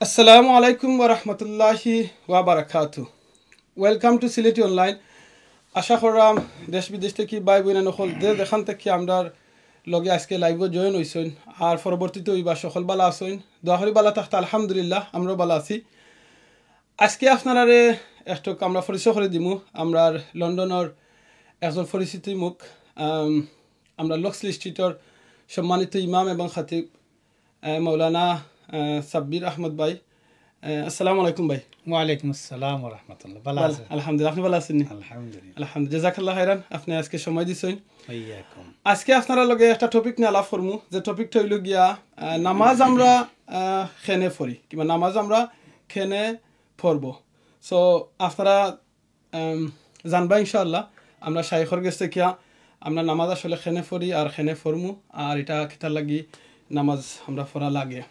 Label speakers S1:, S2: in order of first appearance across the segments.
S1: Assalamu alaikum wa rahmatullahi wa barakatuh. Welcome to Sileti Online. আশা করলাম দেশ বিদেশ থেকে ভাই বোন নকল দেখান থেকে আমরা লগে আজকে লাইভে জয়েন হইছেন আর পরবর্তীতে ওইবার সকল বালা আছেন দোয়া করি বালা থাকতে আলহামদুলিল্লাহ আমরাও বালা আছি। আজকে আপনারারে একটু আমরা পরিচয় করে দিমু আমরা লন্ডনের একজন পরিচিত মুখ আমরা লক্সলি স্ট্রিটের সম্মানিত ইমাম এবং খাতিব মৌলানা সাব্বির আহমদ ভাই। আসসালামু আলাইকুম ভাই।
S2: ওয়ালাইকুম আসসালাম ওয়া রাহমাতুল্লাহ। ভালো আছেন?
S1: আলহামদুলিল্লাহ, আপনি ভালো আছেন?
S2: আলহামদুলিল্লাহ।
S1: আলহামদুলিল্লাহ, জাযাকাল্লাহ খাইরান, আপনি আজকে সময় দিছেন।
S2: ওয়াইয়াকুম।
S1: আজকে আপনারা লগে একটা টপিক নিয়ে আলাপ করমু, যে টপিকটা হইল গিয়া নামাজ আমরা খেনে পড়ি কিংবা নামাজ আমরা খেনে পড়ব। সো আপনারা জানবা ইনশাআল্লাহ আমরা শাইখর গেছে কিয়া আমরা নামাজ আসলে খেনে পড়ি আর খেনে পড়মু আর এটা কিতার লাগি নামাজ আমরা পড়া লাগে।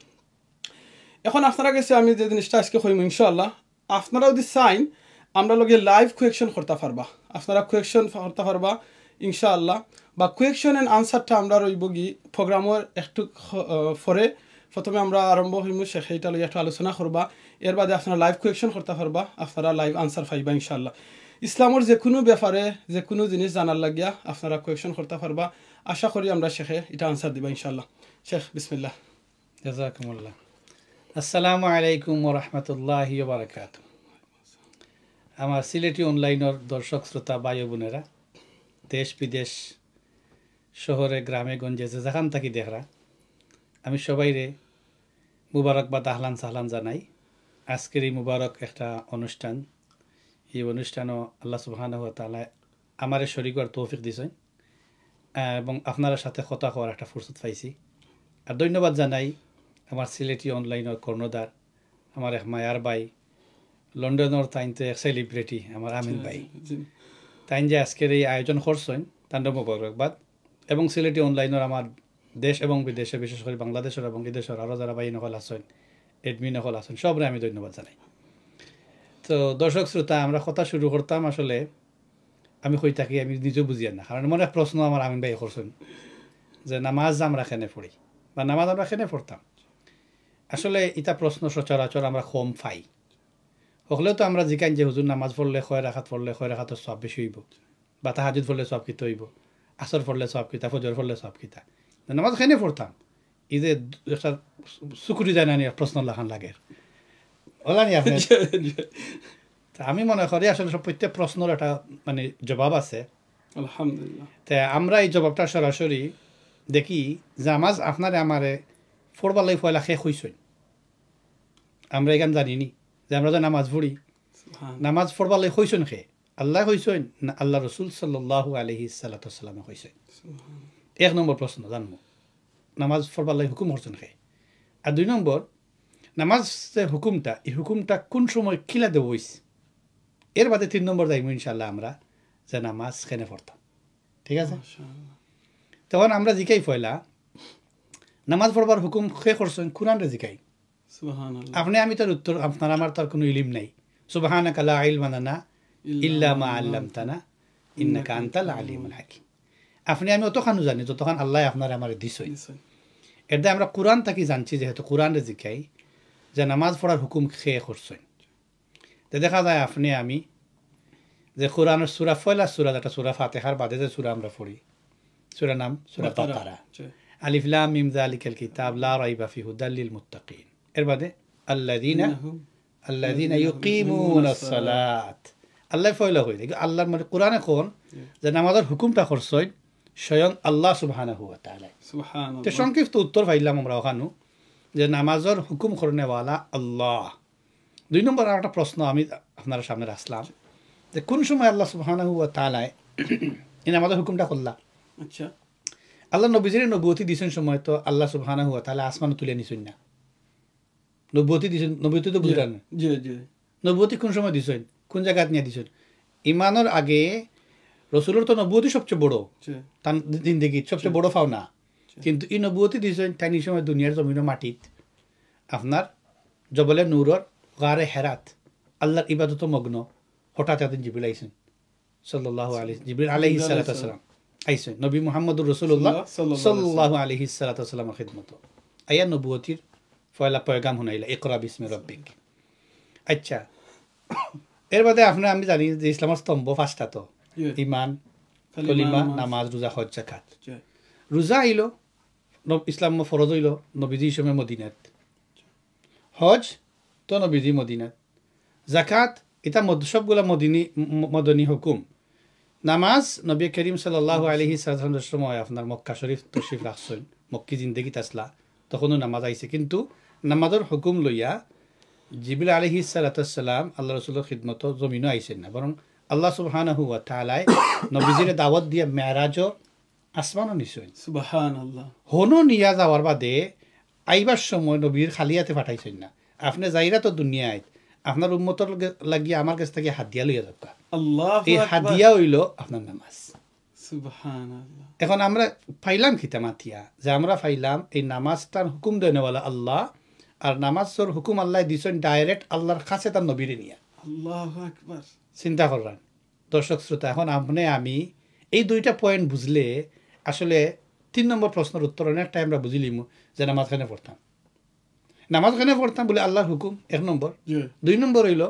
S1: এখন আপনারা গেছে আমি যে জিনিসটা আজকে কইম ইনশাআল্লাহ আপনারা যদি চাইন আমরা লগে লাইভ কোয়েকশন করতে পারবা, আপনারা কোয়েকশন করতে পারবা ইনশাআল্লাহ, বা কোয়েকশন এন্ড আনসারটা আমরা রইব গি প্রোগ্রামের একটু পরে প্রথমে আমরা আরম্ভ হইমু সেইটা লইয়া একটু আলোচনা করবা, এর বাদে আপনারা লাইভ কোয়েকশন করতে পারবা, আপনারা লাইভ আনসার পাইবা ইনশাআল্লাহ। ইসলামের যে কোনো ব্যাপারে যে কোনো জিনিস জানার লাগিয়া আপনারা কোয়েকশন করতে পারবা। আশা করি আমরা শেখে এটা আনসার দিবা ইনশাআল্লাহ। শেখ বিসমিল্লাহ।
S2: জাযাকুমুল্লাহ। আসসালামু আলাইকুম ওয়া রাহমাতুল্লাহি ওয়া বারাকাতুহু। আমার সিলেটি অনলাইনের দর্শক শ্রোতা ভাই বোনেরা, দেশ বিদেশ শহরে গ্রামে গঞ্জে যে যেখান থাকি দেখরা, আমি সবাইরে মুবারকবাদ আহলান সাহলান জানাই। আজকের এই মুবারক একটা অনুষ্ঠান, এই অনুষ্ঠানও আল্লাহ সুবহানাহু ওয়া তাআলা আমারে শরীক হওয়ার তৌফিক দিছেন এবং আপনার সাথে কথা হওয়ার একটা ফুরসত পাইছি। আর ধন্যবাদ জানাই আমার সিলেটি অনলাইনের কর্ণধার আমার এক মায়ার ভাই, লন্ডনের তাইন তো এক সেলিব্রিটি আমার আমিন ভাই, তাইন যে আজকের এই আয়োজন করছেন তার মুবারকবাদ। এবং সিলেটি অনলাইনের আমার দেশ এবং বিদেশে, বিশেষ করে বাংলাদেশের এবং বিদেশের আরও যারা ভাই নকল আছেন, এডমিন নকল আছেন, সবরে আমি ধন্যবাদ জানাই। তো দর্শক শ্রোতা, আমরা কথা শুরু করতাম। আসলে আমি কই থাকি আমি নিজেও বুঝিয়া না, কারণ মনে এক প্রশ্ন আমার আমিন ভাই করছেন যে নামাজ আমরা কেনে পড়ি বা নামাজ আমরা কেনে পড়তাম। আসলে এটা প্রশ্ন সচরাচর আমরা কম পাই, হলেও তো আমরা জিকান যে হুজুর নামাজ পড়লে কয় রাখাত পড়লে কয় রাখাতের সব বেশি হইব, বা তাহাজ্জুদ পড়লে সব কিতা হইব, আসর পড়লে সব কিতা, ফজর পড়লে সব কিতা। নামাজ কেনে পড়তাম এই যে একটা সুকুরি যায় না প্রশ্ন লাখান লাগে ওলানি আপনি। আমি মনে করি আসলে সব প্রত্যেক প্রশ্নের একটা মানে জবাব আছে
S1: আলহামদুলিল্লাহ।
S2: তা আমরা এই জবাবটা সরাসরি দেখি যে নামাজ আপনারে আমারে ফোরবালাই ফয়লা শেষ হইছেন। আমরা এখান জানিনি যে আমরা যে নামাজ পড়ি, নামাজ ফোরবালাই হইছেন খে আল্লাহ হইছেন না আল্লাহ রসুল সাল্লাল্লাহু আলাইহি সাল্লামে হইছেন। এক নম্বর প্রশ্ন জানবো নামাজ ফোরবালাই হুকুম করছেন খে। আর দুই নম্বর, নামাজ যে হুকুমটা, এই হুকুমটা কোন সময় খিলা দেব হইছে। এর বাদে তিন নম্বর যাইব ইনশাল্লাহ আমরা যে নামাজ কেনে পড়তাম। ঠিক আছে? তখন আমরা জিকাই ফয়লা নামাজ পড়বার হুকুম খে করছেন কুরআন রে জিকাই। আপনি আমি তার উত্তর, আপনার আমার তার কোনো ইলম নাই। সুবহানাকা লা ইলমা লানা ইল্লা মা আল্লামতানা ইন্নাকা আনতাল আলিমুল হাকিম। আপনি আমি অতখানো জানি যতক্ষণ আল্লাহ আপনার আমার দিছই। এর দ্বারা আমরা কুরআন থাকি জানছি, যেহেতু কুরআন রে জিকাই যে নামাজ পড়ার হুকুম খে করছেন। তো দেখা যায় আপনি আমি যে কোরআনের সূরা পয়লা সূরা, যেটা সূরা ফাতিহার বাদে যে সূরা আমরা পড়ি, সূরা নাম সূরা বাকারা, আলিফ লাম মিম যালিকাল কিতাব লা রাইবা ফিহি হুদাল লিল মুত্তাকিন। এর বাদে আল্লাযীনা ইউকিমুনাস সালাত। আল্লাহ পয়লা কই দেখি আল্লাহর মানে কোরআনে কোন যে নামাজের হুকুমটা করছেন স্বয়ং আল্লাহ সুবহানাহু ওয়া তাআলা। সুবহানাল্লাহ। তো সংক্ষিপ্ত উত্তর পাইলাম আমরা ওখানে যে নামাজের হুকুম করনেওয়ালা আল্লাহ। দুই নম্বর আর একটা প্রশ্ন আমি আপনার সামনে রাখলাম যে কোন সময় আল্লাহ সুবহানাহু ওয়া তাআলা এই নামাজের হুকুমটা করলা।
S1: আচ্ছা,
S2: আল্লাহ নবীজির নবুয়তি দিছেন সময় তো আল্লাহ সুবহানাহু ওয়া তাআলা আসমান তুলে নিছেন না। নবুয়তি দিছেন, নবুয়তি তো বুঝলেন না।
S1: জি জি।
S2: নবুয়তি কোন সময় দিছেন, কোন জায়গায় নিয়ে দিছেন? ইমানের আগে রসুলের তো নবুয়তি সবচেয়ে বড়, তার জিন্দেগির সবচেয়ে বড় পাওনা। কিন্তু এই নবুয়তি দিছেন তাই এই সময় দুনিয়ার জমিনের মাটিত আপনার জবলে নূরর গারে হেরাত আল্লাহর ইবাদত মগ্ন। হঠাৎ একদিন জিবরিল আইছেন সাল্লাল্লাহু আলাইহি, জিবরিল আলাইহিস সালাতু ওয়াস সালাম আইছেন নবী মুহাম্মদুর রাসূলুল্লাহ সাল্লাল্লাহু আলাইহি সালাতু ওয়াস সালামের খিদমত। আয়া নবুয়তির পয়লা পয়গাম শুনাইলা ইকরা বিস্মি রব্বিক। আচ্ছা, এর বাদে আপনার আমি জানি যে ইসলামের স্তম্ভ পাঁচটা তো, ইমান, কলিমা, নামাজ, রোজা, হজ, যাকাত। রোজা আইলো ইসলাম ফরজ হইল নবীজি সময় মদিনাত, হজ তো নবীজি মদিনাত, যাকাত এটা সবগুলা মদনী হুকুম। নামাজ নবী করিম সাল্লাল্লাহু আলাইহি সাল্লামের সময় আপনার মক্কা শরীফ তশরিফ রাখছেন, মক্কি জিন্দেগিত আসলা তখনও নামাজ আইছে, কিন্তু নামাজের হুকুম লইয়া জিবরিল আলাইহিস সালাম আল্লাহ রাসূলের খিদমত জমিনও আইছেন না, বরং আল্লাহ সুবহানাহু ওয়া তাআলা নবীজির দাওয়াত দিয়ে মেরাজও আসমানও নিছেন।
S1: সুবহানাল্লাহ।
S2: হনো নিয়া যাওয়ার বাদে আইবার সময় নবীর খালিয়াতে পাঠাইছেন না, আপনি যাইরা তো দুনিয়ায় আপনার উম্মতর লাগিয়ে আমার কাছ থেকে হাদিয়া লইয়া যাবা।
S1: আল্লাহু
S2: এই
S1: আকবার।
S2: হাদিয়া হইল আপনার নামাজ।
S1: সুবহানাল্লাহ।
S2: এখন আমরা পাইলাম খিতা মাতিয়া যে আমরা পাইলাম এই নামাজটার হুকুম দেনেওয়ালা আল্লাহ, আর নামাজের হুকুম আল্লাহ দিছেন ডাইরেক্ট আল্লাহর কাছে তার নবীরে নিয়া।
S1: আল্লাহু আকবার।
S2: চিন্তা করলাম দর্শক শ্রোতা, এখন আপনি আমি এই দুইটা পয়েন্ট বুঝলে আসলে 3 নম্বর প্রশ্নের উত্তর অনেকটাই আমরা বুঝিলিম যে নামাজ খানে পড়তাম, নামাজ খানে পড়তাম বলে আল্লাহর হুকুম 1 নম্বর। 2 নম্বর হইল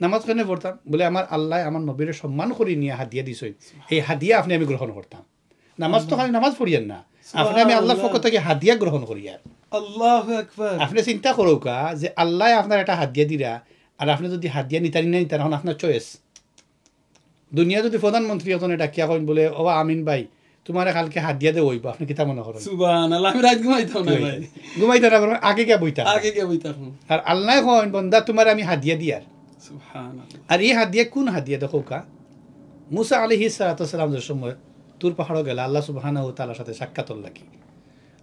S2: নামাজ খানে পড়তাম বলে আমার আল্লাহ আমার নবীরে সম্মান করে নিয়ে হাদিয়া দিছেন, এই হাদিয়া আপনি আমি গ্রহণ করতাম। নামাজ তো খালি নামাজ পড়িয়েন না, আপনি আমি আল্লাহর পক্ষ থেকে হাদিয়া গ্রহণ করিয়ার।
S1: আল্লাহু আকবার।
S2: আপনি চিন্তা করুকা যে আল্লাহ আপনার একটা হাদিয়া দিরা, আর আপনি যদি হাদিয়া নিতারি না নিতার, এখন আপনার চয়েস। দুনিয়া যদি প্রধানমন্ত্রী ওখানে ডাকিয়া কইন বলে ও আমিন ভাই তোমার কালকে হাদিয়া দে হইব, আপনি কিতা মনে করেন?
S1: সুবহানাল্লাহ। আমি রাত ঘুমাইতাম না ভাই,
S2: ঘুমাইতে না, আগে গিয়া বইতা,
S1: আগে গিয়ে বইতাম।
S2: আর আল্লাহ কইন বন্দা তোমার আমি হাদিয়া দিয়ার।
S1: সুবহানাল্লাহ।
S2: আর এই হাদিয়া কোন হাদিয়া দেখো কা? মুসা আলাইহিস সালাম যে সময় তুর পাহাড় গেল আল্লাহ সুবহানাহু ওয়া তাআলার সাথে সাক্ষাৎ লাগি,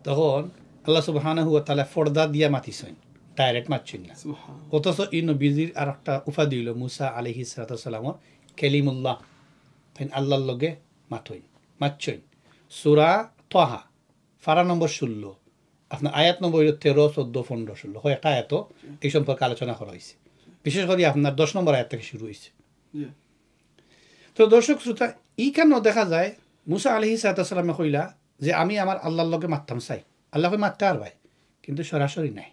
S2: তখন আল্লাহ সুবহানাহু ওয়া তাআলা পর্দা দিয়া মাতিছেন, ডাইরেক্ট মাতছেন না।
S1: সুবহানাল্লাহ।
S2: অথচ এই নবীজির আর একটা উপাধি হইল মুসা আলাইহিস সালামর কেলিমুল্লাহ, আল্লাহর লগে মাতছেন। সূরা তাহা ফারা নম্বর 16 আপনার আয়াত নম্বর 13, 14, 15, 16 হয় একটা আয়াত এই সম্পর্কে আলোচনা করা হয়েছে, বিশেষ করে আপনার 10 নম্বর আয়াত থেকে শুরু হয়েছে। তো দর্শক শ্রোতা, এই কেন দেখা যায় মুসা আলাইহিস সালামে কইলা যে আমি আমার আল্লাহর লগে মারতাম চাই, আল্লাহকে মারতে আর ভাই, কিন্তু সরাসরি নাই।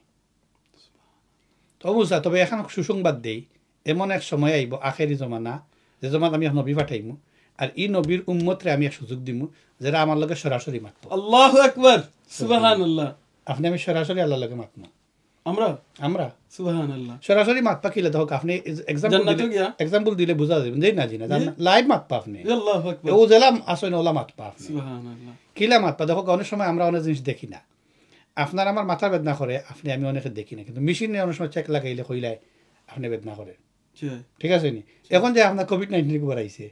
S2: তো মুসা তবে এখন সুসংবাদ দেই, এমন এক সময় আইব আখেরি জমানা, যে জমাত আমি নবী পাঠাইমু, আর এই নবীর উম্মতরে আমি এক সুযোগ দিমু যারা আমার লগে সরাসরি মাতব।
S1: আল্লাহু আকবার। সুবহানাল্লাহ।
S2: আপনি আমি সরাসরি আল্লাহর লগে মাতব, আমরা
S1: সুবহানাল্লাহ
S2: সরাসরি মাতপা কিলে দেখো আপনি এক্সাম্পল দিলে বুঝা যাবে যে না জিনা লাইভ মাতপা আপনি।
S1: আল্লাহু আকবার।
S2: ও জেলা আসলে ওলা মাতপা আপনি
S1: সুবহানাল্লাহ।
S2: কিলা মাতপা দেখো, অনেক সময় আমরা অনেক জিনিস দেখি না, আপনার আমার মাথা বেদনা করে, আপনি আমি অনেকে দেখি না, কিন্তু মেশিনে অনেক সময় চেক লাগাইলে কইলাই আপনি বেদনা করে, ঠিক আছে নি? এখন যে আপনার কোভিড-19 কুবার আইছে,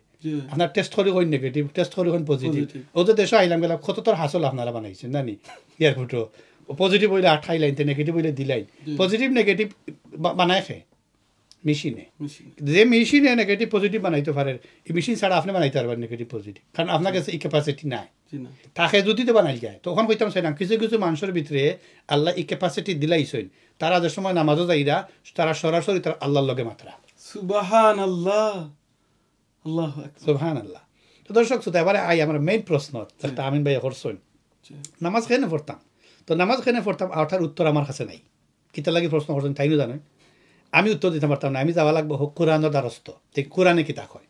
S2: আপনার টেস্ট করে কই নেগেটিভ, টেস্ট করে কোন পজিটিভ, ও তো দেশে আইলাম গেলাম কত তোর হাসল আপনারা বানাইছেন জানি এয়ারপোর্টও পজিটিভ হইলে 28 লাইন, নেগেটিভ হইলে 2 লাইন, পজিটিভ নেগেটিভ বানায় খে মেশিনে। যে মেশিনে নেগেটিভ পজিটিভ বানাইতে পারে, এই মেশিন ছাড়া আপনি বানাইতে পারবেন নেগেটিভ পজিটিভ, কারণ আপনার কাছে এই ক্যাপাসিটি নাই। তাকে যদি তো বানাই যায়, তখন কইতাম চাইলাম কিছু কিছু মানুষের ভিতরে আল্লাহ এই ক্যাপাসিটি দিলাইছেন, তারা যে সময় নামাজও যাইরা তারা সরাসরি তার আল্লাহর লগে মাত্রা।
S1: সুবহানাল্লাহ। আল্লাহু আকবার।
S2: সুবহানাল্লাহ। তো দর্শক শ্রোতা, এবারে আই আমার মেইন প্রশ্ন, একটা আমিন ভাই করছেন নামাজ কেন পড়তাম, তো নামাজ কেন পড়তাম ওটার উত্তর আমার কাছে নাই। কিতা লাগি প্রশ্ন করছেন তাইও জানেন, আমি উত্তর দিতে পারতাম না, আমি যাওয়া লাগবো কোরআনের দ্বারস্থ, এই কোরআনে কিতা কয়।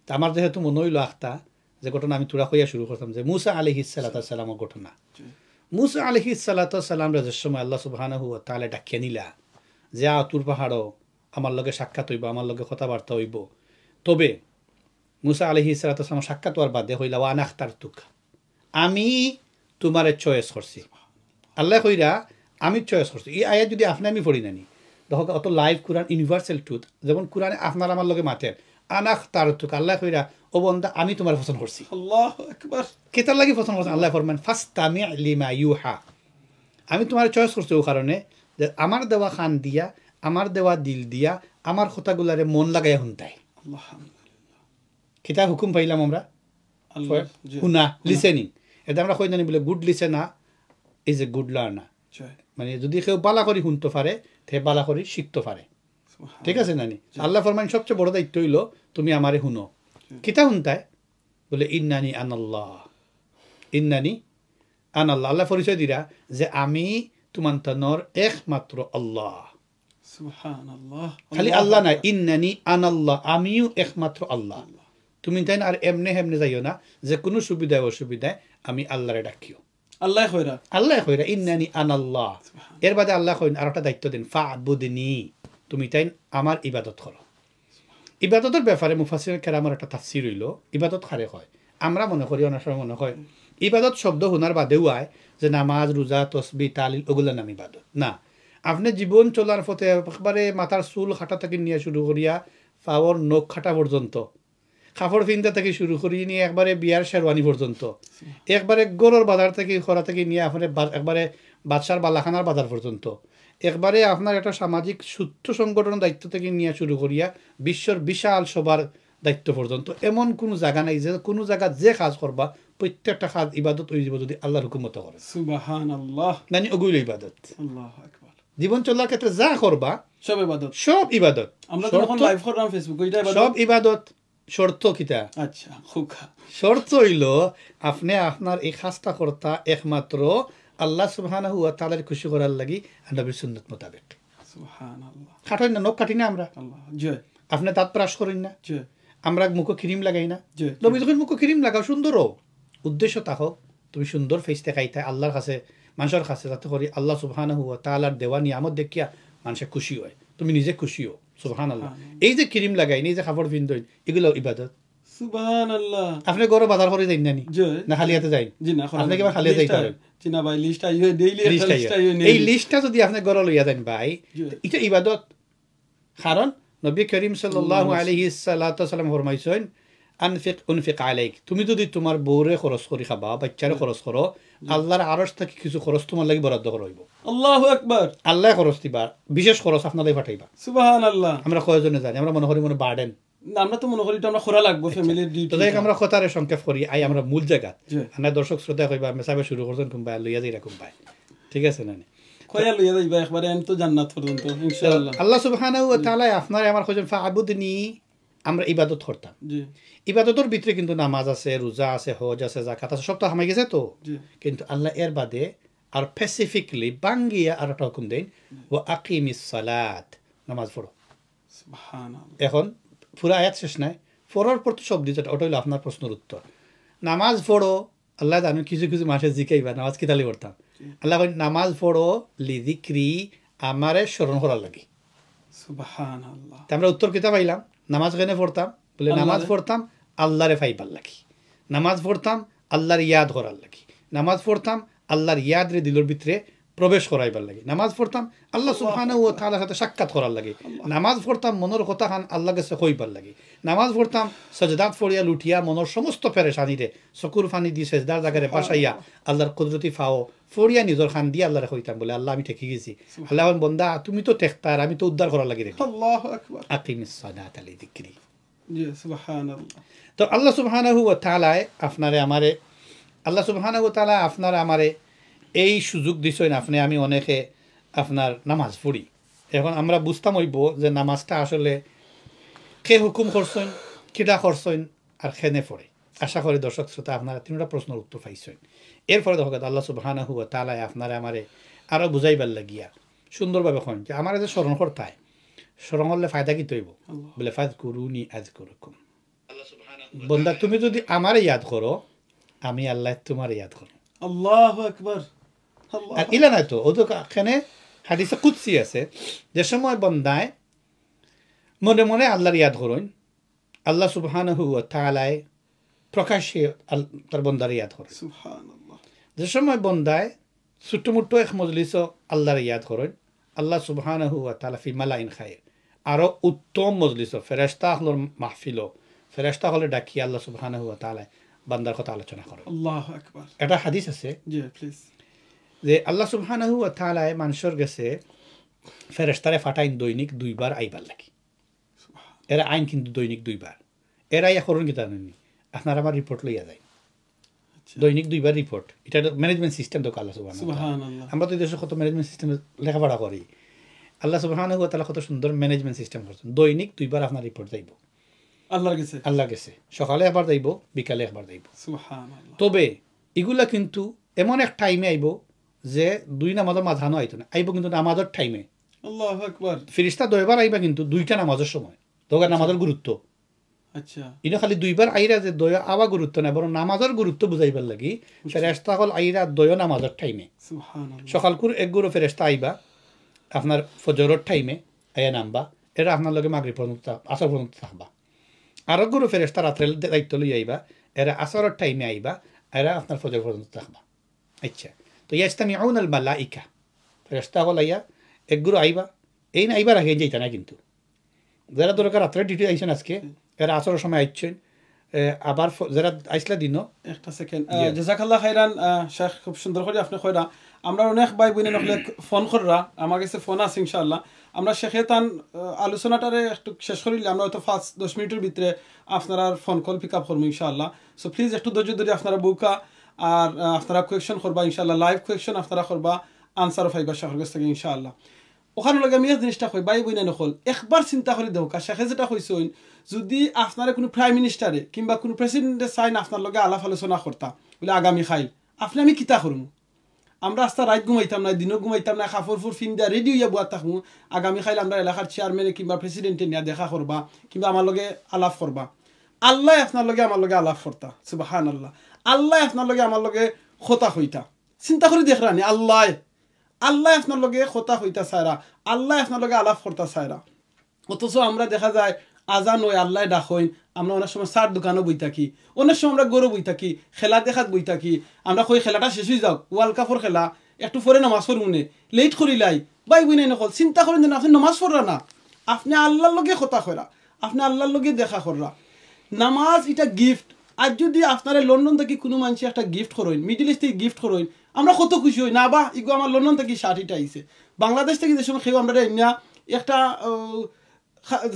S2: তা আমার যেহেতু মনে হইল আখতা যে ঘটনা আমি তুরা কইয়া শুরু করতাম যে মুসা আলাইহিস সালামের ঘটনা। মুসা আলাইহিস সালাম রাজের সময় আল্লাহ সুবহানাহু ওয়া তাআলা ডাকিয়া নিলা যে তুর পাহাড়ও আমার লগে সাক্ষাৎ হইব, আমার লগে কথাবার্তা হইব। তবে মুসা আলাইহিস সালাম সাক্ষাৎ হওয়ার বাদে হইলা ওয়া আনা আখতারতুক, আমি তোমারে চয়েস করছি। আল্লাহ কইরা আমি চয়েস করছি। এই আয়াত যদি আপনি আমি পড়ি নানি দেখো অত লাইভ কোরআন ইউনিভার্সাল ট্রুথ, যেমন কোরআনে আপনার আমার লগে মাতেন আনা আখতারতুক, আল্লাহ কইরা ও বান্দা আমি তোমার পছন্দ করছি।
S1: আল্লাহু আকবার।
S2: কেতার লাগি পছন্দ করছেন? আল্লাহ ফরমান ফাস্তামি লিমা ইউহা, আমি তোমার চয়েস করছি ও কারণে যে আমার দেওয়া খান দিয়া, আমার দেওয়া দিল দিয়া, আমার কথাগুলারে মন লাগাই শুনতাই। কিতাব হুকুম পাইলাম আমরা শুনা, লিসেনিং। এটা আমরা কই জানি বলে good listener is a good learner, মানে যদি কেউ বালা করি শুনতে পারে তে বালা করি শিখতে পারে, ঠিক আছে নানি? আল্লাহ ফরমান সবচেয়ে বড় দায়িত্ব হইল তুমি আমারে শুনো। কিতা শুনতায় বলে ইন্নানি আনাল্লাহ, ইন্নানি আনাল্লাহ। আল্লাহ পরিচয় দিরা যে আমি তুমান্তানর একমাত্র আল্লাহ।
S1: সুবহানাল্লাহ।
S2: খালি আল্লাহ না, ইন্নানি আনাল্লাহ, আমিও একমাত্র আল্লাহ। তুমি তাই আর এমনে হেমনে যাইও না যে কোনো সুবিধায় অসুবিধায় আমি আল্লাহরে ডাকিও।
S1: আল্লাহ কইরা
S2: আল্লাহ কইরা ইন্নানি আনাল্লাহ। এর বাদে আল্লাহ কইন আর একটা দায়িত্ব দিন, ফা'বুদনি, তুমি তাই আমার ইবাদত করো। ইবাদতের ব্যাপারে মুফাসসির কেরামের একটা তাফসীর হইল, ইবাদত খারে হয়। আমরা মনে করি, অনেক সময় মনে হয় ইবাদত শব্দ শোনার বাদেও আয় যে নামাজ, রোজা, তসবিহ, তালিল ওগুলো নাম ইবাদত না। আপনি জীবন চলার পথে একবারে মাথার চুল খাটা থেকে নিয়ে শুরু করিয়া পাওয়ার নখ খাটা পর্যন্ত, কাপড় পিন্দা থেকে শুরু করি নিয়ে একবারে বিয়ার শেরওয়ানি পর্যন্ত, একবারে গরুর বাজার থেকে খরা থেকে নিয়ে আপনার একবারে বাদশার বালাখানার বাজার পর্যন্ত, একবারে আপনার একটা সামাজিক সূত্র সংগঠনের দায়িত্ব থেকে নিয়ে শুরু করিয়া বিশ্বর বিশাল সবার দায়িত্ব পর্যন্ত এমন কোনো জায়গা নাই যে কোনো জায়গা যে কাজ করবা প্রত্যেকটা কাজ ইবাদত হয়ে যাব যদি আল্লাহর হুকুম মতো করে।
S1: সুবহানাল্লাহ।
S2: মানে ওগুলো ইবাদত।
S1: আল্লাহু আকবার।
S2: জীবন চলার ক্ষেত্রে যা করবা
S1: সব ইবাদত,
S2: সব ইবাদত।
S1: আমরা যখন লাইভ করলাম ফেসবুকে এটা ইবাদত,
S2: সব ইবাদত। শর্ত কিটা?
S1: আচ্ছা খুকা,
S2: শর্ত হইল আপনি আপনার এই কাজটা কর্তা একমাত্র আল্লাহ সুবহানাহু ওয়া তাআলার খুশি করার লাগি নবীর সুন্নাত মোতাবেক।
S1: সুবহানাল্লাহ।
S2: কাটেন না, নখ কাটি না আমরা,
S1: আল্লাহ জয়
S2: আপনি দাঁত ব্রাশ করেন না,
S1: জয়
S2: আমরা মুখে ক্রিম লাগাই না।
S1: জয়
S2: নবী যখন মুখে ক্রিম লাগাও সুন্দরও, উদ্দেশ্য থাকক তুমি সুন্দর ফেস দেখাইতে আল্লাহর কাছে, মানুষের কাছে, যাতে করি আল্লাহ সুবহানাহু ওয়া তাআলার দেওয়া নিয়ামত দেখিয়া মানুষে খুশি হয়, তুমি নিজে খুশি হও। সুবহানাল্লাহ। এই যে ক্রিম লাগাই, এই যে কাপড় পিন্ধই, এগুলো ইবাদত।
S1: সুবহানাল্লাহ।
S2: আপনি গরো বাজার করে যাই নানি
S1: জয়
S2: না খালি হাতে যাই?
S1: জি না,
S2: আপনি কি খালি হাতে যাইতে পারেন?
S1: জি না ভাই, লিস্ট আইও ডেইলি
S2: লিস্ট আইও। এই লিস্টটা যদি আপনি গরো লইয়া যান ভাই, এটা ইবাদত। কারণ নবী করিম সাল্লাল্লাহু আলাইহি সাল্লাম ফরমাইছেন, আনফিক উনফিক আলাইক, তুমি যদি তোমার বউরে খরচ করি খাবা, বাচ্চারে খরচ করো, আল্লাহর আরশ থেকে কিছু খরচ তোমার লাগি বরাদ্দ করা হইব।
S1: আল্লাহু আকবার।
S2: আল্লাহ খরচ দিবা, বিশেষ খরচ আপনাদের পাঠাইবা।
S1: সুবহানাল্লাহ।
S2: আমরা কয়জনে জানি? আমরা মনে করি মনে বার্ডেন,
S1: আমরা তো মনে করি এটা আমরা খোরা লাগবো ফ্যামিলির ডিউটি।
S2: তো আমরা কথারে সংক্ষেপ করি, আই আমরা মূল জায়গা আমরা দর্শক শ্রোতা কইবা মেসাবে শুরু করছেন কোনবা লইয়া যাই এরকম পায়, ঠিক আছে না?
S1: কয়া লইয়া যাইবা একবারে আমি তো জান্নাত পর্যন্ত ইনশাআল্লাহ।
S2: আল্লাহ সুবহানাহু ওয়া তাআলা আপনার আমার কইছেন ফা'বুদনি, আমরা ইবাদত করতাম।
S1: জি।
S2: ইবাদতের ভিতরে কিন্তু নামাজ আছে, রোজা আছে, হজ আছে, যাকাত আছে, সব তো হামাই গেছে তো। কিন্তু আল্লাহ এর বাদে আর স্পেসিফিকলি বাঙ্গিয়া আর একটা হুকুম দেন, ওয়া আকিমিস সালাত, নামাজ পড়ো।
S1: সুবহানাল্লাহ।
S2: এখন পুরো আয়াত শেষ নাই, পড়ার পর তো সব দিতে, ওটা হলো আপনার প্রশ্নের উত্তর। নামাজ পড়ো, আল্লাহ জানেন কিছু কিছু মাসে জিকাইবা নামাজ কিতালি পড়তাম। আল্লাহ নামাজ পড়ো লিযিকরি, আমারে স্মরণ করার লাগি।
S1: সুবহানাল্লাহ।
S2: আমরা উত্তর কিতা পাইলাম? নামাজ কেন পড়তাম? বলে নামাজ পড়তাম আল্লাহরে পাইবার লাগি, নামাজ পড়তাম আল্লাহর ইয়াদ করার লাগি, নামাজ পড়তাম আল্লাহর ইয়াদ রে দিলর ভিতরে প্রবেশ করাইবার লাগে, নামাজ পড়তাম আল্লাহ সুবহানাহু ওয়া তাআলার সাথে সাক্ষাৎ করার লাগে, নামাজ পড়তাম মনের কথা খান আল্লাহর কাছে কইবার লাগে, নামাজ পড়তাম সাজদাত পড়িয়া লুটিয়া মনের সমস্ত পেরেশানিরে চকুর পানি দিয়ে সেজদার জায়গায় বাসাইয়া আল্লাহর কুদরতি ফাও ফড়িয়া নিজের খান দিয়ে আল্লাহরে কইতাম, বলে আল্লাহ আমি ঠেকে গেছি, আল্লাহ বন্দা তুমি তো টেকতার, আমি তো উদ্ধার করার লাগি রেখে।
S1: আল্লাহু আকবার।
S2: আকিমিস সালাতা লিযিকরি।
S1: জি সুবহানাল্লাহ।
S2: তো আল্লাহ সুবহানাহু ওয়া তাআলা আপনারে আমারে, আল্লাহ সুবহানাহু ওয়া তাআলা আপনার আমারে এই সুযোগ দিছেন, আপনি আমি অনেকে আপনার নামাজ পড়ি। এখন আমরা বুঝতাম হইব যে নামাজটা আসলে কে হুকুম করছেন, কিটা করছেন আর খেনে পড়ে। আশা করি দর্শক শ্রোতা আপনারা তিনটা প্রশ্নের উত্তর পাইছেন। এরপরে দেখো আল্লাহ সুবহানাহু ওয়া তাআলা আপনারা আমারে আরও বুঝাইবার লাগিয়া সুন্দরভাবে কন যে আমার যে স্মরণ করতায়, স্মরণ করলে ফায়দা কি তৈব? বলে ফাযকুরুনি আযকুরুকুম, বন্দা তুমি যদি আমারে ইয়াদ করো আমি আল্লাহ তোমার ইয়াদ করো।
S1: আল্লাহু আকবার।
S2: আর ইলা নাই তো ওদের এখানে হাদিসে কুদসি আছে, যে সময় বন্দায় মনে মনে আল্লাহর ইয়াদ করেন, আল্লাহ সুবহানাহু ওয়া তাআলা প্রকাশ্যে তার বন্দার ইয়াদ করেন।
S1: সুবহানাল্লাহ।
S2: যে সময় বন্দায় ছোট্ট মোট্ট এক মজলিস আল্লাহর ইয়াদ করেন, আল্লাহ সুবহানাহু ওয়া তাআলা ফি মালাইন খায়র, আরো উত্তম মজলিস ফেরেশতা হলর মাহফিল, ফেরেশতা হলে ডাকি আল্লাহ সুবহানাহু ওয়া তাআলা বান্দার কথা আলোচনা করেন।
S1: আল্লাহু আকবার।
S2: এটা হাদিস আছে
S1: জি প্লিজ,
S2: যে আল্লাহ সুবহানাহু ওয়া তাআলা মানুষের গেছে ফেরেশতারে ফাটাইন দৈনিক 2 বার আইবার লাগি। এরা আইন কিন্তু দৈনিক 2 বার, এরা ইয়া করুন কিতা জানেন, আপনার আমার রিপোর্ট লইয়া যায় দৈনিক 2 বার রিপোর্ট। এটা ম্যানেজমেন্ট সিস্টেম তো আল্লাহ সুবহানাহু, আমরা তো দেশে কত ম্যানেজমেন্ট সিস্টেম লেখাপড়া করি, আল্লাহ সুবহানাহু ওয়া তাআলা কত সুন্দর ম্যানেজমেন্ট সিস্টেম করছেন। দৈনিক 2 বার আপনার রিপোর্ট যাইব আল্লাহর কাছে, সকালে একবার যাইব, বিকালে একবার যাইব।
S1: সুবহানাল্লাহ।
S2: তবে এগুলা কিন্তু এমন এক টাইমে আইব যে দুই নামাজের মাঝানো আইতো না আইব কিন্তু নামাজের টাইমে
S1: আল্লাহু আকবার
S2: ফেরেশতা দুইবার আইবা কিন্তু দুইটা নামাজের সময় তোগা নামাজের গুরুত্ব
S1: আচ্ছা
S2: ইনো খালি দুইবার আইরা যে দয়া আবা গুরুত্ব নাই বরং নামাজের গুরুত্ব বুঝাইবার লাগি ফেরেশতা হল আইরা দয়া নামাজের টাইমে
S1: সুবহানাল্লাহ
S2: সকালকুর এক গুরু ফেরেশতা আইবা আপনার ফজরের টাইমে আয়া নামবা এরা আপনার লগে মাগরিব পর্যন্ত আসর পর্যন্ত থাকবা আর এক গুরু ফেরেশতা রাত্রে দায়িত্ব লই আইবা এরা আসরের টাইমে আইবা এরা আপনার ফজর পর্যন্ত থাকবা আচ্ছা তো ইয়াস্তামিউন আল মালাইকা ফেরেশতা হল আইয়া এক গুরু আইবা এই না আইবার আগে যাইতা না কিন্তু যারা দরকার রাত্রে ডিউটি আইছেন আজকে এরা আসরের সময় আইছেন আবার যারা আইসলা দিনও
S1: একটা সেকেন্ড জাযাকাল্লাহ খাইরান শেখ খুব সুন্দর করে আপনি কইরা আমরা অনেক ভাই বোনে নকলে ফোন কররা আমার কাছে ফোন আছে ইনশাআল্লাহ আমরা শেখে তান আলোচনাটারে একটু শেষ করিলে আমরা হয়তো 5-10 মিনিটের ভিতরে আপনারা ফোন কল পিক আপ করবো ইনশাআল্লাহ সো প্লিজ একটু ধৈর্য ধরে আপনারা বুকা আর আপনারা কোয়েকশন করবা ইনশাআল্লাহ লাইভ কোয়েকশন আপনারা করবা আনসার ফাইবা শেখের কাছ থেকে ইনশাআল্লাহ ওখানে লগে আমি জিনিসটা কই বাই বইনা নকল একবার চিন্তা করে দেও কা শেখে যেটা কইছইন যদি আপনারা কোনো প্রাইম মিনিস্টারে কিংবা কোনো প্রেসিডেন্টের সাইন আপনার লগে আলাপ আলোচনা করতা বলে আগামী খাইল আপনি আমি কিতা করুম আমরা আস্তা রাত ঘুমাইতাম না দিনও ঘুমাইতাম না কাপড় ফুর ফিন্দা রেডি হইয়া বুয়া থাকবো আগামী খাইল আমরা এলাকার চেয়ারম্যানে কিংবা প্রেসিডেন্টে নিয়ে দেখা করবা কিংবা আমার লগে আলাপ করবা আল্লাহ আপনার লগে আমার লগে আলাপ করতা সুবহানাল্লাহ আল্লাহ আপনার লগে আমার লগে খোতা হইতা চিন্তা করে দেখরানি আল্লাহ আল্লাহ আপনার লগে খোতা হইতা সায়রা আল্লাহ আপনার লগে আলাপ করতা সায়রা অথচ আমরা দেখা যায় আজান ওই আল্লাহ ডাক হইন আমরা অনেক সময় চার দোকানও বই থাকি অনেক সময় আমরা গরু বই থাকি খেলা দেখাত বই থাকি আমরা কই খেলাটা শেষ হয়ে যাও ওয়ার্ল্ড কাপের খেলা একটু পরে নামাজ পড় মনে লেট করিলাই বাই বই নাই নকল চিন্তা করেন যেন আপনি নামাজ পড়রা না আপনি আল্লাহর লগে কথা করা আপনি আল্লাহর লগে দেখা কররা নামাজ এটা গিফট আজ যদি আপনারা লন্ডন থেকে কোনো মানুষ একটা গিফট করেন মিডিল ইস্ট থেকে গিফট করেন আমরা কত খুশি হই না বা ইগো আমার লন্ডন থেকে শার্টিটা আইছে বাংলাদেশ থেকে যে সময় খেয়ে আমরা একটা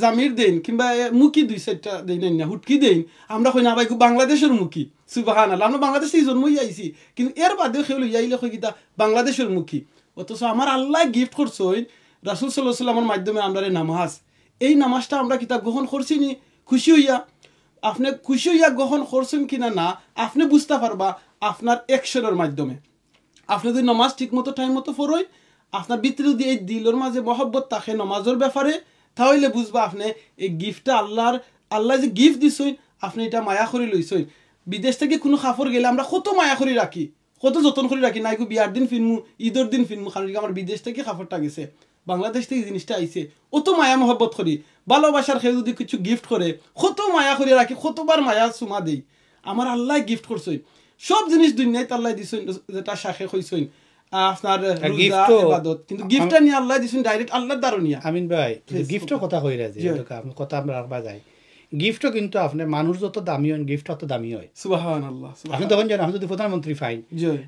S1: জামির দেন কিংবা মুখি 2-4টা দেন না হুটকি দেন আমরা কই না ভাই বাংলাদেশের মুখি সুবহানাল্লাহ আমরা বাংলাদেশ থেকে জন্মই আইছি কিন্তু এর বাদেও খেয়ে লইয়াইলে কই কিতা বাংলাদেশের মুখি অথচ আমার আল্লাহ গিফট করছই রাসূল সাল্লাল্লাহু আলাইহি ওয়াসাল্লামের মাধ্যমে আমরা নামাজ এই নামাজটা আমরা কিতা গ্রহণ করছি নি খুশি হইয়া আপনি খুশি হইয়া গ্রহণ করছেন কিনা না আপনি বুঝতে পারবা আপনার অ্যাকশনের মাধ্যমে আপনি যদি নামাজ ঠিক মতো টাইম মতো পড়েন আপনার ভিতরে যদি এই দিলের মাঝে মহব্বত থাকে নামাজের ব্যাপারে তাহলে বুঝবা আপনি এই গিফটটা আল্লাহ যে গিফট দিছই আপনি এটা মায়া করে লইছই বিদেশ থেকে কোনো কাপড় গেলে আমরা কত মায়া করে রাখি কত যত্ন করে রাখি না বিয়ার দিন ফিনমু ঈদের দিন ফিনমু কারণ আমার বিদেশ থেকে কাপড়টা গেছে বাংলাদেশ থেকে জিনিসটা আইছে অত মায়া মহব্বত করি ভালোবাসার খেয়ে যদি কিছু গিফট করে কত মায়া করে রাখি কতবার মায়া চুমা দেই আমার আল্লাহ গিফট করছই সব জিনিস দুনিয়ায় আল্লাহ দিছই যেটা শাখে কইছই আপনার রোজা ইবাদত কিন্তু গিফটটা নিয়ে আল্লাহ দিছেন ডাইরেক্ট আল্লাহর দারুনিয়া
S2: আমিন ভাই গিফটর কথা কইরা যে আপনি কথা আমরা রাখবা যায় গিফটও কিন্তু আপনি মানুষ যত দামি হয় গিফট তত দামি হয়
S1: সুবহানাল্লাহ
S2: আপনি তখন জানেন আমি যদি প্রধানমন্ত্রী পাই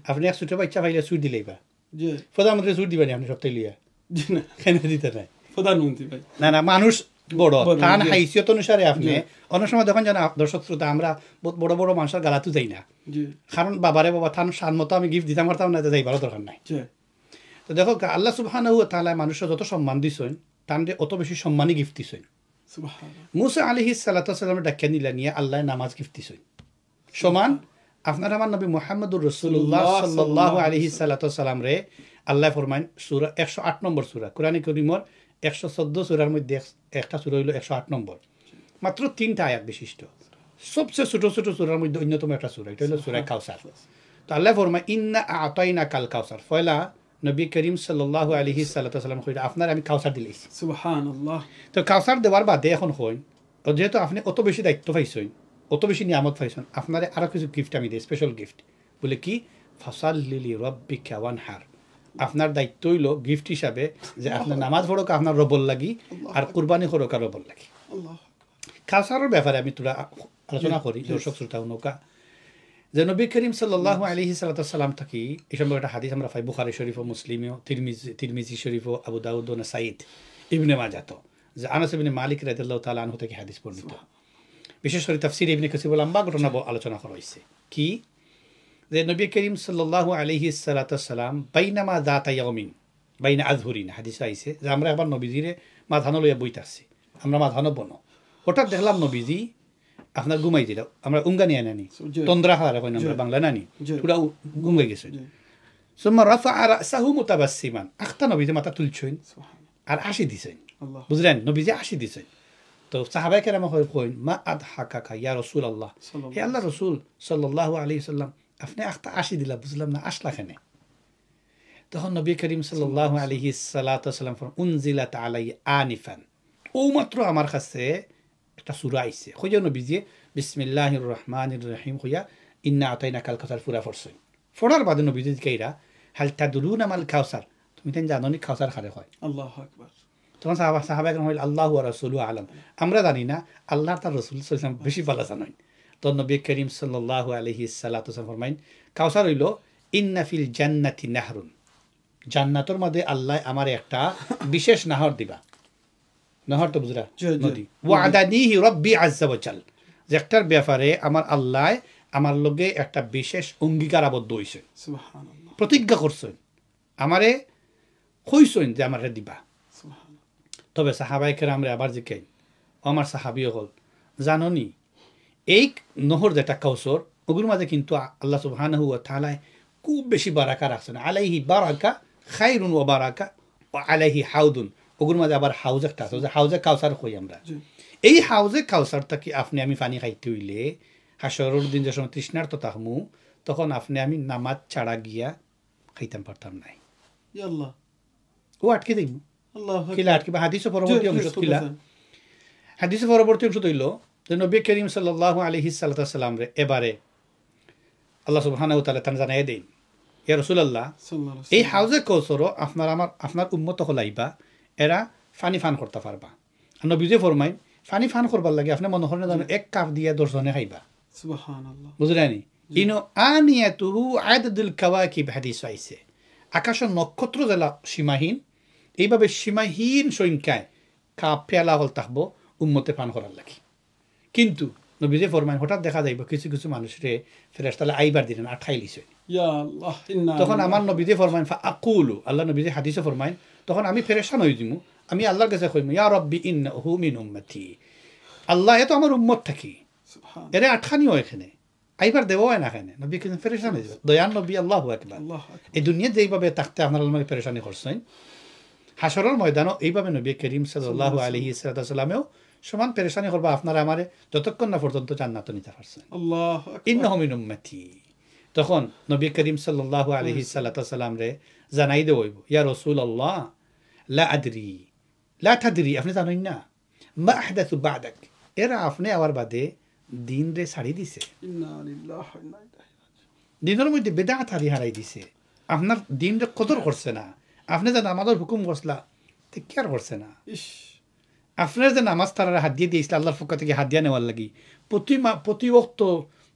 S2: আপনি এক ছোট বাচ্চা পাইলে সুট দিলেইবা
S1: জি
S2: প্রধানমন্ত্রী সুট দিবেন আপনি সপ্তাহে লিয়া
S1: জি না
S2: কেন দিতে নাই
S1: প্রধানমন্ত্রী ভাই
S2: না মানুষ বড় তান হাইসিয়ত অনুসারে আপনি অনেক সময় দেখেন যেন দর্শক শ্রোতা আমরা বড় বড় মানুষের গালাতো যাই না কারণ বাবারে বাবা থান সান মতো আমি গিফট দিতাম পারতাম না যাইবারও দরকার নাই তো দেখো আল্লাহ সুবহানাহু ওয়া তাআলা মানুষের যত সম্মান দিছেন তান অত বেশি সম্মানই গিফট দিছেন মুসা আলাইহিস সালাতু ওয়াস সালামের ডাক্কা নিলা নিয়ে আল্লাহ নামাজ গিফট দিছেন সমান আপনার আমার নবী মুহাম্মদুর রাসূলুল্লাহ সাল্লাল্লাহু আলাইহি সাল্লাতু ওয়াস সালাম রে আল্লাহ ফরমান সূরা 108 নম্বর সূরা কোরআনে কারীমের 114 সূরার মধ্যে একটা সূরা হলো 108 নম্বর মাত্র 3টা আয়াত বিশিষ্ট সবচেয়ে ছোট ছোট সূরার মধ্যে অন্যতম একটা সূরা এটা হলো সূরা কাউসার তো আল্লাহ ফরমান ইন্না আতাইনা কাল কাউসার ফয়লা নবী করিম সাল্লাল্লাহু আলাইহি সাল্লাম কইরা আপনার আমি কাউসার দিলাইছি
S1: সুবহানাল্লাহ
S2: তো কাউসার দেওয়ার বাদে এখন হই যেহেতু আপনি অত বেশি দায়িত্ব পাইছেন অত বেশি নিয়ামত পাইছেন আপনারে আরো কিছু গিফট আমি দিই স্পেশাল গিফট বলে কি ফাসাল্লি লিরাব্বিকা ওয়ানহার আপনার দায়িত্ব হইল গিফট হিসাবে যে আপনার নামাজ পড়ো আপনার রবল লাগি আর কুরবানি করো কার রবল লাগি কাউসারের ব্যাপারে আমি তোরা আলোচনা করি দর্শক শ্রোতা নৌকা যে নবী করিম সাল্লাল্লাহু আলাইহি সাল্লাম থাকি এই সম্পর্কে একটা হাদিস আমরা পাই বুখারী শরীফ ও মুসলিমেও তিরমিজি শরীফ ও আবু দাউদ ও নাসাঈ ইবনে মাজাহ যে আনাস ইবনে মালিক রাদিয়াল্লাহু তাআলা আনহু থেকে হাদিস বর্ণিত বিশেষ করে তাফসীর ইবনে কাসির লম্বা ঘটনা আলোচনা করা হয়েছে কি যে নবী করিম সাল্লাল্লাহু আলাইহি সাল্লাম বাইনামা যাতা ইয়াউমিন বাইনা আযহুরিন হাদিস আইছে যে আমরা একবার নবীজিরে মাথানো লইয়া বইতাছি আমরা মাথানো বনো হঠাৎ দেখলাম নবীজি আপনার ঘুমাই দিল আমরা উঙ্গানি আনানি তন্দ্রা খাওয়া রাখেন আমরা বাংলা নানি পুরা ঘুমাই গেছে সুম্মা রাফা'a রা'সাহু মুতাবাসসিমান আখতা নবীজি মাথা তুলছেন আর হাসি দিছেন
S1: আল্লাহ
S2: বুঝলেন নবীজি হাসি দিছেন তো সাহাবায়ে কেরাম কইন মা আদহাকাকা ইয়া রাসূলুল্লাহ হে আল্লাহ রাসূল সাল্লাল্লাহু আলাইহি সাল্লাম আপনি আখতা হাসি দিলা বুঝলাম না আসলা কেন তখন নবী করিম সাল্লাল্লাহু আলাইহি সাল্লাতু ওয়াসাল্লাম ফরমান উনজিলাত আলাইহি আনিফান ও মাত্র আমার কাছে একটা সূরা আইছে কইয়া নবীজি বিসমিল্লাহির রহমানির রহিম কইয়া ইন্না আতাইনাকাল কাউসার পুরা পড়ছেন পড়ার বাদে নবীজি কইরা হাল তাদরুনা মাল কাউসার তুমি তেন জানো নি কাউসার খারে হয়
S1: আল্লাহু আকবার
S2: তখন সাহাবায়ে কেরাম হইল আল্লাহু ওয়া রাসূলুহু আলাম আমরা জানি না আল্লাহ তার রাসূল সাল্লাল্লাহু আলাইহি ওয়াসাল্লাম বেশি ভালো জানেন তো নবী করিম সাল্লাল্লাহু আলাইহি সাল্লাতু ওয়াসাল্লাম ফরমাইন কাউসার হইল ইন্না ফিল জান্নাতি নাহরুন জান্নাতের মধ্যে আল্লাহ আমার একটা বিশেষ নাহর দিবা নহর তো বুঝরা নদী ওয়াদানিহি রাব্বি আযজা ওয়া জাল যে একটার ব্যাপারে আমার আল্লাহ আমার লগে একটা বিশেষ অঙ্গীকার আবদ্ধ হইছে
S1: সুবহানাল্লাহ
S2: প্রতিজ্ঞা করছেন আমারে কইছেন যে আমারে দিবা
S1: সুবহানাল্লাহ
S2: তবে সাহাবায়ে কেরামরে আবার জিকাই আমার সাহাবী হল জাননি এই নহর যেটা কাউসর ওগুর মাঝে কিন্তু আল্লাহ সুবহানাহু ওয়া তাআলা খুব বেশি বারাকা রাখছেন আলাইহি বারাকা খায়রুন ওয়া বারাকা ওয়া আলাইহি হাউদুন ওগুর মাঝে আবার হাউজ একটা আছে হাউজে কাউসার কই আমরা এই হাউজে কাউসারটা কি আপনি আমি পানি খাইতে হইলে হাসরের দিন যে সময় তৃষ্ণার্ত তাহমু তখন আপনি আমি নামাজ ছাড়া গিয়া খাইতাম পারতাম নাই
S1: ইয়া আল্লাহ
S2: ও আটকে দিই
S1: আল্লাহু
S2: কিলা আটকে হাদিসে পরবর্তী অংশ কিলা হাদিসে পরবর্তী অংশ হইল যে নবী করিম সাল্লাল্লাহু আলাইহি সাল্লাম রে এবারে আল্লাহ সুবহানাহু ওয়া তাআলা তান জানাই দেন ইয়া রাসূলুল্লাহ
S1: সাল্লাল্লাহু
S2: এই হাউজে কাউসার আপনার উম্মত হলাইবা এরা ফানি ফান করতে পারবা নবীজি ফরমাই ফানি ফান করবার লাগে আপনি মনে করেন জানো এক কাপ দিয়ে 10 জনে খাইবা
S1: সুবহানাল্লাহ
S2: বুঝলেনি ইনো আনিয়াতুহু আদাদুল কাওয়াকিব হাদিস আইছে আকাশের নক্ষত্র জেলা সীমাহীন এইভাবে সীমাহীন সংখ্যায় কাপ পেলা হল থাকবো উম্মতে পান করার লাগে কিন্তু নবীজি ফরমাই হঠাৎ দেখা যাইব কিছু কিছু মানুষরে ফেরেশতারা আইবার দিলেন আঠাই লিছে
S1: ইয়া আল্লাহ ইন্না
S2: তখন আমার নবীজি ফরমাইন ফাআকুলু আল্লাহ নবীজি হাদিসে ফরমাইন তখন আমি ফেরেশতান হই দিমু আমি আল্লাহর কাছে কইমু ইয়া রাব্বি ইন্নাহু মিন উম্মতি আল্লাহ এ তো আমার উম্মত থাকি
S1: সুবহান
S2: এরে আঠানি হয় এখানে আইবার দেব হয় না এখানে নবী কিন্তু ফেরেশতান হই দয়ান নবী আল্লাহু আকবার
S1: আল্লাহু আকবার
S2: এই দুনিয়া যেইভাবে তাকতে আপনার আল্লাহ পেরেশানি করছেন হাসরের ময়দানও এইভাবে নবী করিম সাল্লাল্লাহু আলাইহি সাল্লামেও সমান পেরেশানি করবা আপনারা আমারে যতক্ষণ না পর্যন্ত জান্নাত নিতে পারছেন
S1: আল্লাহু আকবার
S2: ইন্নাহু মিন উম্মতি তখন নবী করিম সাল্লাল্লাহু আলাইহি সাল্লাম রে জানাই দেব ইয়া রাসূলুল্লাহ লা আদরি লা তাদরি আপনি জানেন না মা আহদাথু বাদাক এরা আপনি আবার বাদে দিন রে ছাড়ি দিছে
S1: ইন্না লিল্লাহি ওয়া ইন্না ইলাইহি রাজিউন
S2: দিনের মধ্যে বেদাত হারাই দিছে আপনার দিন রে কদর করছে না আপনি যে নামাজের হুকুম করছলা তে কেয়ার করছে না
S1: ইশ
S2: আপনার যে নামাজ তারা হাত দিয়ে দিয়েছিল আল্লাহর পক্ষ থেকে হাত দিয়া নেওয়ার লাগি প্রতি ওয়াক্ত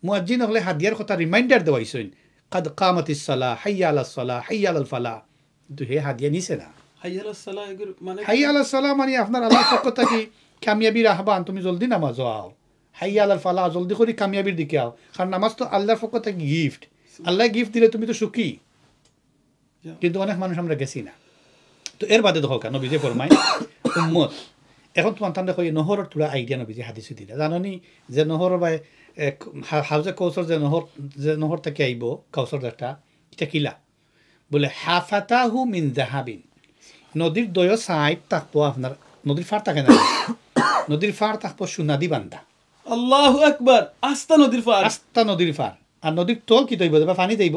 S2: মুয়াজ্জিন হলে হাত দিয়ার কথা রিমাইন্ডার দেওয়াইছেন কাদ কামাতিস সালাহ হাইয়া আলাস সালাহ হাইয়া আলাল ফালাহ কিন্তু হে হাত দিয়া নিছে না
S1: হাইয়া আলাস সালাহ এগুলো মানে
S2: হাইয়া আলাস সালাহ মানে আপনার আল্লাহর পক্ষ থেকে কামিয়াবির আহ্বান তুমি জলদি নামাজ আও হাইয়া আলাল ফালাহ জলদি করে কামিয়াবির দিকে আও কারণ নামাজ তো আল্লাহর পক্ষ থেকে গিফট আল্লাহ গিফট দিলে তুমি তো সুখী কিন্তু অনেক মানুষ আমরা গেছি না তো এর বাদে দেখো কেন নবীজি ফরমাই উম্মত এখন তোমার তান্ডা কই নহরের তুলা আইডিয়া নবীজি হাদিসে দিলা জাননি যে নহর বাই হাউজে কৌসর যে নহর থেকে আইব কৌসর একটা এটা কিলা বলে হাফাতাহু মিন যাহাবিন নদীর দয় সাইড থাকবো আপনার নদীর ফার থাকে না নদীর ফার থাকবো সোনা দি বান্ধা
S1: আল্লাহু আকবার আস্তা নদীর পার
S2: আস্তা নদীর ফার আর নদীর তল কি দইব বা পানি দেব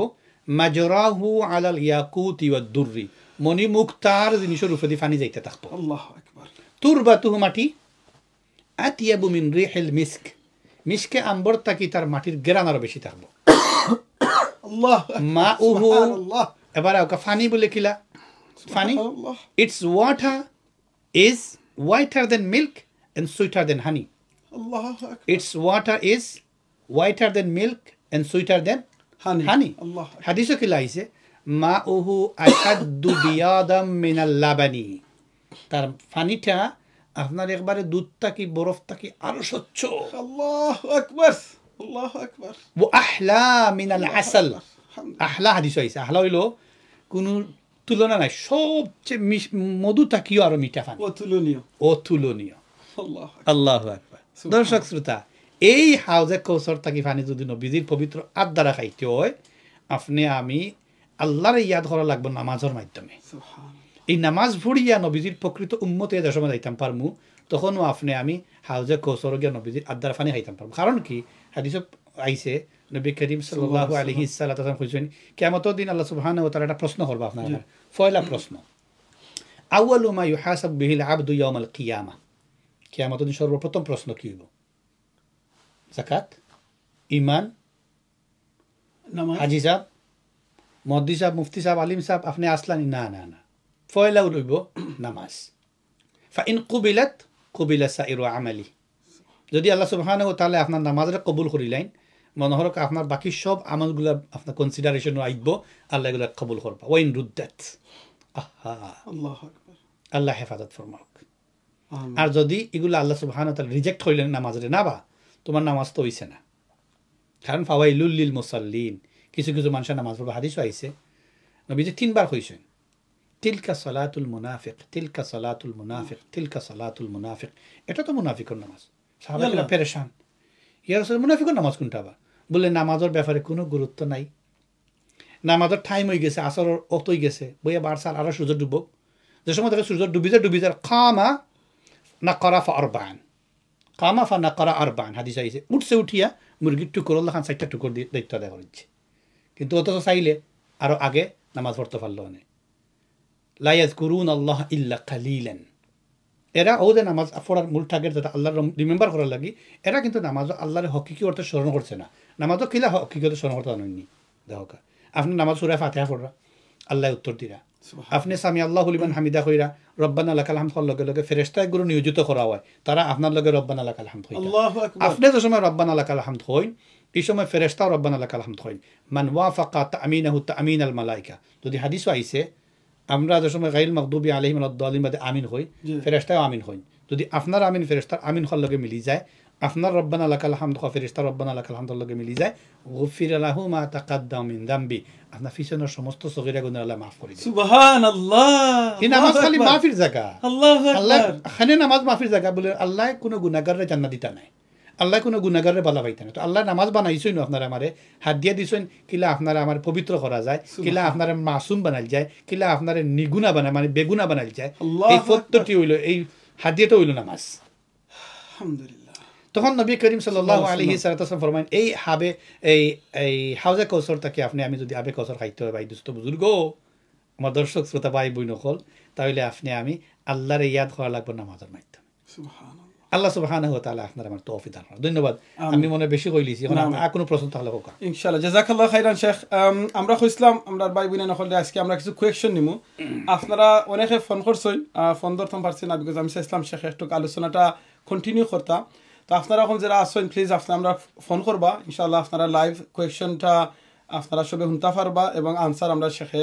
S2: মাজরাহু আলাল ইয়াকুতি ওয়াদ দুররি মনি মুক্তার জিনিসের উপরে পানি যাইতে থাকবো
S1: আল্লাহু আকবার
S2: তুরবাতুহু মাটি আতিয়াবু মিন রিহিল মিস্ক মিস্কে আম্বর তাকি তার মাটির গ্রান আরো বেশি থাকবো
S1: আল্লাহ
S2: মাউহু
S1: সুবহানাল্লাহ
S2: এবার ওকা পানি বলে কিলা পানি
S1: Allah
S2: it's water is whiter than milk and sweeter than honey
S1: আল্লাহু আকবার
S2: it's water is whiter than milk and sweeter than honey
S1: Allah
S2: হাদিসে কিলা আইছে মাউহু আশাদ্দু বিয়াদাম মিনাল লাবানি তার পানিটা আপনার একবারে দুধ থাকি বরফ থাকি আরো স্বচ্ছ
S1: আল্লাহু আকবার আল্লাহু আকবার
S2: ও আহলা মিনাল আসাল আহলা হাদিস হইছে আহলা হইলো কোনো তুলনা নাই সবচেয়ে মধু থাকিও আরো মিঠা পানি
S1: অতুলনীয়
S2: অতুলনীয়
S1: আল্লাহ
S2: আল্লাহু আকবার দর্শক শ্রোতা এই হাউজে কৌসর থাকি পানি যদি নবীজির পবিত্র আদ দ্বারা খাইতে হয় আপনি আমি আল্লাহরে ইয়াদ করা লাগবে নামাজের মাধ্যমে। এই নামাজ পড়িয়া নবীজির প্রকৃত উম্মতে যে সময় যাইতাম পারমু তখনও আপনি আমি হাউজে কৌসর গিয়া নবীজির আদ্দার ফানি খাইতাম পারবো। কারণ কি হাদিসে আইছে নবী করিম সাল্লাল্লাহু আলাইহি ওয়াসাল্লাম কইছেন কিয়ামতের দিন আল্লাহ সুবহানাহু ওয়া তাআলা একটা প্রশ্ন করবে আপনার। পয়লা প্রশ্ন, আউয়ালু মা ইউহাসাব বিহিল আবদু ইয়াউমাল কিয়ামা, কিয়ামতের দিন সর্বপ্রথম প্রশ্ন কি হইব? যাকাত, ঈমান,
S1: নামাজ,
S2: হাজি সাহেব, মুহাদ্দিস সাহেব, মুফতি সাহেব, আলিম সাহেব, আপনি আসলানি? না না না, পয়লা হইব নামাজ। ফাইন কুবিলাত কুবিলা সাইরু আমালি, যদি আল্লাহ সুবহানাহু ওয়া তাআলা আপনার নামাজরে কবুল করিলেন মনে হরক আপনার বাকি সব আমলগুলা আপনার কনসিডারেশনও আইব, আল্লাহ এগুলা কবুল করবা। ওয়াইন রুদ্দাত, আহা
S1: আল্লাহু আকবার,
S2: আল্লাহ হেফাজত ফরমাক। আর যদি এগুলো আল্লাহ সুবহানাহু ওয়া তাআলা রিজেক্ট হইলেন নামাজরে, না বা তোমার নামাজ তো হইছে না। কারণ ফাওয়াইলুল লিল মুসাল্লিন, কিছু কিছু মানুষের নামাজ পড়বে। হাদিসও আইছে, নবীজি 3 বার কইছেন তিলকা সালাতুল মুনাফিক, তিলকা সালাতুল মুনাফিক, তিলকা সালাতুল মুনাফিক। এটা তো মুনাফিকের নামাজ। সাহাবারা পেরেশান, ইয়া রাসূল মুনাফিকের নামাজ কোনটা? আবার বললেন নামাজের ব্যাপারে কোনো গুরুত্ব নাই, নামাজের টাইম হয়ে গেছে, আসরের অত হয়ে গেছে, বইয়া বারসাল আরো সূর্য ডুবক। যে সময় দেখে সূর্য ডুবি যায় কামা না করা ফা আরবান, কামা ফা না করা আরবান। হাদিস আইছে উঠছে, উঠিয়া মুরগির টুকুর আল্লাহ খান 4টা টুকুর দিয়ে দায়িত্ব আদায় করেছে। কিন্তু অথচ চাইলে আরো আগে নামাজ পড়তে পারলো না। লা ইয়াযকুরুন আল্লাহ ইল্লা কালিলান, এরা ওদের নামাজ পড়ার মূল টার্গেট যেটা আল্লাহর রিমেম্বার করার লাগি, এরা কিন্তু নামাজ আল্লাহর হকিকি অর্থে স্মরণ করছে না। নামাজও কিলা হকিকত স্মরণ করতে জানেননি। দেখো আপনি নামাজ সূরা ফাতিহা পড়রা, আল্লাহ উত্তর দিরা। আপনি সামি আল্লাহু লিমান হামিদা কইরা রব্বানা লাকাল হামদ করার লগে লগে ফেরেশতা গুলো নিয়োজিত করা হয়, তারা আপনার লগে রব্বানা লাকাল হামদ কইরা।
S1: আল্লাহু আকবার।
S2: আপনি যে সময় রব্বানা লাকাল হামদ কই, এই সময় ফেরেশতা রব্বানা লাকাল হামদ কই। মান ওয়াফাকা তামিনাহু তামিনাল মালায়েকা, যদি হাদিসও আইছে আমরা যে সময় গায়রুল মাগদুবি আলাইহিম ওয়ালাদ-দাল্লিন বাদে আমিন হই, ফেরেশতাও আমিন হই। যদি আপনার আমিন ফেরেশতার আমিন হওয়ার লগে মিলি যায়, আপনার রব্বানা লাকাল হামদ ক ফেরেশতা রব্বানা লাকাল হামদের লগে মিলি যায়, গুফিরা লাহু মা তাকাদ্দাম মিন যামবি, আপনার পিছনের সমস্ত সগীরা গুনাহ আল্লাহ মাফ করে দেন।
S1: সুবহানাল্লাহ।
S2: এই নামাজ খালি মাফির জায়গা।
S1: আল্লাহু আকবার।
S2: আল্লাহ খানে নামাজ মাফির জায়গা বলে আল্লাহ কোনো গুনাহগাররে জান্নাত দিতা নাই, আল্লাহ কোনো গুনাহগাররে বালা পাইতা না। তো আল্লাহ নামাজ বানাইছেন আপনারা আমারে হাত দিয়ে দিছেন কিলা আপনারা আমার পবিত্র করা যায়, কিলা আপনারা মাসুম বানাইল যায়, কিলা আপনারা নিগুনা বানায় মানে বেগুনা বানাইল যায়। এই পদ্ধতি হইল, এই হাত দিয়েটা হইল নামাজ।
S1: আলহামদুলিল্লাহ।
S2: তখন নবী করিম সাল্লাল্লাহু আলাইহি ওয়াসাল্লাম ফরমায়েন এই হাবে এই হাউজে কৌসর থেকে আপনি আমি যদি আবে কৌসর খাইতে হয় ভাই দুস্থ বুজুর্গ, আমার দর্শক শ্রোতা ভাই বই নকল, তাহলে আপনি আমি আল্লাহর ইয়াদ করা লাগবে নামাজের মাধ্যমে।
S1: সুবহানাল্লাহ।
S2: আল্লাহ সুবহানাহু ওয়া তাআলা আপনার আমার তৌফিক দান করুন। ধন্যবাদ। আমি মনে বেশি কইলিছি, এখন আর কোনো প্রশ্ন তাহলে হোক
S1: ইনশাআল্লাহ। জাযাকাল্লাহু খাইরান শেখ। আমরা কইছিলাম আমরা ভাই বোন নকল আজকে আমরা কিছু কোয়েশ্চন নিমু। আপনারা অনেকে ফোন করছেন, ফোন ধরতাম পারছেন না, বিকজ আমি চাইছিলাম শেখ একটু আলোচনাটা কন্টিনিউ করতাম। তো আপনারা এখন যারা আসছেন প্লিজ আমরা ফোন করবা, ইনশাআল্লাহ আপনারা লাইভ কোয়েশ্চনটা আপনারা সবে শুনতে পারবা এবং আনসার আমরা শেখে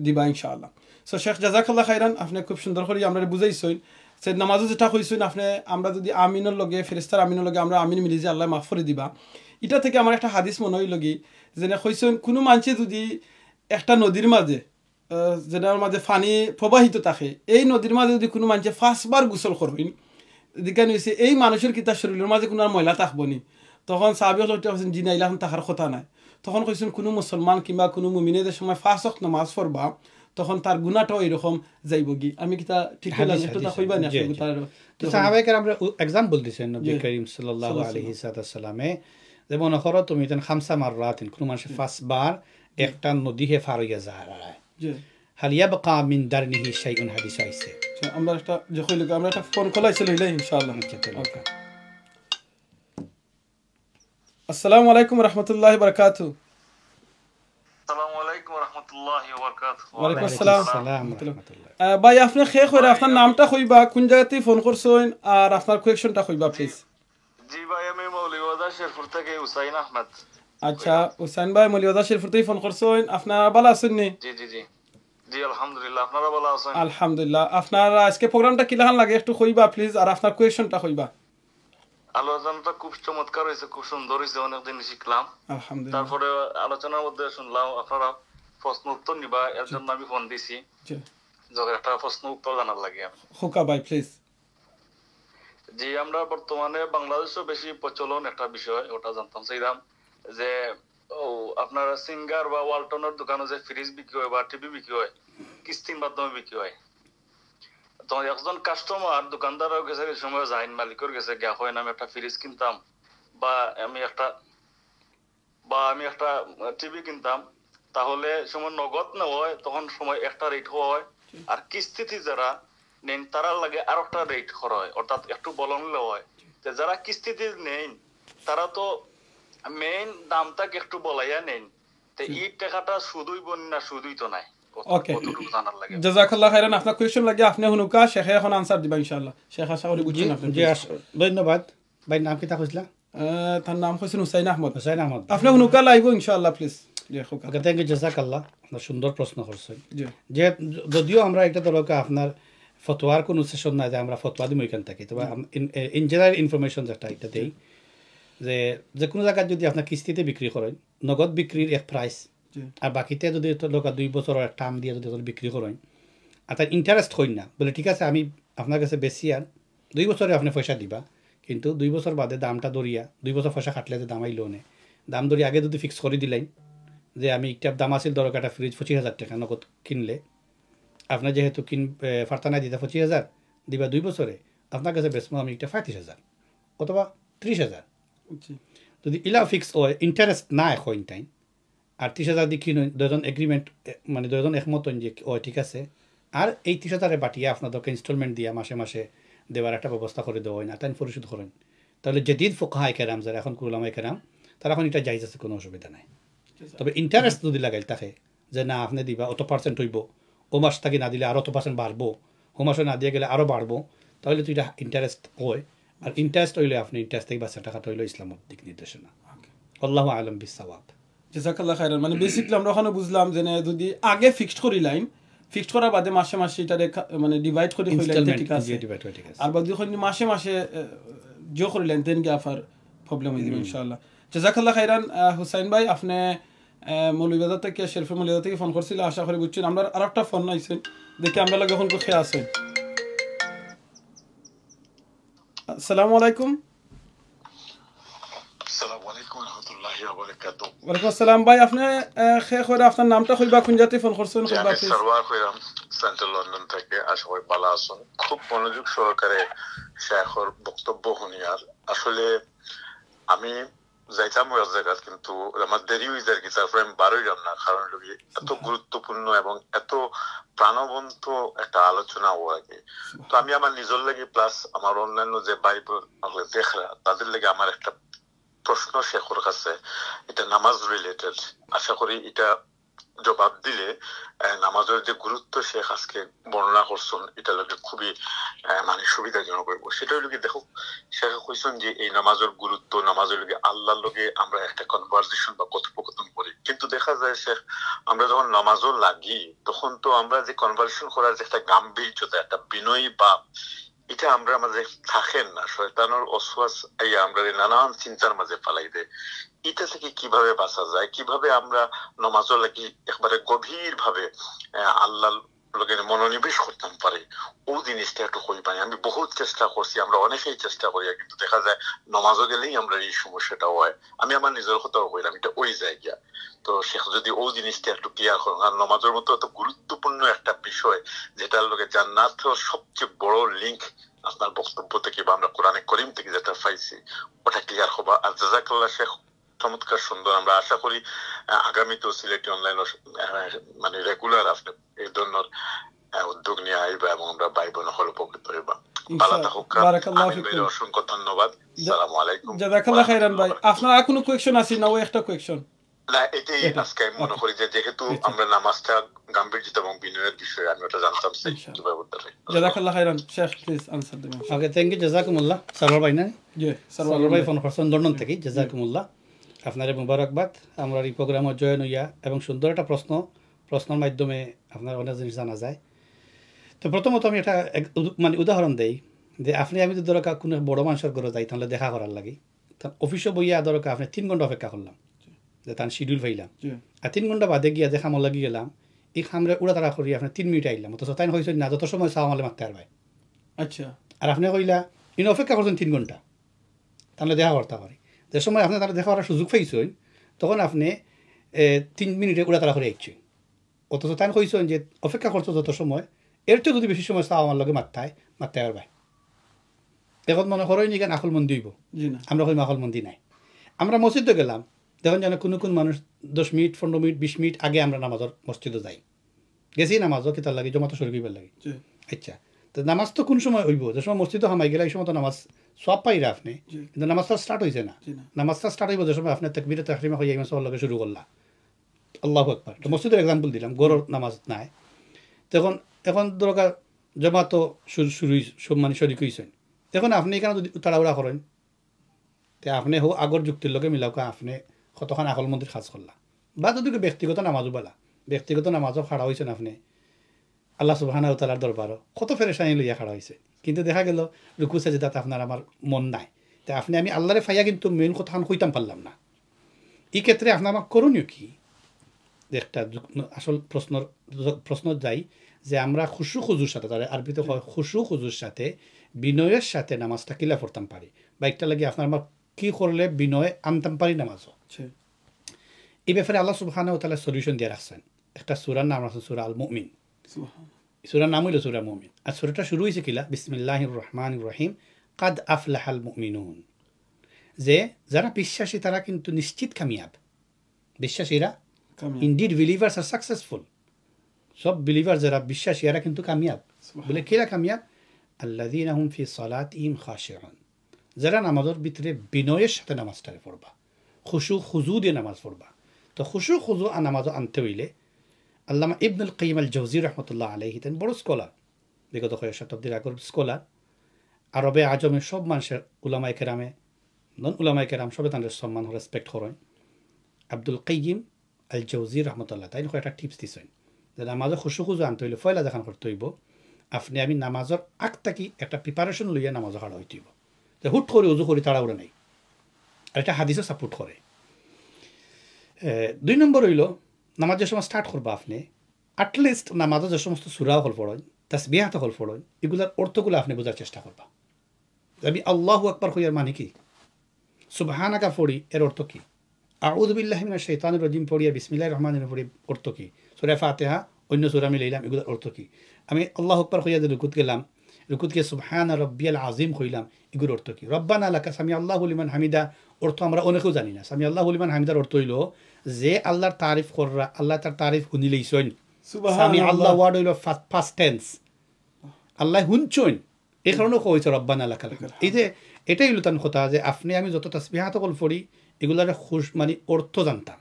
S1: দিবা ইনশাআল্লাহ। সো শেখ জাযাকাল্লাহু খাইরান, আপনি খুব সুন্দর করে আমরা বুঝাইছেন সে নামাজও যেটা কইছেন আপনি, আমরা যদি আমিনের লগে ফেরেশতার আমিনের লগে আমরা আমিন মিলি যে আল্লাহ মাফ করে দিবা, এটা থেকে আমার একটা হাদিস মনে হইল কি যেটা কইছেন কোনো মানুষে যদি একটা নদীর মাঝে যেটার মাঝে পানি প্রবাহিত থাকে, এই নদীর মাঝে যদি কোনো মানুষে 5 বার গোসল করবেন, যেখানে হয়েছে এই মানুষের কিতা শরীরের মাঝে কোনো আর ময়লা থাকবো নি। তখন সাহাবী হল জিনা ইলাম থাকার কথা নাই। তখন কইছেন কোনো মুসলমান কিংবা কোনো মুমিনের সময় 5 ওয়াক্ত নামাজ পড়বা, তখন তার গুনাহটাও এরকম যাইব কি। আমি কিতা ঠিক হইলাম একটু তা কইবা না?
S2: তো সাহাবায়ে কেরাম এক্সাম্পল দিছেন নবী করিম সাল্লাল্লাহু আলাইহি ওয়াসাল্লামে, যেমন হলো তুমি যেন 5 মাররাত, কোনো মানুষ 5 বার একটা নদী হে পার হইয়া যায়,
S1: জি
S2: হাল ইয়াবকা মিন দারনিহি শাইউন, হাদিস আইছে।
S1: আমরা একটা যে কইল আমরা একটা ফোন কলাইছিল হইলে ইনশাআল্লাহ। ওকে। আসসালামু আলাইকুম ওয়া রাহমাতুল্লাহি ওয়া বারাকাতুহু।
S3: আসসালামু আলাইকুম ওয়া রাহমাতুল্লাহি ওয়া বারাকাতুহু।
S1: ওয়া আলাইকুম আসসালাম
S2: ওয়া রাহমাতুল্লাহ।
S1: ভাই আপনি শেখ হইরা আপনার নামটা কইবা, কোন জায়গা থেকে ফোন করছেন আর আপনার কোয়েশ্চনটা কইবা প্লিজ।
S3: জি ভাই, আমি মৌলভীবাজার শেরপুর থেকে হুসাইন আহমেদ।
S1: আচ্ছা হুসাইন ভাই মৌলভীবাজার শেরপুর থেকে ফোন করছেন, আপনারা ভালো আছেন নি?
S3: জি জি জি জি আলহামদুলিল্লাহ, আপনারা ভালো আছেন?
S1: আলহামদুলিল্লাহ। আপনার আজকে প্রোগ্রামটা কি লাগান লাগে একটু কইবা প্লিজ, আর আপনার কোয়েশ্চনটা কইবা।
S3: আলোচনাটা খুব চমৎকার হয়েছে, খুব সুন্দর হয়েছে, অনেক জিনিস শিখলাম।
S1: আলহামদুলিল্লাহ।
S3: তারপরে আলোচনার মধ্যে শুনলাম আপনারা প্রশ্ন উত্তর নিবা, এর জন্য আমি ফোন দিছি,
S1: জি
S3: যখন একটা প্রশ্ন উত্তর জানার লাগে।
S1: হোকা ভাই প্লিজ।
S3: জি আমরা বর্তমানে বাংলাদেশে বেশি প্রচলন একটা বিষয়, ওটা জানতাম চাইলাম যে ও আপনার সিঙ্গার বা ওয়ালটনের দোকানে যে ফ্রিজ বিক্রি হয় বা টিভি বিক্রি হয় কিস্তির মাধ্যমে বিক্রি হয়, তো একজন কাস্টমার দোকানদারের কাছে এই সময় যাইন মালিকের কাছে গিয়া হয় আমি একটা ফ্রিজ কিনতাম বা আমি একটা টিভি কিনতাম, তাহলে সময় নগদ না হয় তখন সময় একটা রেট হয়, আর কিস্তিতে যারা নেন তারা লাগে আর একটা রেট করা হয়, অর্থাৎ একটু বলনলে হয়। তো যারা কিস্তিতে নেন তারা তো মেইন দামটাকে একটু বলাইয়া নেন, তো এই টাকাটা শুধুই বন না শুধুই তো নাই,
S1: ওকে
S3: কতটুকু জানার লাগে।
S1: জাযাকাল্লাহ খাইরান আপনার কোয়েশ্চন লাগে আপনি হুনুকা শেখে এখন আনসার দিবা ইনশাআল্লাহ। শেখ আশা করি বুঝছেন আপনি।
S2: জি ধন্যবাদ ভাই। নাম কি তা কইছিলা?
S1: তার নাম হোসেন হুসাইন আহমদ।
S2: হুসাইন আহমদ।
S1: আপনি হুনুকা লাইব ইনশাআল্লাহ প্লিজ। জি খোকা।
S2: ওকে থ্যাংক ইউ জাযাকাল্লাহ, আপনার সুন্দর প্রশ্ন করছেন।
S1: জি
S2: যে যদিও আমরা একটা দরকার আপনার ফতোয়ার কোনো সেশন না যে আমরা ফতোয়া দিই এখান থেকে, তবে ইন জেনারেল ইনফরমেশন যেটা এটা দেই যে কোনো জায়গায় যদি আপনার কিস্তিতে বিক্রি করেন নগদ বিক্রির এক প্রাইস, আর বাকিতে যদি লোক 2 বছরের টার্ম দিয়ে যদি বিক্রি করেন আর তার ইন্টারেস্ট হই না বলে ঠিক আছে আমি আপনার কাছে বেশি আর 2 বছরে আপনি পয়সা দিবা, কিন্তু 2 বছর বাদে দামটা দরিয়া 2 বছর পয়সা খাটলে যে দাম আইলো নে দাম দরি আগে যদি ফিক্স করে দিলেন যে আমি একটা দাম আসিল দরকার একটা ফ্রিজ 25,000 টাকা নগদ কিনলে, আপনার যেহেতু ফার্তা নাই দিতে 25,000 দিবা 2 বছরে, আপনার কাছে বেসমো আমি একটা 35,000 অথবা 30,000। যদি ইলা ফিক্স হয় ইন্টারেস্ট না এখন টাইম আর 30,000 দিয়ে কিনুন, দুজন এগ্রিমেন্ট মানে দুজন একমত হন যে ও ঠিক আছে, আর এই 30,000 বাটিয়ে আপনাদেরকে ইনস্টলমেন্ট দিয়ে মাসে মাসে দেওয়ার একটা ব্যবস্থা করে দেওয়া হয় না, তাই পরিশোধ করেন, তাহলে যেদিন ফোকাহাই কেরাম যারা এখন কুলামাই কেরাম তারা এখন এটা জায়জ আছে, কোনো অসুবিধা নাই। তবে ইন্টারেস্ট যদি লাগাইল থাকে যে না আপনি দিবা অত পার্সেন্ট হইব, ও মাস থাকি না দিলে আরও অত পার্সেন্ট বাড়বো, ও মাসে না দিয়ে গেলে আরও বাড়বো, তাহলে তো এটা ইন্টারেস্ট হয়। আর ইন্টারেস্ট হইলে আপনি ইন্টারেস্ট থেকে বাচ্চা টাকাটা হইলে ইসলামের দিক নির্দেশনা। আল্লাহু আলম বিসসাওয়াব।
S1: জাযাকাল্লাহ খাইরান। মানে বেসিক্যালি আমরা ওখানে বুঝলাম যে যদি আগে ফিক্সড করি লাইন ফিক্সড করার বাদে মাসে মাসে এটা মানে ডিভাইড করে হইলে ঠিক আছে, আর বাদ যখন মাসে মাসে জো করিলেন দেন কি আফার প্রবলেম হয়ে যাবে ইনশাআল্লাহ। জাযাকাল্লাহ খাইরান। হুসাইন ভাই আপনি মৌলভীবাজার থেকে শেরফে মৌলভীবাজার থেকে ফোন করছিল, আশা করি বুঝছেন। আমরা আরেকটা ফোন আইছেন দেখি আমরা লাগে এখন কোথায় আছেন। আসসালামু আলাইকুম। ওয়ালাইকুম আসসালাম ভাই। আপনি শেখ হয়ে আপনার নামটা কইবা, কোন জাতি ফোন করছেন কইবা প্লিজ।
S4: সারওয়ার কইরাম সেন্ট্রাল লন্ডন থেকে। আশা করি ভালো আছেন। খুব মনোযোগ সহকারে শেখর বক্তব্য শুনি। আর আসলে আমি যাইতাম ওই জায়গা, কিন্তু আমার দেরি হয়ে যায় কি তারপরে আমি বারোই যাম না, কারণ এত গুরুত্বপূর্ণ এবং এত প্রাণবন্ত একটা আলোচনা ও আগে। তো আমি আমার নিজের লাগে প্লাস আমার অন্যান্য যে বাইবেল দেখরা তাদের লাগে আমার একটা প্রশ্ন শেখর কাছে, এটা নামাজ রিলেটেড। আশা করি এটা জবাব দিলে নামাজের যে গুরুত্ব শেখ আজকে বর্ণনা করছেন এটা লোকে খুবই মানে সুবিধাজনক হইব। সেটা লোকে দেখো শেখ কইছেন যে এই নামাজের গুরুত্ব, নামাজের লোকে আল্লাহর লোকে আমরা একটা কনভারসেশন বা কথোপকথন করি, কিন্তু দেখা যায় শেখ আমরা যখন নামাজও লাগি তখন তো আমরা যে কনভারসেশন করার যে একটা গাম্ভীর্যতা, একটা বিনয়ী ভাব, এটা আমরা মাঝে থাকেন না। শয়তানের ওয়াসওয়াস আমরা নানান চিন্তার মাঝে ফালাই দেয়। এটা থেকে কিভাবে বাঁচা যায়, কিভাবে আমরা নামাজও লাগি একবারে গভীর ভাবে আল্লাহ লোকের মনোনিবেশ করতাম পারে, ও জিনিসটা একটু কই পাই। আমি বহুত চেষ্টা করছি, আমরা অনেকেই চেষ্টা করি, কিন্তু দেখা যায় নামাজও গেলেই আমরা এই সমস্যাটা হয়। আমি আমার নিজের কথাও কইলাম এটা ওই জায়গা। তো শেখ যদি ও জিনিসটা একটু ক্লিয়ার করেন, আর নামাজের মতো এত গুরুত্বপূর্ণ একটা বিষয় যেটার লোকে জান্নাত সবচেয়ে বড় লিঙ্ক আপনার বক্তব্য থেকে বা আমরা কোরআনে করিম থেকে যেটা পাইছি ওটা ক্লিয়ার হবা। আর জাযাকাল্লাহ শেখ চমৎকার সুন্দর। আমরা আশা করি আগামীতেও সিলেটি অনলাইন মানে রেগুলার আপনি এই ধরনের উদ্যোগ নিয়ে আইবা এবং আমরা ভাই বোন হল উপকৃত হইবা। অসংখ্য ধন্যবাদ। আসসালামু আলাইকুম।
S1: জাযাকাল্লাহ খাইরান ভাই। আপনার আর কোনো কোয়েশ্চন আছে না? ওই একটা কোয়েশ্চন
S4: না, এটাই আজকে আমি মনে করি যে যেহেতু আমরা নামাজটা গাম্ভীর্যতা এবং বিনয়ের বিষয়ে আমি ওটা জানতাম।
S1: জাযাকাল্লাহ খাইরান। শেখ প্লিজ আনসার দিবেন।
S2: ওকে থ্যাংক ইউ জাযাকুমুল্লাহ। সারওয়ার ভাই না? জি সারওয়ার ভাই ফোন করছেন লন্ডন থেকে। জাযাকুমুল্লাহ, আপনার মুবারকবাদ। আমরা এই প্রোগ্রামে জয়েন হইয়া এবং সুন্দর একটা প্রশ্নের মাধ্যমে আপনার অনেক জিনিস জানা যায়। তো প্রথমত আমি একটা মানে উদাহরণ দেই যে আমি যদি দরকার কোনো বড় মানুষের ঘরে যাই তাহলে দেখা করার লাগে, অফিসে বইয়া দরকার আপনি 3 ঘন্টা অপেক্ষা করলাম যে তার শিডিউল পাইলাম, আর 3 ঘন্টা বাদে গিয়া যে খামর লাগি গেলাম এই খামরে উড়াতাড়া করি আপনি 3 মিনিট আইলাম, অথচ তাই হয়েছে না যত সময় চাওয়া মালে মারতে পারবে।
S1: আচ্ছা, আর
S2: আপনি কইলা অপেক্ষা করছেন 3 ঘন্টা, তাহলে দেখা করতে পারি। যে সময় আপনি তাহলে দেখা করার সুযোগ পাইছেন তখন আপনি 3 মিনিটে উড়াতাড়া করে আইছি অথচ তাই কইছেন যে অপেক্ষা করছো যত সময় এর চেয়ে যদি বেশি সময় চাও আমার লগে মাত্তায় আর ভাই এখন মনে করোই নি কেন আকল মন্দি হইব আমরা কই আকল মন্দি নাই আমরা মসজিদে গেলাম দেখুন যেন কোন মানুষ 10 মিনিট 15 মিনিট 20 মিনিট আগে আমরা নামাজের মসজিদে যাই গেছি নামাজও কিতার লাগে জমাতে শুরু করিবার লাগে আচ্ছা তো নামাজ তো কোন সময় হইব যে সময় মসজিদে হামাই গেলে এই সময় তো নামাজ সব পাইরা আপনি কিন্তু নামাজটা স্টার্ট হয়েছে না নামাজটা স্টার্ট হইব যে সময় আপনি তাকবীরে তাহরিমা হয়ে ইমাম সাহেবের লগে শুরু করলা আল্লাহু আকবার তো মসজিদের এক্সাম্পল দিলাম গরর নামাজ নাই তখন এখন দরকার জমাত শুরু সব মানে শরীক হইছেন তখন আপনি এখানে যদি তাড়াহুড়া করেন তে আপনি হোক আগর যুক্তির লগে মিলাকা আপনি কতক্ষণ আকল মন্দির খাজ করলা বা যদি ব্যক্তিগত নামাজও বলা ব্যক্তিগত নামাজও খাড়া হয়েছেন আপনি আল্লাহ সুবহানাহু ওয়া তাআলার দরবারও কত ফেরেশানি লইয়া খাড়া হয়েছে কিন্তু দেখা গেল রুকু সাজদাতে আপনার আমার মন নাই তাই আপনি আমি আল্লাহরে ফাইয়া কিন্তু মেন কথা কইতাম পারলাম না এই ক্ষেত্রে আপনার আমার করণীয় কি একটা আসল প্রশ্ন যাই যে আমরা খুশু খুজুর সাথে তাদের আরবিতে হয় খুশু খুজুর সাথে বিনয়ের সাথে নামাজটা কিলা পড়তাম পারি বা একটা লাগে আপনার আমার কি করলে বিনয় আনতাম পারি নামাজও এই ব্যাপারে আল্লাহ সুবহানাহু ওয়া তাআলা সলিউশন দিয়ে রাখছেন একটা সূরার নাম আছে সূরা আল মুমিন সূরার নাম হলো সূরা মুমিন আর সূরাটা শুরু হয়েছে কিলা বিসমিল্লাহির রহমানির রহিম কাদ আফলাহাল মুমিনুন যে যারা বিশ্বাসী তারা কিন্তু নিশ্চিত কামিয়াব বিশ্বাসীরা ইনডিড বিলিভার্স আর সাকসেসফুল সব বিলিভার যারা বিশ্বাসী এরা কিন্তু কামিয়াব বলে কিরা কামিয়াব আল্লাযীনা হুম ফি সালাতিহিম খাশিউন যারা নামাজের ভিতরে বিনয়ের সাথে নামাজটা পড়বা খুশু খুজু দিয়ে নামাজ পড়বা তো খুশু খুজু নামাজ আনতে হইলে আল্লামা ইবনুল কাইয়িম আল জাওজি রাহমাতুল্লাহ আলাইহি তেন বড় স্কলার বিগত কয়েক শতাব্দীর আগের স্কলার আরবে আজমে সব মানুষের উলামায়ে কেরামে নন উলামায়ে কেরাম সবে তাদের সম্মান রেসপেক্ট করেন আব্দুল কাইয়িম আল জাওজি রাহমাতুল্লাহ তাই একটা টিপস দিছেন যে নামাজে খুশু খুজু আনতে হইলে ফয়লা দেখান করতে হইব আপনি আমি নামাজের আগ থাকি একটা প্রিপারেশন লইয়া নামাজ খাড়া হইতে হইব যে হুট করে উজু করে তাড়াহুড়া নাই আর এটা হাদিসও সাপোর্ট করে 2 নম্বর হইল নামাজ যে সময় স্টার্ট করবা আপনি অ্যাটলিস্ট নামাজের যে সমস্ত সূরা হল পড়েন তাসবিহাত হল পড়েন এগুলোর অর্থগুলো আপনি বোঝার চেষ্টা করবা আমি আল্লাহু আকবার কইয়ার মানে কি সুবহানাকা পড়ি এর অর্থ কি আউযু বিল্লাহি মিনাশ শাইতানির রাজিম পড়িয়া বিসমিল্লাহির রহমানির রহিম পড়ি অর্থ কি সূরা ফাতিহা অন্য সূরা মিলাইলাম এগুলোর অর্থ কি আমি আল্লাহু আকবার কইয়া যে রুকুত গেলাম রুকুতকে সুবহানা রাব্বিয়াল আযীম কইলাম এগুলোর অর্থ কি রব্বানা লাকা সামি আল্লাহু লিমান হামিদা অর্থ আমরা অনেকেও জানি না সামি আল্লাহু লিমান হামিদার অর্থ হইল যে আল্লাহর তারিফ কররা আল্লাহ তার তারিফ শুনিলেইছেন সামি আল্লাহ ওয়ার্ড হইল ফাস্ট টেন্স আল্লাহ শুনছেন এই কারণে কইছে রব্বানা লাকাল হামদ এই যে এটাই হলো তার কথা যে আপনি আমি যত তাসবিহাত কল পড়ি এগুলার খুশ মানে অর্থ জানতাম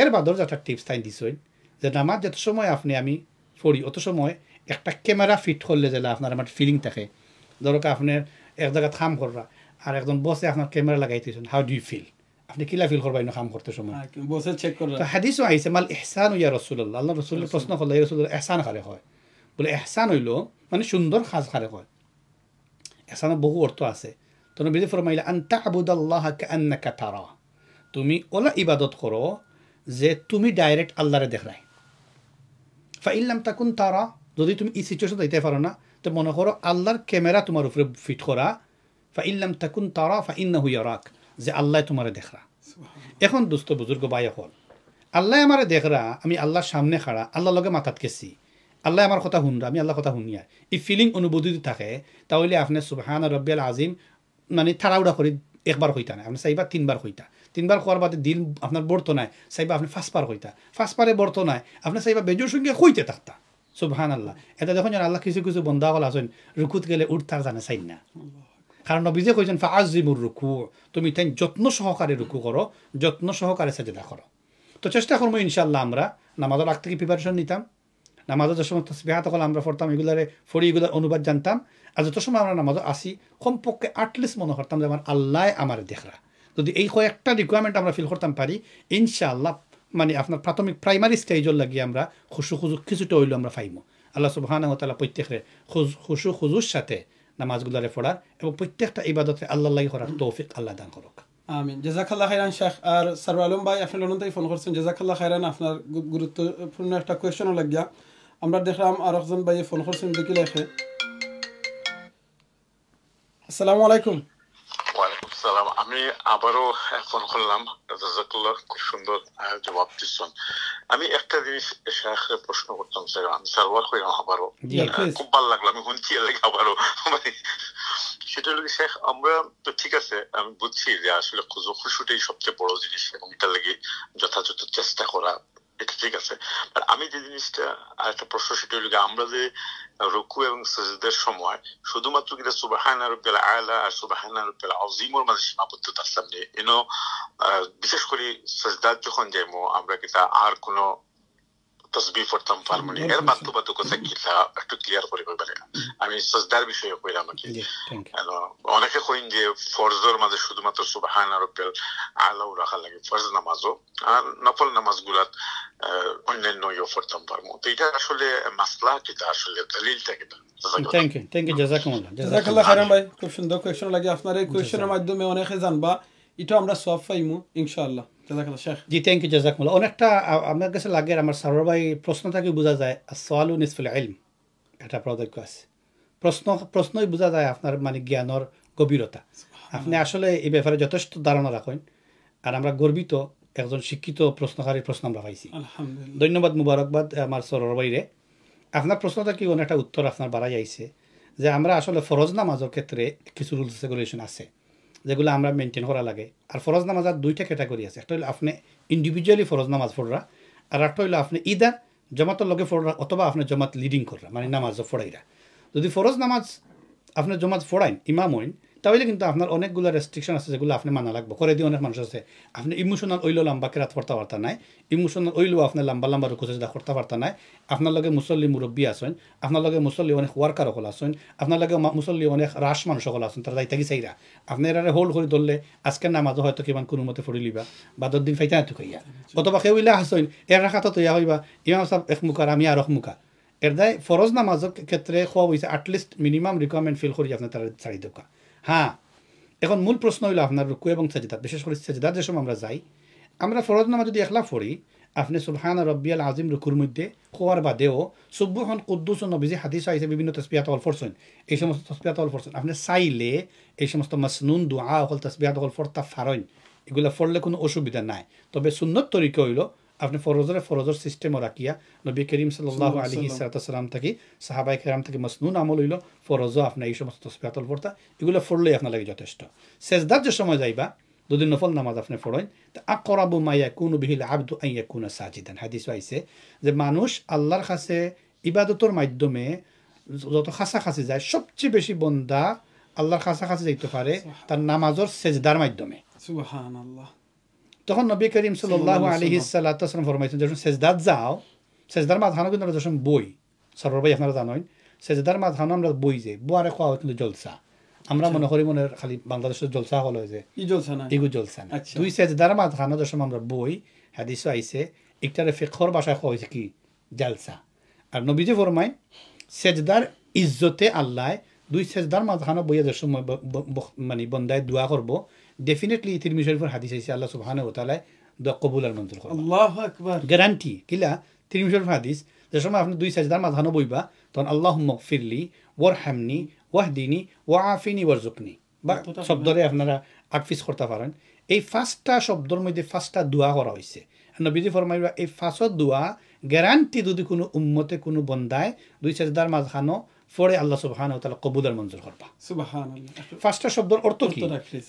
S2: এর বাদর যেটা টিপস তাই দিছেন যে নামাজ যত সময় আপনি আমি পড়ি অত সময় একটা ক্যামেরা ফিট করলে যেটা আপনার আমার ফিলিং থাকে ধরক আপনার এক জায়গা খাম কররা আর একজন বসে আপনার ক্যামেরা লাগাইতেছেন হাউ ডু ইউ ফিল আপনি কিলা ফিল করবেন কাম করতে সময়
S1: বসে চেক কররা
S2: তো হাদিসও আইছে মাল ইহসান ইয়া রাসূলুল্লাহ আল্লাহ রাসূলের প্রশ্ন করলে রাসূলুল্লাহ ইহসান কারে হয় বলে ইহসান হইল মানে সুন্দর কাজ কারে হয় ইহসানের বহু অর্থ আছে তো নবী ফরমাইলা আন তা'বুদাল্লাহা কাআন্নাকা তারা তুমি ওলা ইবাদত করো যে তুমি ডাইরেক্ট আল্লাহরে দেখরাই ফাইন লাম তাকুন তারা যদি তুমি এই সিচুয়েশন যাইতে পারো না তো মনে করো আল্লাহর ক্যামেরা তোমার উপরে ফিট করা ফাইন লাম তাকুন তারা ফাইন্নাহু ইয়ারাক যে আল্লাহ তোমারে দেখরা এখন দোস্ত বুজুর্গ ভাই হল আল্লাহ আমারে দেখরা আমি আল্লাহর সামনে খাড়া আল্লাহর লগে মাথাত কেছি আল্লাহ আমার কথা শুনরা আমি আল্লাহর কথা শুনিয়া এই ফিলিং অনুভূতি থাকে তাহলে আপনি সুবহান রাব্বিয়াল আযীম মানে তাড়াহুড়া করে একবার হইতা না আপনি চাইবা 3 বার হইতা 3 বার হওয়ার বাদে দিন আপনার বর্ত নাই চাইবা আপনি 5 বার হইতা 5 বারে বর্ত নাই আপনি চাইবা বেজোর সঙ্গে হইতে থাকতা সুবহানাল্লাহ এটা যখন আল্লাহ কিছু কিছু বন্দা হল আছেন রুকুত গেলে উঠতার জানে চাই না কারণ নবী যে কইছেন ফাআযিমুর রুকু তুমি তাই যত্ন সহকারে রুকু করো যত্ন সহকারে সাজদা করো তো চেষ্টা করবো ইনশাআল্লাহ আমরা নামাজের আগ থেকে প্রিপারেশন নিতাম নামাজের যে সময় তাসবিহাত কল আমরা পড়তাম এগুলারে ফড়ি এগুলার অনুবাদ জানতাম আর যত সময় আমরা নামাজে আসি কমপক্ষে অ্যাটলিস্ট মনে করতাম যে আমার আল্লাহ আমার দেখরা যদি এই কয়েকটা রিকোয়ারমেন্ট আমরা ফিল করতাম পারি ইনশাআল্লাহ মানে আপনার প্রাথমিক প্রাইমারি স্টেজের লাগিয়ে আমরা খুশু খুজু কিছুটা হইলেও আমরা পাইমো আল্লাহ সুবহানাহু ওয়া তাআলা প্রত্যেকের খুশু খুজুর সাথে নামাজগুলারে পড়ার এবং প্রত্যেকটা ইবাদতে আল্লাহ লাগি করার তৌফিক আল্লাহ দান করুক
S1: আমিন জাযাকাল্লাহ খাইরান শেখ আর সরওয়ার আলম ভাই আপনি লন্ডন থেকে ফোন করছেন জাযাকাল্লাহ খাইরান আপনার গুরুত্বপূর্ণ একটা কোয়েশ্চনও লাগিয়া আমরা দেখলাম আর একজন ভাই ফোন করছেন দেখি লেখে আসসালামু আলাইকুম
S4: ওয়ালাইকুম সালাম, আমি আবারও ফোন করলাম। জাযাকাল্লাহ, খুব সুন্দর জবাব দিচ্ছেন। আমি একটা জিনিস শেখকে প্রশ্ন করতাম স্যার, আমি সার্ভার করি আবারও, খুব ভালো লাগলো, আমি শুনছি এর লাগে আবারও, মানে সেটা হলো শেখ, আমরা তো ঠিক আছে, আমি বুঝছি যে আসলে খুশুটাই সবচেয়ে বড় জিনিস এবং এটার লাগে যথাযথ চেষ্টা করা, এটা ঠিক আছে। আর আমি যে জিনিসটা আরেকটা প্রশ্ন, সেটা হলো আমরা যে রুকু এবং সাজদার সময় শুধুমাত্র কিনা সুবহানা রাব্বিল আলা আর সুবহানা রাব্বিল আযীমের মাঝে সীমাবদ্ধ থাকলাম না, এনো বিশেষ করে সাজদাত যখন যাইমো আমরা কিনা আর কোনো তসবিহ পড়তাম পারবো না, এর বাধ্যবাধকতা কিটা একটু ক্লিয়ার করে কইবারে। আমি সাজদার বিষয়ে কইলাম কি, অনেকে কইন যে ফরজের মাঝে শুধুমাত্র সুবহানা রাব্বিল আলা রাখা লাগে ফরজ নামাজও, আর নফল নামাজগুলাত অন্যান্য ইয়ে পড়তাম পারবো। তো এটা আসলে মাসলা কিটা, আসলে দলিলটা কিটা?
S2: থ্যাংক ইউ
S1: জাযাকাল্লাহ খাইরান ভাই, খুব সুন্দর কোয়েশ্চন লাগে। আপনার এই কোয়েশ্চনের মাধ্যমে অনেকে জানবা, এটা আমরা সওয়াব পাইমু ইনশাআল্লাহ। জাযাকাল্লাহ শেখ।
S2: জি থ্যাংক ইউ, জাযাকুমুল্লাহ। অনেকটা আমার কাছে লাগে, আমার সারোয়ার ভাই প্রশ্ন থেকে বোঝা যায় আসওয়ালু নিসফুল ইলম, এটা প্রদক্ষ আছে। প্রশ্নই বোঝা যায় আপনার মানে জ্ঞানের গভীরতা। আপনি আসলে এই ব্যাপারে যথেষ্ট ধারণা রাখেন, আর আমরা গর্বিত একজন শিক্ষিত প্রশ্নকারীর প্রশ্ন আমরা পাইছি।
S1: আলহামদুলিল্লাহ,
S2: ধন্যবাদ, মুবারকবাদ আমার সরোয়ার ভাইরে। আপনার প্রশ্নটা কি অনেকটা উত্তর আপনার বাড়াই আইছে, যে আমরা আসলে ফরজ নামাজের ক্ষেত্রে কিছু রুলস রেগুলেশন আছে যেগুলো আমরা মেনটেন করা লাগে। আর ফরজ নামাজের দুইটা ক্যাটাগরি আছে, একটা হলো আপনি ইন্ডিভিজুয়ালি ফরজ নামাজ পড়রা, আর একটা হলো আপনি ইদার জমাতের লগে পড়রা অথবা আপনি জমাত লিডিং কররা, মানে নামাজ পড়াইরা। যদি ফরজ নামাজ আপনি জমাত পড়াইন, ইমাম হইন, তাহলে কিন্তু আপনার অনেকগুলো রেস্ট্রিকশন আছে যেগুলো আপনি মানা লাগবে। করে দিয়ে অনেক মানুষ আছে আপনি ইমোশনাল ওইলো লম্বা কেরাত করতে পারতা নাই, ইমোশনাল ওইলো আপনার লম্বা লম্বা রুকুসেজদা করতে পারতা নাই। আপনার লগে মুসল্লি মুরব্বী আসেন, আপনার লগে মুসল্লি অনেক ওয়ার্কার সকল আসেন, আপনার লগে মুসল্লি অনেক রাস মানুষ সকল আসেন, তারা যাইতে চাইরা আপনি এরা হোল্ড করে ধরলে আজকের নামাজও হয়তো কিমান কোনো মতে ফড়ি লিবা বা 10 দিন ফাইতা তো খাইয়া, অথবা কেউ ইলা আসেন এর রাখাতো তৈয়া হইবা ইমাম সাহেব এক মুখার আমি আর এক মুখা। এর দায় ফরজ নামাজের ক্ষেত্রে খোয়া হয়েছে অ্যাটলিস্ট মিনিমাম রিকোয়ারমেন্ট ফিল করি আপনার তারা ছাড়ি দোকা। হ্যাঁ, এখন মূল প্রশ্ন হইল আপনার রুকু এবং সাজদাত, বিশেষ করে সাজদাত যে সময় আমরা যাই, আমরা ফরজ নামাজ যদি একলা পড়ি, আপনি সুবহানা রাব্বিয়াল আযীম রুকুর মধ্যে খোয়ার বাদেও সুবহান কুদ্দুসুন নবীজি হাদিস আইছে বিভিন্ন তাসবিহাত অল ফরছেন, এই সমস্ত তাসবিহাত অল ফরছেন আপনি চাইলে এই সমস্ত মাসনুন দুআ অল তাসবিহাত অল ফরতা ফারইন, এগুলো পড়লে কোনো অসুবিধা নাই। তবে সুন্নত তরিকা হইল আপনি ফরজের সিস্টেমও রাখিয়া নবী করিম সাল্লাল্লাহু আলাইহি সাল্লাম থেকে সাহাবায়ে কেরাম থেকে মাসনুন আমল হইল ফরজও আপনি এই সমস্ত তাসবিহাত অল ফরতা এগুলো পড়লেই আপনার লাগে যথেষ্ট। সেজদাত যে সময় যাইবা, যদি নফল নামাজ আপনি পড়েন, তা আকরাবু মা ইয়াকুনু বিহিল আবদু আন ইয়াকুনা সাজিদান, হাদিস আইছে যে মানুষ আল্লাহর কাছে ইবাদতের মাধ্যমে যত কাছাকাছি যায়, সবচেয়ে বেশি বন্দা আল্লাহর কাছাকাছি যাইতে পারে তার নামাজের সেজদার মাধ্যমে।
S1: সুবহানাল্লাহ।
S2: তখন নবী করিম সাল্লাল্লাহু আলাইহি সাল্লাম ফরমাইছেন, যখন সেজদাত যাও, সেজদার মাঝখানে কিন্তু আমরা যখন বই, সরর ভাই আপনারা জানেন সেজদার মাঝখানে আমরা বই যে বোয়ারে খাওয়া কিন্তু জলসা, আমরা মনে করি মনে খালি বাংলাদেশের জলসা হল যে ইগু জলসা না। দুই সেজদার মাঝখানে যখন আমরা বই, হাদিসও আইছে একটারে ফিকহর ভাষায় খাওয়া হয়েছে কি জালসা। আর নবীজি ফরমাই সেজদার ইজ্জতে আল্লাহ দুই সেজদার মাঝখানে বইয়া যে সময় মানে বন্দায় দোয়া করবো, ডেফিনেটলি তিরমিজি শরীফের হাদিস আইছে আল্লাহ সুবহানাহু ওয়া তাআলা দোয়া কবুল আর মঞ্জুর করবেন।
S1: আল্লাহু আকবার,
S2: গ্যারান্টি। কিলা তিরমিজি শরীফের হাদিস, যে সময় আপনি দুই সেজদার মাঝখানে বইবা তখন আল্লাহুম্মা গফিরলি ওয়ারহামনি ওয়াহদিনি ওয়াআফিনি ওয়ারজুকনি বা শব্দরে আপনারা আটফিস করতে পারেন। এই 5টা শব্দের মধ্যে 5টা দোয়া করা হয়েছে। নবীজি ফরমাইবা এই 5 দোয়া গ্যারান্টি যদি কোনো উম্মতে কোনো বন্দায় দুই সেজদার মাঝখানে পড়ে আল্লাহ সুবহানাহু ওয়া তাআলা কবুল আর মঞ্জুর করবা।
S1: সুবহানাল্লাহ।
S2: 5টা শব্দের অর্থ কি?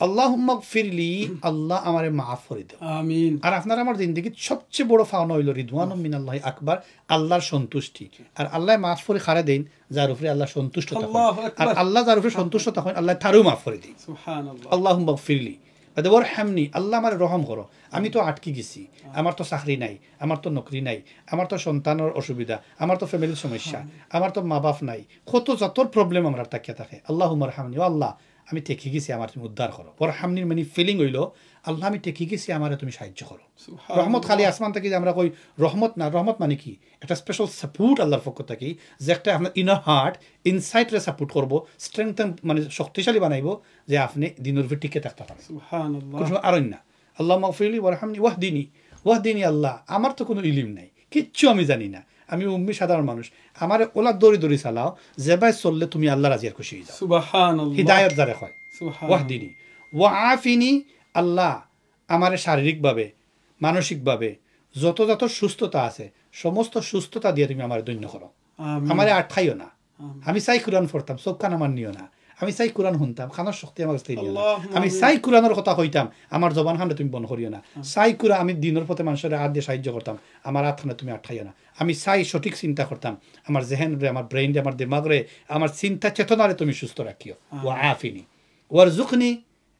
S2: আল্লাহুম্মা গফিরলি, আল্লাহ আমারে মাফ করে দাও।
S1: আমিন।
S2: আর আপনার আমার জিন্দেগির সবচেয়ে বড় পাওনা হইল রিদওয়ানুম মিনাল্লাহি আকবার, আল্লাহর সন্তুষ্টি। আর আল্লাহ মাফ করে খারে দেন যার উপরে আল্লাহ সন্তুষ্ট থাকেন, আর আল্লাহ যার উপরে সন্তুষ্ট থাকেন আল্লাহ তারও মাফ করে দেন।
S1: সুবহানাল্লাহ।
S2: আল্লাহুম্মা গফিরলি ওয়ারহামনি, আল্লাহ আমার রহম করো, আমি তো আটকে গেছি, আমার তো চাকরি নাই, আমার তো নকরি নাই, আমার তো সন্তানের অসুবিধা, আমার তো ফ্যামিলির সমস্যা, আমার তো মা বাপ নাই, কত যতর প্রবলেম আমরা তাকিয়ে থাকে। আল্লাহুম্মা রহমনি, ও আল্লাহ আমি টেকে গেছি, আমার তুমি উদ্ধার করো। ওয়ারহামনির মানে ফিলিং হইল আল্লাহ আমি টেকে গেছি, আমারে তুমি সাহায্য করো। রহমত খালি আসমান থেকে যে আমরা কই রহমত না, রহমত মানে কি একটা স্পেশাল সাপোর্ট আল্লাহর পক্ষ থেকে, যে একটা আপনার ইনার হার্ট ইনসাইটরে সাপোর্ট করবো, স্ট্রেংথেন মানে শক্তিশালী বানাইব, যে আপনি দিনের উপর টিকে থাকতে পারেন।
S1: সুবহানাল্লাহ।
S2: আরই না আল্লাহ মাগফিরলি ওয়ারহামনি ওয়াহদিনি, আল্লাহ আমার তো কোনো ইলিম নাই, কিচ্ছু আমি জানি না, আমি উম্মি সাধারণ মানুষ, আমার ওলা দড়ি দড়ি চালাও, যেভাবে চললে তুমি আল্লাহ রাজি আর খুশি হয়ে যাও।
S1: সুবহানাল্লাহ।
S2: হিদায়াত যারে হয়
S1: সুবহানাল্লাহ।
S2: ওয়াহদিনি ওয়া আফিনি, আল্লাহ আমার শারীরিকভাবে মানসিকভাবে যত যত সুস্থতা আছে সমস্ত সুস্থতা দিয়ে তুমি আমার দৈন্য করো, আমার আটকাইও না। আমি চাই কোরআন পড়তাম, চোখ কান আমার নিও না। আমি চাই কোরআন শুনতাম, খানোর শক্তি আমার কাছে নিও না। আমি চাই কোরআনের কথা কইতাম, আমার জবান খানে তুমি বন্ধ করিও না। চাই কোরআন আমি দিনের পথে মানুষের হাত দিয়ে সাহায্য করতাম, আমার হাত খানে তুমি আটকাইও না। আমি চাই সঠিক চিন্তা করতাম, আমার জেহেন রে, আমার ব্রেইন রে, আমার দিমাগ রে, আমার চিন্তা চেতনারে তুমি সুস্থ রাখিও। ওয়া আফিনি ওয়ার জুকনি,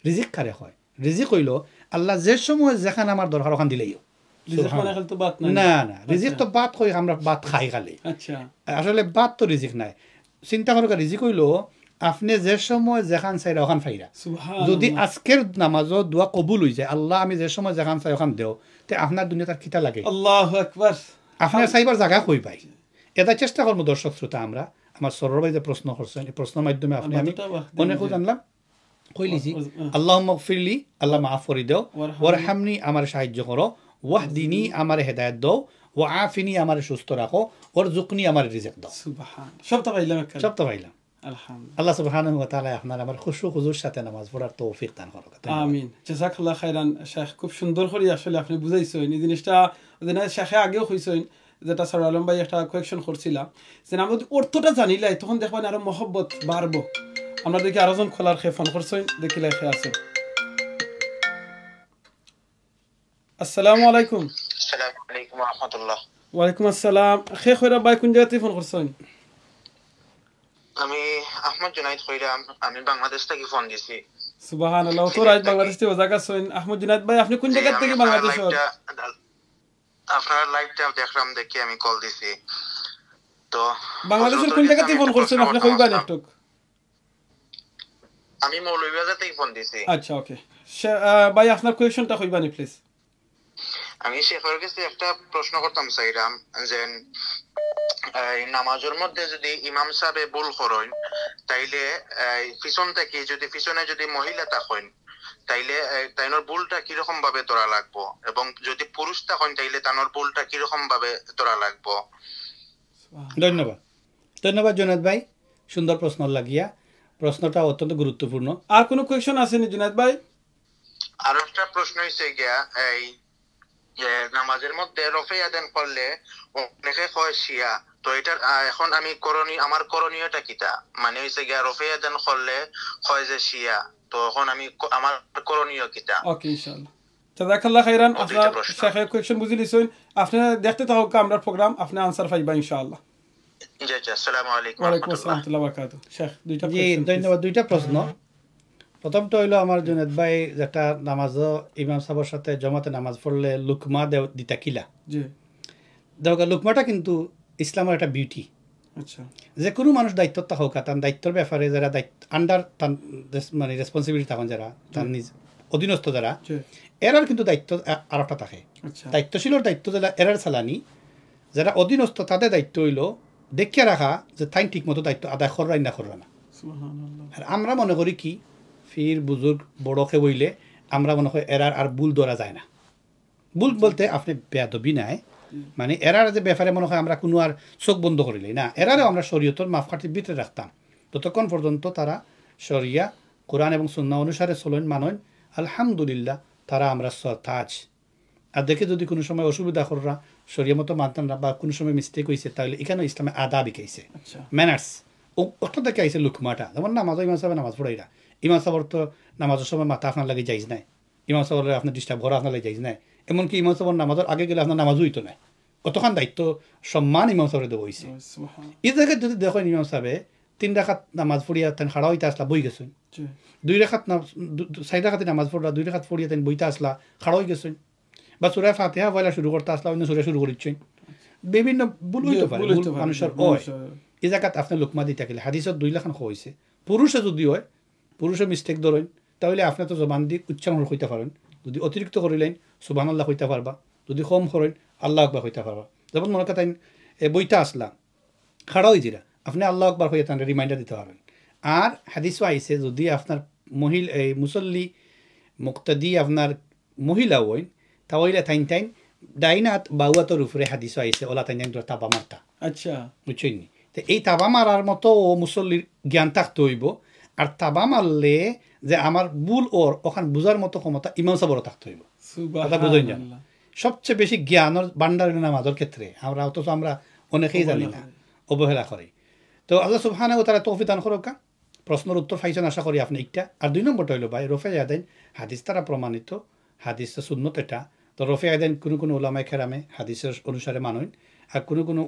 S2: রিজিক কারে হয়। রিজিক হইল আল্লাহ যে সময় যেখানে আমার দরকার ওখান দিলেই না না। রিজিক তো বাত হয়, আমরা বাত খাই খালি, আসলে বাত তো রিজিক নাই। চিন্তা করো রিজিক হইল আপনি যে সময় যেখান চাই ওখান ফাইরা। যদি আজকের নামাজও দোয়া কবুল হয়ে যায়, আল্লাহ আমি যে সময় যেখান চাই ওখান দেও, তে আপনার দুনিয়া তার খিতা লাগে,
S1: আল্লাহু আকবার,
S2: আপনার চাইবার জায়গা কই পাই। এটা চেষ্টা করবো দর্শক শ্রোতা, আমরা আমার সরর ভাই যে প্রশ্ন করছেন, এই প্রশ্নের মাধ্যমে আপনি আমি অনেক জানলাম। কইলিছি আল্লাহ মগফিরলি, আল্লাহ মাফ করে দেও, ওয়ারহামনি আমার সাহায্য করো, ওয়াহদিনি আমার হেদায়েত দাও, ওয়া আফিনি আমার সুস্থ রাখো, ওয়ারজুকনি আমার রিজিক দাও।
S1: সুবহানাল্লাহ, সবটা পাইলাম,
S2: সবটা পাইলাম। আলহামদুলিল্লাহ। আল্লাহ সুবহানাহু ওয়া তাআলা আপনার আমার খুশু খুজুর সাথে নামাজ পড়ার তৌফিক দান করুক।
S1: আমিন। জাযাকাল্লাহ খাইরান শেখ, খুব সুন্দর করে আসলে আপনি বুঝাইছেন এই জিনিসটা। শেখে আগেও কইছেন, যেটা স্যার আলম ভাই একটা কোয়েকশন করছিলাম, যে আমরা যদি অর্থটা জানিলাই তখন দেখবেন আরো মহব্বত বাড়বো। আমরা দেখি আরোজন খোলার খেয়ে ফোন করছেন, দেখিলাই খেয়ে আছেন। আসসালামু আলাইকুম।
S5: আসসালামু আলাইকুম ওয়া রাহমাতুল্লাহ।
S1: ওয়ালাইকুম আসসালাম। খেয়ে খয়রা ভাই কোন জায়গা থেকে ফোন করছেন?
S5: আমি আহমদ জুনাইদ কইরাম, আমি বাংলাদেশ থেকে ফোন দিছি।
S1: সুবহানাল্লাহ, তো রাইট বাংলাদেশ থেকে ওজাকা সইন। আহমদ জুনাইদ ভাই আপনি কোন জায়গা থেকে বাংলাদেশ?
S5: আপনার লাইভটা দেখলাম, দেখি আমি কল দিছি। তো
S1: বাংলাদেশের কোন জায়গা থেকে ফোন করছেন আপনি কইবা একটু?
S5: আমি মৌলভীবাজার থেকে ফোন দিছি।
S1: আচ্ছা, ওকে ভাই, আপনার কোয়েশ্চনটা কইবা নি প্লিজ।
S5: আমি শেখের কাছে একটা প্রশ্ন করতাম চাইরাম, যে নামাজের মধ্যে যদি ইমাম সাহেব ভুল করেন, তাইলে পিছন থেকে যদি মহিলা থাকেন, তাইলে তাইনোর ভুলটা কিরকম ভাবে ধরা লাগবো, এবং যদি পুরুষ থাকেন তাইলে তানোর ভুলটা কিরকম ভাবে ধরা লাগবো?
S2: ধন্যবাদ, ধন্যবাদ জুনায়েদ ভাই, সুন্দর প্রশ্ন লাগিয়া। প্রশ্নটা অত্যন্ত গুরুত্বপূর্ণ।
S1: আর কোনো কোয়েশ্চন আছে নি জুনায়েদ ভাই?
S5: আর একটা প্রশ্ন হইছে গিয়া, এই যে নামাজের মধ্যে রফে আদান করলে অনেকে কয় শিয়া, তো এটার এখন আমি আমার করণীয়টা কিটা? মানে হইছে গিয়া রফে আদান করলে কয় যে শিয়া, তো এখন আমি আমার করণীয় কিটা?
S1: ওকে, ইনশাআল্লাহ। জাযাকাল্লাহ খাইরান, আপনার শেখের কোয়েশ্চন বুঝি লিছেন। আপনি দেখতে থাকুক আমরা প্রোগ্রাম, আপনি আনসার পাইবা ইনশাআল্লাহ।
S5: জি জি, আসসালামু আলাইকুম
S1: ওয়া আলাইকুম আসসালাম ওয়া রাহমাতুল্লাহি ওয়া বারাকাতুহু। শেখ দুইটা
S2: জি ধন্যবাদ। দুইটা প্রশ্ন। প্রথমটা হইলো আমার জুনায়েদ ভাই, যেটা নামাজও ইমাম সাহেবের সাথে জমাতে নামাজ পড়লে লুকমা দিতা কিলা।
S1: জি,
S2: দেখো লুকমাটা কিন্তু ইসলামের একটা বিউটি।
S1: আচ্ছা, যে
S2: কোনো মানুষ দায়িত্ব থাকুক, তার দায়িত্বের ব্যাপারে যারা আন্ডার মানে রেসপন্সিবিলিটি থাকেন, যারা তার নিজ অধীনস্থ যারা, এরার কিন্তু দায়িত্ব আর একটা থাকে। দায়িত্বশীলের দায়িত্ব যারা এরার চালানি, যারা অধীনস্থ তাদের দায়িত্ব হইল দেখিয়া রাখা যে তাই ঠিক মতো দায়িত্ব আদায় করাই না করা না। আর আমরা মনে করি কি, ফির বুজুর্গ বড়কে বইলে আমরা মনে করি এরার আর ভুল ধরা যায় না। ভুল বলতে আপনি বেয়াদবি নাই, মানে এরার যে ব্যাপারে মনে হয় আমরা কোনো আর চোখ বন্ধ করিলেই না, এরারও আমরা শরীয়তের মাপকাঠির ভিতরে রাখতাম ততক্ষণ পর্যন্ত তারা শরিয়া কোরআন এবং সুন্নাহ অনুসারে চলেন মানেন, আলহামদুলিল্লাহ তারা আমরা তাজ। আর দেখে যদি কোনো সময় অসুবিধা করা শরিয়া মতো মানতাম না বা কোনো সময় মিস্টেক হয়েছে, তাহলে এখানে ইসলামে আদাব শিখাইছে, ম্যানার্স। ওটা দেখে আইসে লুকমাটা, যেমন নামাজও ইমাম সাহেব নামাজ পড়াইরা, ইমাম সাহেবর তো নামাজের সময় মাথা আপনার লাগে যাইজ নাই, ইমাম সাহেবের আপনার ডিস্টার্ব ঘর আপনার লাগে যাইজ নাই, এমনকি ইমাম সাহেবের নামাজের আগে গেলে আপনার নামাজও হইতো নাই। কতক্ষণ দায়িত্ব সম্মান ইমাম সাহেবের দেওয়া হয়েছে। এই জায়গায় যদি দেখেন ইমাম সাহেবে 3 রাকাত নামাজ পড়িয়া তেন খাড়া হইতে আসলা বই গেছেন, 2 রাকাত 4 রাকাতে নামাজ পড়লা 2 রাকাত পড়িয়া তেন বইতে আসলা খাড়া হয়ে গেছেন, বা সূরা ফাতিহা পয়লা শুরু করতে আসলা অন্য সূরা শুরু করিচ্ছেন, বিভিন্ন ভুল হইতে পারে মানুষের। এই জায়গাত আপনার লুকমা দিতে গেলে হাদিসত 2 লাখ হয়েছে। পুরুষে যদি হয়, পুরুষে মিস্টেক ধরেন, তাহলে আপনি তো জবান দিয়ে উচ্চারণ হইতে পারেন, যদি অতিরিক্ত করিলেন সুবহানাল্লাহ হইতে পারবা, যদি কম করেন আল্লাহ আকবার হইতে পারবা। যেমন মনে করেন বইটা আসলা খাড়া হয়ে যারা, আপনি আল্লাহ আকবার হইয়া তাহলে রিমাইন্ডার দিতে পারবেন। আর হাদিসও আইসে যদি আপনার মুসল্লি মুক্তাদি আপনার মহিলা হইন, তাহলে তাইন ডাইনাত বাউয়াতর উপরে হাদিসও আইসে ওলা তাইন তাবা মারতা।
S1: আচ্ছা,
S2: বুঝছেন নি? তো এই তাবা মারার মতো ও মুসল্লির জ্ঞান থাকতে হইব। আর তাবা মারলে যে আমার ভুল ওর ওখান বুঝার মতো ক্ষমতা ইমাম সাহেবেরও থাকতে হইব কথা বুঝেন জান সবচেয়ে বেশি জ্ঞানের ভান্ডার নামাজের ক্ষেত্রে আমরা অথচ আমরা অনেকেই জানি না অবহেলা করি তো আল্লাহ সুবহানাহু ওয়া তাআলা তৌফিক দান করুক প্রশ্নের উত্তর পাইছেন আশা করি আপনি একটা আর 2 নম্বরটা হইল ভাই রফে আদান হাদিস দ্বারা প্রমাণিত হাদিস সুন্নত এটা তো রফে আদান কোনো উলামায়ে কেরামে হাদিসের অনুসারে মানুন আর কোনো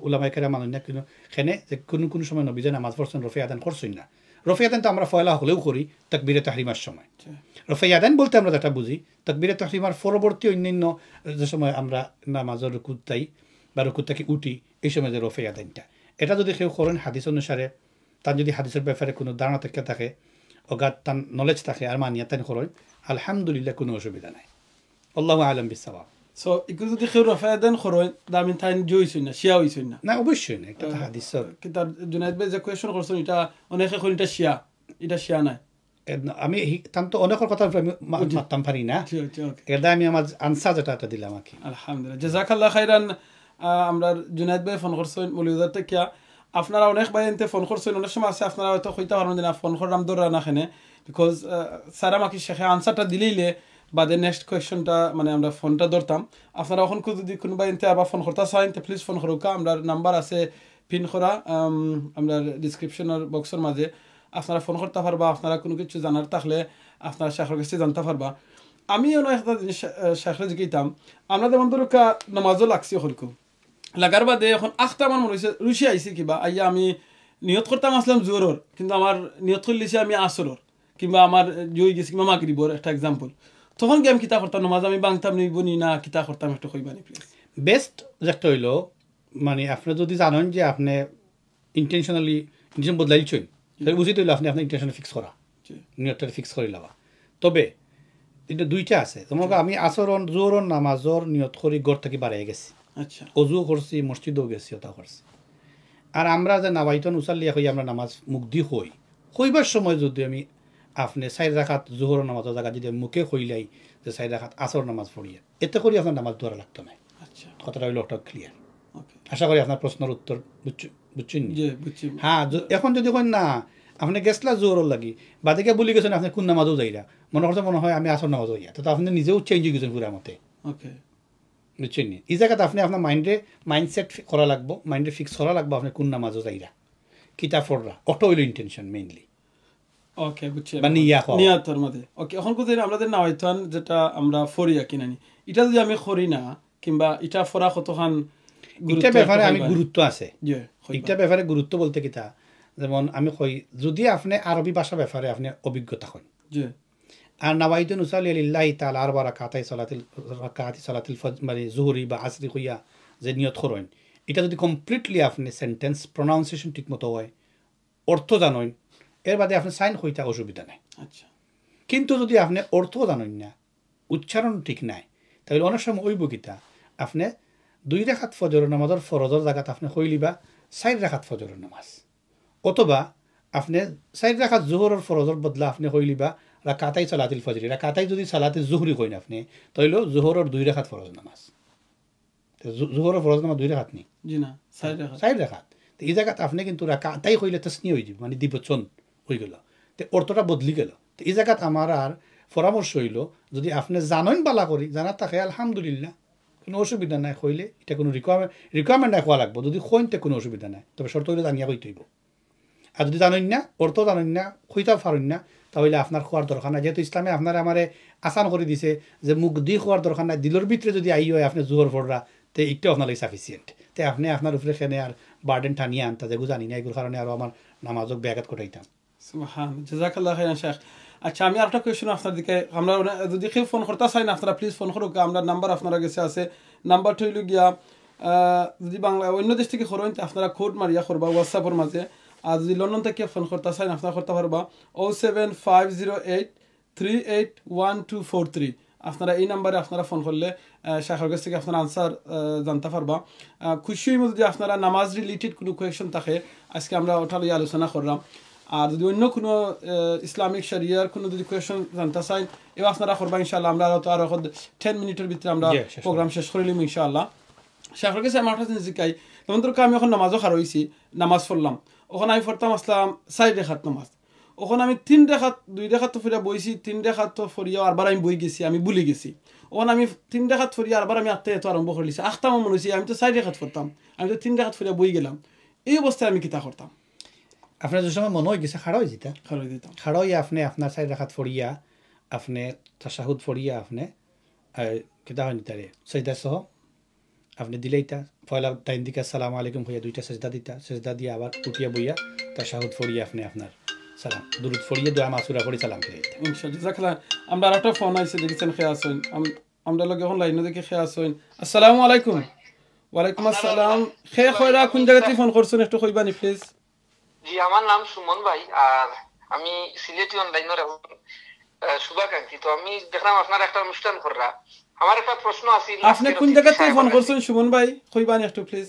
S2: উলামায়ে কেরাম মানুন না কিন্তু এখানে যে কোনো সময় নবী যে নামাজ পড়ছেন রফে আদান করছেন না রফে আদান তো আমরা ফয়লা হলেও করি তাকবীরে তাহরিমার সময় রফে আদান বলতে আমরা যেটা বুঝি তাকবীরে তাহরিমার পরবর্তী অন্যান্য যে সময় আমরা নামাজের রুকুত তাই বা রুকুত থেকে উঠি এই সময় যে রফে আদানটা এটা যদি কেউ করেন হাদিস অনুসারে তার যদি হাদিসের ব্যাপারে কোনো ধারণা থাকে অগাধ তার নলেজ থাকে আর মানিয়া তাই করেন আলহামদুলিল্লাহ কোনো অসুবিধা নাই আল্লাহু আলাম বিসসাওয়াব
S1: সো ইকু যদি কেউ রফে আদান করেন দামিন তাইন জইছেন না শিয়া হইছেন না
S2: না অবশ্যই না এটা হাদিস
S1: কিন্তু জুনায়েদ ভাই যে কোয়েশ্চন করছেন এটা অনেকে কইন এটা শিয়া নাই
S2: আমি তান তো অনেকের কথা মারতাম পারি না এটা আমি আমার আনসার যেটা দিলাম আর কি
S1: আলহামদুলিল্লাহ জাযাকাল্লাহ খাইরান আমরা জুনায়েদ ভাই ফোন করছেন মলিউদার থেকে আপনারা অনেক ভাই এনতে ফোন করছেন অনেক সময় আছে আপনারা হয়তো কইতে পারবেন না ফোন করলাম ধরে না এখানে বিকজ স্যার আমাকে শেখে আনসারটা দিলেইলে বাদে নেক্সট কোয়েশ্চনটা মানে আমরা ফোনটা ধরতাম আপনারা এখন যদি কোনো ভাই এনতে আবার ফোন করতে চান তো প্লিজ ফোন করুক আমরা নাম্বার আছে পিন করা আমরা ডিসক্রিপশনের বক্সের মাঝে আপনারা ফোন করতে পারবা আপনারা কোনো কিছু জানার থাকলে আপনারা শেখের কাছে জানতে পারবা আমি অনেক একটা জিনিস শেখরে জিজ্ঞাইতাম আমরা যেমন ধরুক নামাজও লাগছি হলকু লাগার বাদে এখন আখটা আমার মনে হয়েছে রুচি আইসি কিবা আইয়া আমি নিয়ত করতাম আসলাম জোরর কিন্তু আমার নিয়ত করলিছে আমি আসরর কিংবা আমার জয় গেছি কিংবা মাগরিবর একটা এক্সাম্পল তখন কি আমি কিতা করতাম নামাজ আমি বাংতাম নিব নি না কিতা করতাম একটু কইবানি প্লিজ
S2: বেস্ট যেটা হইল মানে আপনি যদি জানেন যে আপনি ইন্টেনশনালি ইন্টেনশন বদলাইছেন তাহলে উচিত হইল আপনি আপনার ইন্টেনশন ফিক্স করা নিয়তটা ফিক্স করে লওয়া তবে এটা দুইটা আছে তোমার আমি আসরন জোরন নামাজর নিয়ত করি ঘর থেকে বাড়াই গেছি
S1: আচ্ছা
S2: অজু করছি মসজিদও গেছি ওটা করছি আর আমরা যে নাবাইতন উচাল্লিয়া হই আমরা নামাজ মুগ্ধি হইবার সময় যদি আমি আপনি 4 রাকাত জোহর নামাজের জায়গা যদি মুখে হইলাই যে 4 রাকাত আসর নামাজ পড়িয়া এতে করি আপনার নামাজ ধরা লাগতো না
S1: আচ্ছা
S2: কথাটা হইল ওটা ক্লিয়ার
S1: ওকে
S2: আশা করি আপনার প্রশ্নের উত্তর বুঝছেন
S1: জি বুঝছি
S2: হ্যাঁ এখন যদি কই না আপনি গেছলা জোহর লাগি বাদিকে বলি গেছেন আপনি কোন নামাজও যাইরা মনে হয় আমি আসর নামাজও যাই তো আপনি নিজেও চেঞ্জ হয়ে গেছেন পুরা মতে
S1: ওকে
S2: বুঝছেন এই জায়গাতে আপনি আপনার মাইন্ডসেট করা লাগবো মাইন্ডে ফিক্স করা লাগবো আপনি কোন নামাজও যাইরা কিতাব পড়রা অটো হইল ইন্টেনশন মেইনলি
S1: ওকে বুঝছি
S2: মানে
S1: নিয়াতের মধ্যে ওকে এখন কোথায় আমাদের নাওয়াইতান যেটা আমরা ফরিয়া কিনানি এটা যদি আমি করি না কিংবা এটা ফরা কতখান
S2: এটা ব্যাপারে আমি গুরুত্ব আছে
S1: জি
S2: এটা ব্যাপারে গুরুত্ব বলতে কিতা যেমন আমি কই যদি আপনি আরবি ভাষা ব্যাপারে আপনি অভিজ্ঞতা হন
S1: জি
S2: আর নাওয়াইতুন উসাল্লি লিল্লাহি তাআলা আরবা রাকাতাই সালাতুল ফজর মানে জুহরি বা আসরি কইয়া যে নিয়ত করেন এটা যদি কমপ্লিটলি আপনি সেন্টেন্স প্রনাউন্সিয়েশন ঠিকমতো হয় অর্থ জানেন এর বাদে আপনি সাইন হইতা অসুবিধা নাই
S1: আচ্ছা
S2: কিন্তু যদি আপনি অর্থ জানেন না উচ্চারণ ঠিক নাই তাহলে অনেক সময় ওই বকিতা আপনি 2 রাকাত ফজরের নামাজের ফরজের জায়গাতে আপনি কইলিবা 4 রাকাত ফজরের নামাজ অথবা আপনি 4 রাকাত জোহরের ফরজের বদলা আপনি কইলিবা রাকাতাই সালাতুল ফজর রাকাতাই যদি সালাতুল জুহরি কইন আপনি তাইলে জোহরের 2 রাকাত ফরজ নামাজ তো জোহরের ফরজ নামাজ 2 রাকাত নি
S1: জি না
S2: 4 রাকাত তো এই জায়গাতে আপনি কিন্তু রাকাতাই কইলে তাসনি হই যাব মানে দ্বিবচন হয়ে গেল তো অর্থটা বদলি গেল তো এই জায়গাত আমার আর পরামর্শ হইল যদি আপনি জানেন বালা করি জানা থাকে আলহামদুলিল্লাহ কোনো অসুবিধা নাই কইলে এটা কোনো রিকোয়ারমেন্ট নাই কোয়া লাগবো যদি কইনতে কোনো অসুবিধা নাই তবে শর্ত হইলে জানিয়া কইতে হইব আর যদি জানেন না অর্থ জানেন না কইতাও পারেন না তাহলে আপনার খোয়ার দরকার নাই যেহেতু ইসলামে আপনার আমারে আসান করে দিছে যে মুখ দি খোয়ার দরকার নাই দিলের ভিতরে যদি আই হয় আপনি জোহর পড়রা তো একটু আপনার লাগে সাফিসিয়েন্ট তো আপনি আপনার উপরে খেনে আর বার্ডেন টানিয়ে আনতা যেগুলো জানি না এগুলোর কারণে আরও আমার নামাজক ব্যাঘাত ঘটাইতাম
S1: সুবহানাল্লাহ জাযাকাল্লাহ খাইরান শেখ আচ্ছা আমি আরেকটা কোয়েশ্চন আপনার দিকে আমরা যদি কেউ ফোন করতে চাই না আপনারা প্লিজ ফোন করুক আমরা নাম্বার আপনারা কাছে আছে নাম্বারটা হইল গিয়া যদি বাংলা অন্য দেশ থেকে করেন আপনারা কোড মারিয়া করবা হোয়াটসঅ্যাপের মাঝে আর যদি লন্ডন থেকে ফোন করতে চাই আপনারা করতে পারবা 07508381243 আপনারা এই নাম্বারে আপনারা ফোন করলে শেখের কাছ থেকে আপনারা আনসার জানতে পারবা খুশি হইব যদি আপনারা নামাজ রিলেটেড কোনো কোয়েশ্চন থাকে আজকে আমরা ওটা লইয়া আলোচনা করলাম আর যদি অন্য কোনো ইসলামিক শরিয়ার কোনো যদি কোয়েশ্চন জানতে চাই এও আপনারা করবা ইনশাআল্লাহ আমরা তো আরো 10 মিনিটের ভিতরে আমরা প্রোগ্রাম শেষ করে নিলাম ইনশাআল্লাহ শেখের কাছে আমার কাছে জিজ্ঞাই যেমন ধরো আমি এখন নামাজও খার হইছি নামাজ পড়লাম ওখানে আমি পড়তাম আসলাম 4 রাকাত নামাজ ওখানে আমি 3 রেখাত 2 রেখাত তো ফিরা বইছি 3 রেখাত তো ফরিয়া আরবার আমি বই গেছি আমি ভুলে গেছি ওখানে আমি 3 রেখাত ফরিয়া আরবার আমি আত্তে এত আরম্ভ করলিছি আখতাম মনে হইছে আমি তো 4 রেখাত পড়তাম আমি তো 3 রেখাত ফরিয়া বই গেলাম এই অবস্থায় আমি কিতা করতাম
S2: আপনার যে সময় মনে হয়ে গেছে খাড়া হয়ে যেতা
S1: খারাপ দিতাম
S2: খাড়া হয়ে আপনি আপনার 4 রাকাত ফড়িয়া আপনি তাশাহুদ ফড়িয়া আপনি কিতা হয় নিতারে সাজদা সহ আপনি দিলেইতা পয়লা টাইম দিকে আসসালামু আলাইকুম হইয়া 2টা সাজদা দিতা সাজদা দিয়ে আবার উঠিয়া বইয়া তাশাহুদ ফড়িয়া আপনি আপনার সালাম দুরুদ ফড়িয়া দোয়া মাসুরা ফড়ি সালাম ফিরাইতা
S1: ইনশাআল্লাহ জাযাকাল্লাহ আমরা আরেকটা ফোন আইছে দেখেছেন খেয়া আছেন আমরা লগে এখন লাইনে দেখে খেয়া আছেন আসসালামু আলাইকুম ওয়ালাইকুম আসসালাম খে খয়রা কোন জায়গা থেকে ফোন করছেন একটু কইবানি প্লিজ
S6: জি আমার নাম সুমন ভাই আর আমি সিলেটি অনলাইনের শুভাকাঙ্ক্ষী তো আমি দেখলাম আপনার একটা অনুষ্ঠান কররা আমার একটা প্রশ্ন আছে
S1: আপনি কোন জায়গা থেকে ফোন করছেন সুমন ভাই কইবানি একটু প্লিজ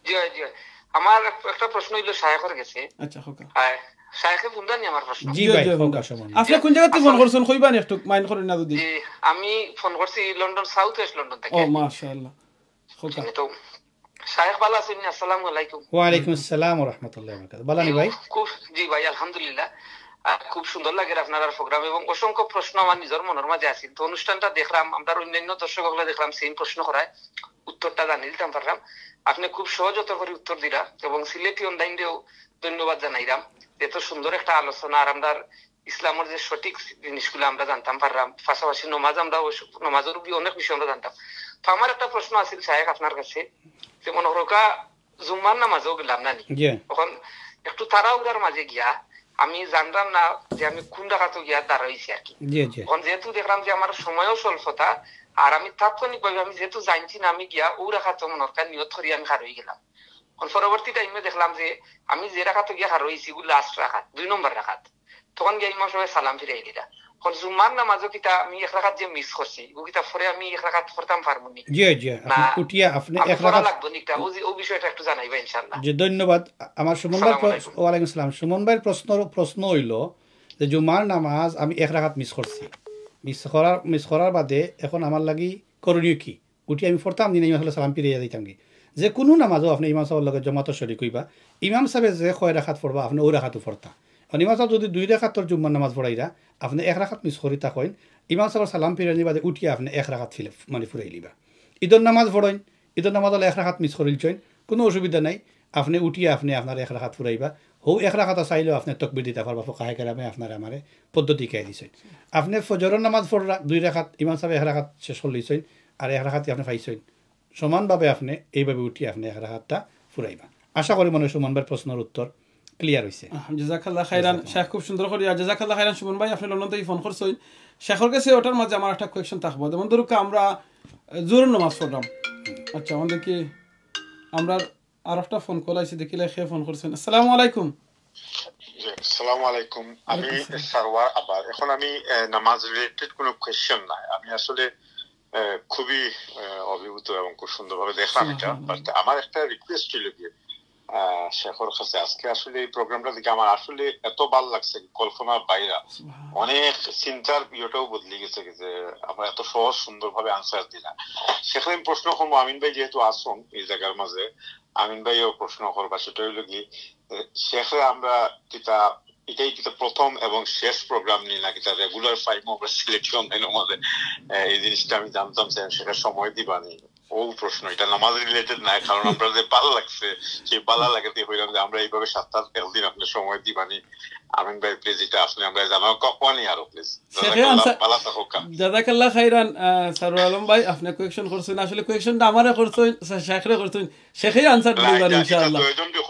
S6: জি জি আমার একটা প্রশ্ন হইলো শায়খের গেছে
S1: আচ্ছা হোক
S6: হ্যাঁ শায়খে বুঝানি আমার প্রশ্ন
S2: জি ভাই হোক আসমান
S1: আপনি কোন জায়গা থেকে ফোন করছেন কইবানি একটু মাইন্ড করেন না যদি
S6: জি আমি ফোন করছি লন্ডন সাউথ ওয়েস্ট লন্ডন থেকে
S1: ও মাশাআল্লাহ হোক
S6: তো শায়খ ভালো আছেন আসসালামু আলাইকুম
S2: ওয়া আলাইকুম আসসালাম ওয়া রাহমাতুল্লাহি ওয়া বারাকাতুহু বালানি ভাই
S6: খুব জি ভাই আলহামদুলিল্লাহ খুব সুন্দর লাগে আপনার প্রোগ্রাম এবং অসংখ্য প্রশ্ন আমার নিজের মনের মাঝে আছে তো অনুষ্ঠানটা দেখলাম আমরা অন্যান্য দর্শকগুলো দেখলাম সেম প্রশ্ন করায় উত্তরটা জানি দিতাম পারলাম আপনি খুব সহজত করে উত্তর দিরা এবং সিলেটি অনলাইনেও ধন্যবাদ জানাইলাম এত সুন্দর একটা আলোচনা আর আমরা ইসলামের যে সঠিক জিনিসগুলো আমরা জানতাম পারলাম পাশাপাশি নমাজ আমরা নমাজের অনেক বিষয় আমরা জানতাম তো আমার একটা প্রশ্ন আছে শায়েখ আপনার কাছে যে মনে হরকা জুম্মার নামাজও গেলাম না তখন একটু তাড়াহুড়ার মাঝে গিয়া আমি জানলাম না যে আমি কোন রাখাতে গিয়া দাঁড়াইছি আর কি এখন যেহেতু দেখলাম যে আমার সময়ও স্বল্পতা আর আমি তাৎক্ষণিক ভাবে আমি যেহেতু জানছি না আমি গিয়া ও রাখাতে মনে হয় নিয়ত করি আমি হার হয়ে গেলাম পরবর্তী টাইমে দেখলাম যে আমি যে রাখাতে গিয়া হার হয়েছি ওগুলো লাস্ট রাখাত 2 নম্বর রাখাত তখন গিয়ে ইমাম সাহেব সালাম ফিরাই দিলা জুম্মার নামাজও কিতা আমি এক রাকাত যে মিস করছি ওকিতা পরে আমি এক রাকাত পড়তাম পারবো নি
S2: জি জি আপনি উঠিয়া আপনি এক রাকাত
S6: লাগবে নিটা ও বিষয়টা একটু জানাইবা ইনশাআল্লাহ
S2: জি ধন্যবাদ আমার সুমন ভাই ওয়া আলাইকুম আসসালাম সুমন ভাইয়ের প্রশ্ন হইলো যে জুম্মার নামাজ আমি এক রাকাত মিস করার বাদে এখন আমার লাগি করণীয় কি উঠি আমি পড়তাম দিন ইমাম সালাম ফিরিয়ে দিতাম কি যে কোনো নামাজও আপনি ইমাম সাহেবের লগে জমাত শরীক হইবা ইমাম সাহেব যে কয় রাকাত পড়বা আপনি ও রাকাতও পড়তা ইমাম সাহেব যদি 2 রাকাতর জুম্মার নামাজ পড়াইরা আপনি এক রাকাত মিস করি থাকেন ইমাম সাহেব সালাম ফিরানি বাদে উঠিয়া আপনি এক রাকাত মানে ফুরাই লিবা ঈদের নামাজ পড়েন ঈদের নামাজ হলে এক রাকাত মিস করিলছেন কোনো অসুবিধা নাই আপনি উঠিয়া আপনি আপনার এক রাকাত ফুরাইবা হো এক রাকাত চাইলেও আপনি তকবির দিতে পারবা ফোকাহে কেরামে আপনার আমারে পদ্ধতি খাই দিছেন আপনি ফজরের নামাজ পড়রা 2 রাকাত ইমাম সাহেব এক রাকাত শেষ করলিছেন আর এক রাকাতই আপনি পাইছেন সমানভাবে আপনি এইভাবে উঠিয়া আপনি এক রাকাতটা ফুরাইবা আশা করি মনে সুমনবার প্রশ্নের উত্তর ক্লিয়ার হইছে
S1: জাযাকাল্লাহ খাইরান শেখ খুব সুন্দর করে জাযাকাল্লাহ খাইরান সুমন ভাই আপনি লন্ডন থেকে ফোন করছেন শেখর কাছে ওটার মাঝে আমার একটা কোয়েশ্চন থাকবো যেমন ধরুক আমরা জোহরের নামাজ পড়লাম আচ্ছা আমাদের কি আমরা আর একটা ফোন কল আইছে দেখিলে খে ফোন করছেন আসসালামু আলাইকুম
S4: আসসালামু আলাইকুম আমি সারওয়ার আবার এখন আমি নামাজ রিলেটেড কোনো কোয়েশ্চন নাই আমি আসলে খুবই অভিভূত এবং খুব সুন্দরভাবে দেখলাম এটা বাট আমার একটা রিকোয়েস্ট ছিল কি শেখর কাছে আজকে আসলে এই প্রোগ্রামটা দেখে আমার আসলে এত ভালো লাগছে কল্পনার বাইরে অনেক চিন্তার ইয়েটাও বদলে গেছে যে আমরা এত সহজ সুন্দরভাবে আনসার দিলাম শেখর আমি প্রশ্ন করবো আমিন ভাই যেহেতু আসুন এই জায়গার মাঝে আমিন ভাইও প্রশ্ন করবা সেটা হইল কি শেখরে আমরা কিতা এটাই কিন্তু প্রথম এবং শেষ প্রোগ্রাম নিয়ে না কিতা রেগুলার ফাইভ আমরা সিলেকশন আমাদের এই জিনিসটা আমি জানতাম সেখানে সময় দিবানি ও প্রশ্ন এটা নামাজ রিলেটেড না কারণ আমরা যে ভালো লাগছে সেই ভালো লাগাতে হইলাম যে আমরা এইভাবে 7-8 দিন আপনার সময় দিবানি আমিন ভাই প্লিজ এটা আসলে আমরা জানাও কখনই আরো প্লিজ
S1: জাযাকাল্লাহ খাইরান সারুল আলম ভাই আপনি কোয়েশ্চন করছেন আসলে কোয়েশ্চনটা আমারে করছেন শেখরে করছেন শেখই আনসার দিবেন ইনশাআল্লাহ
S4: দয়জনকে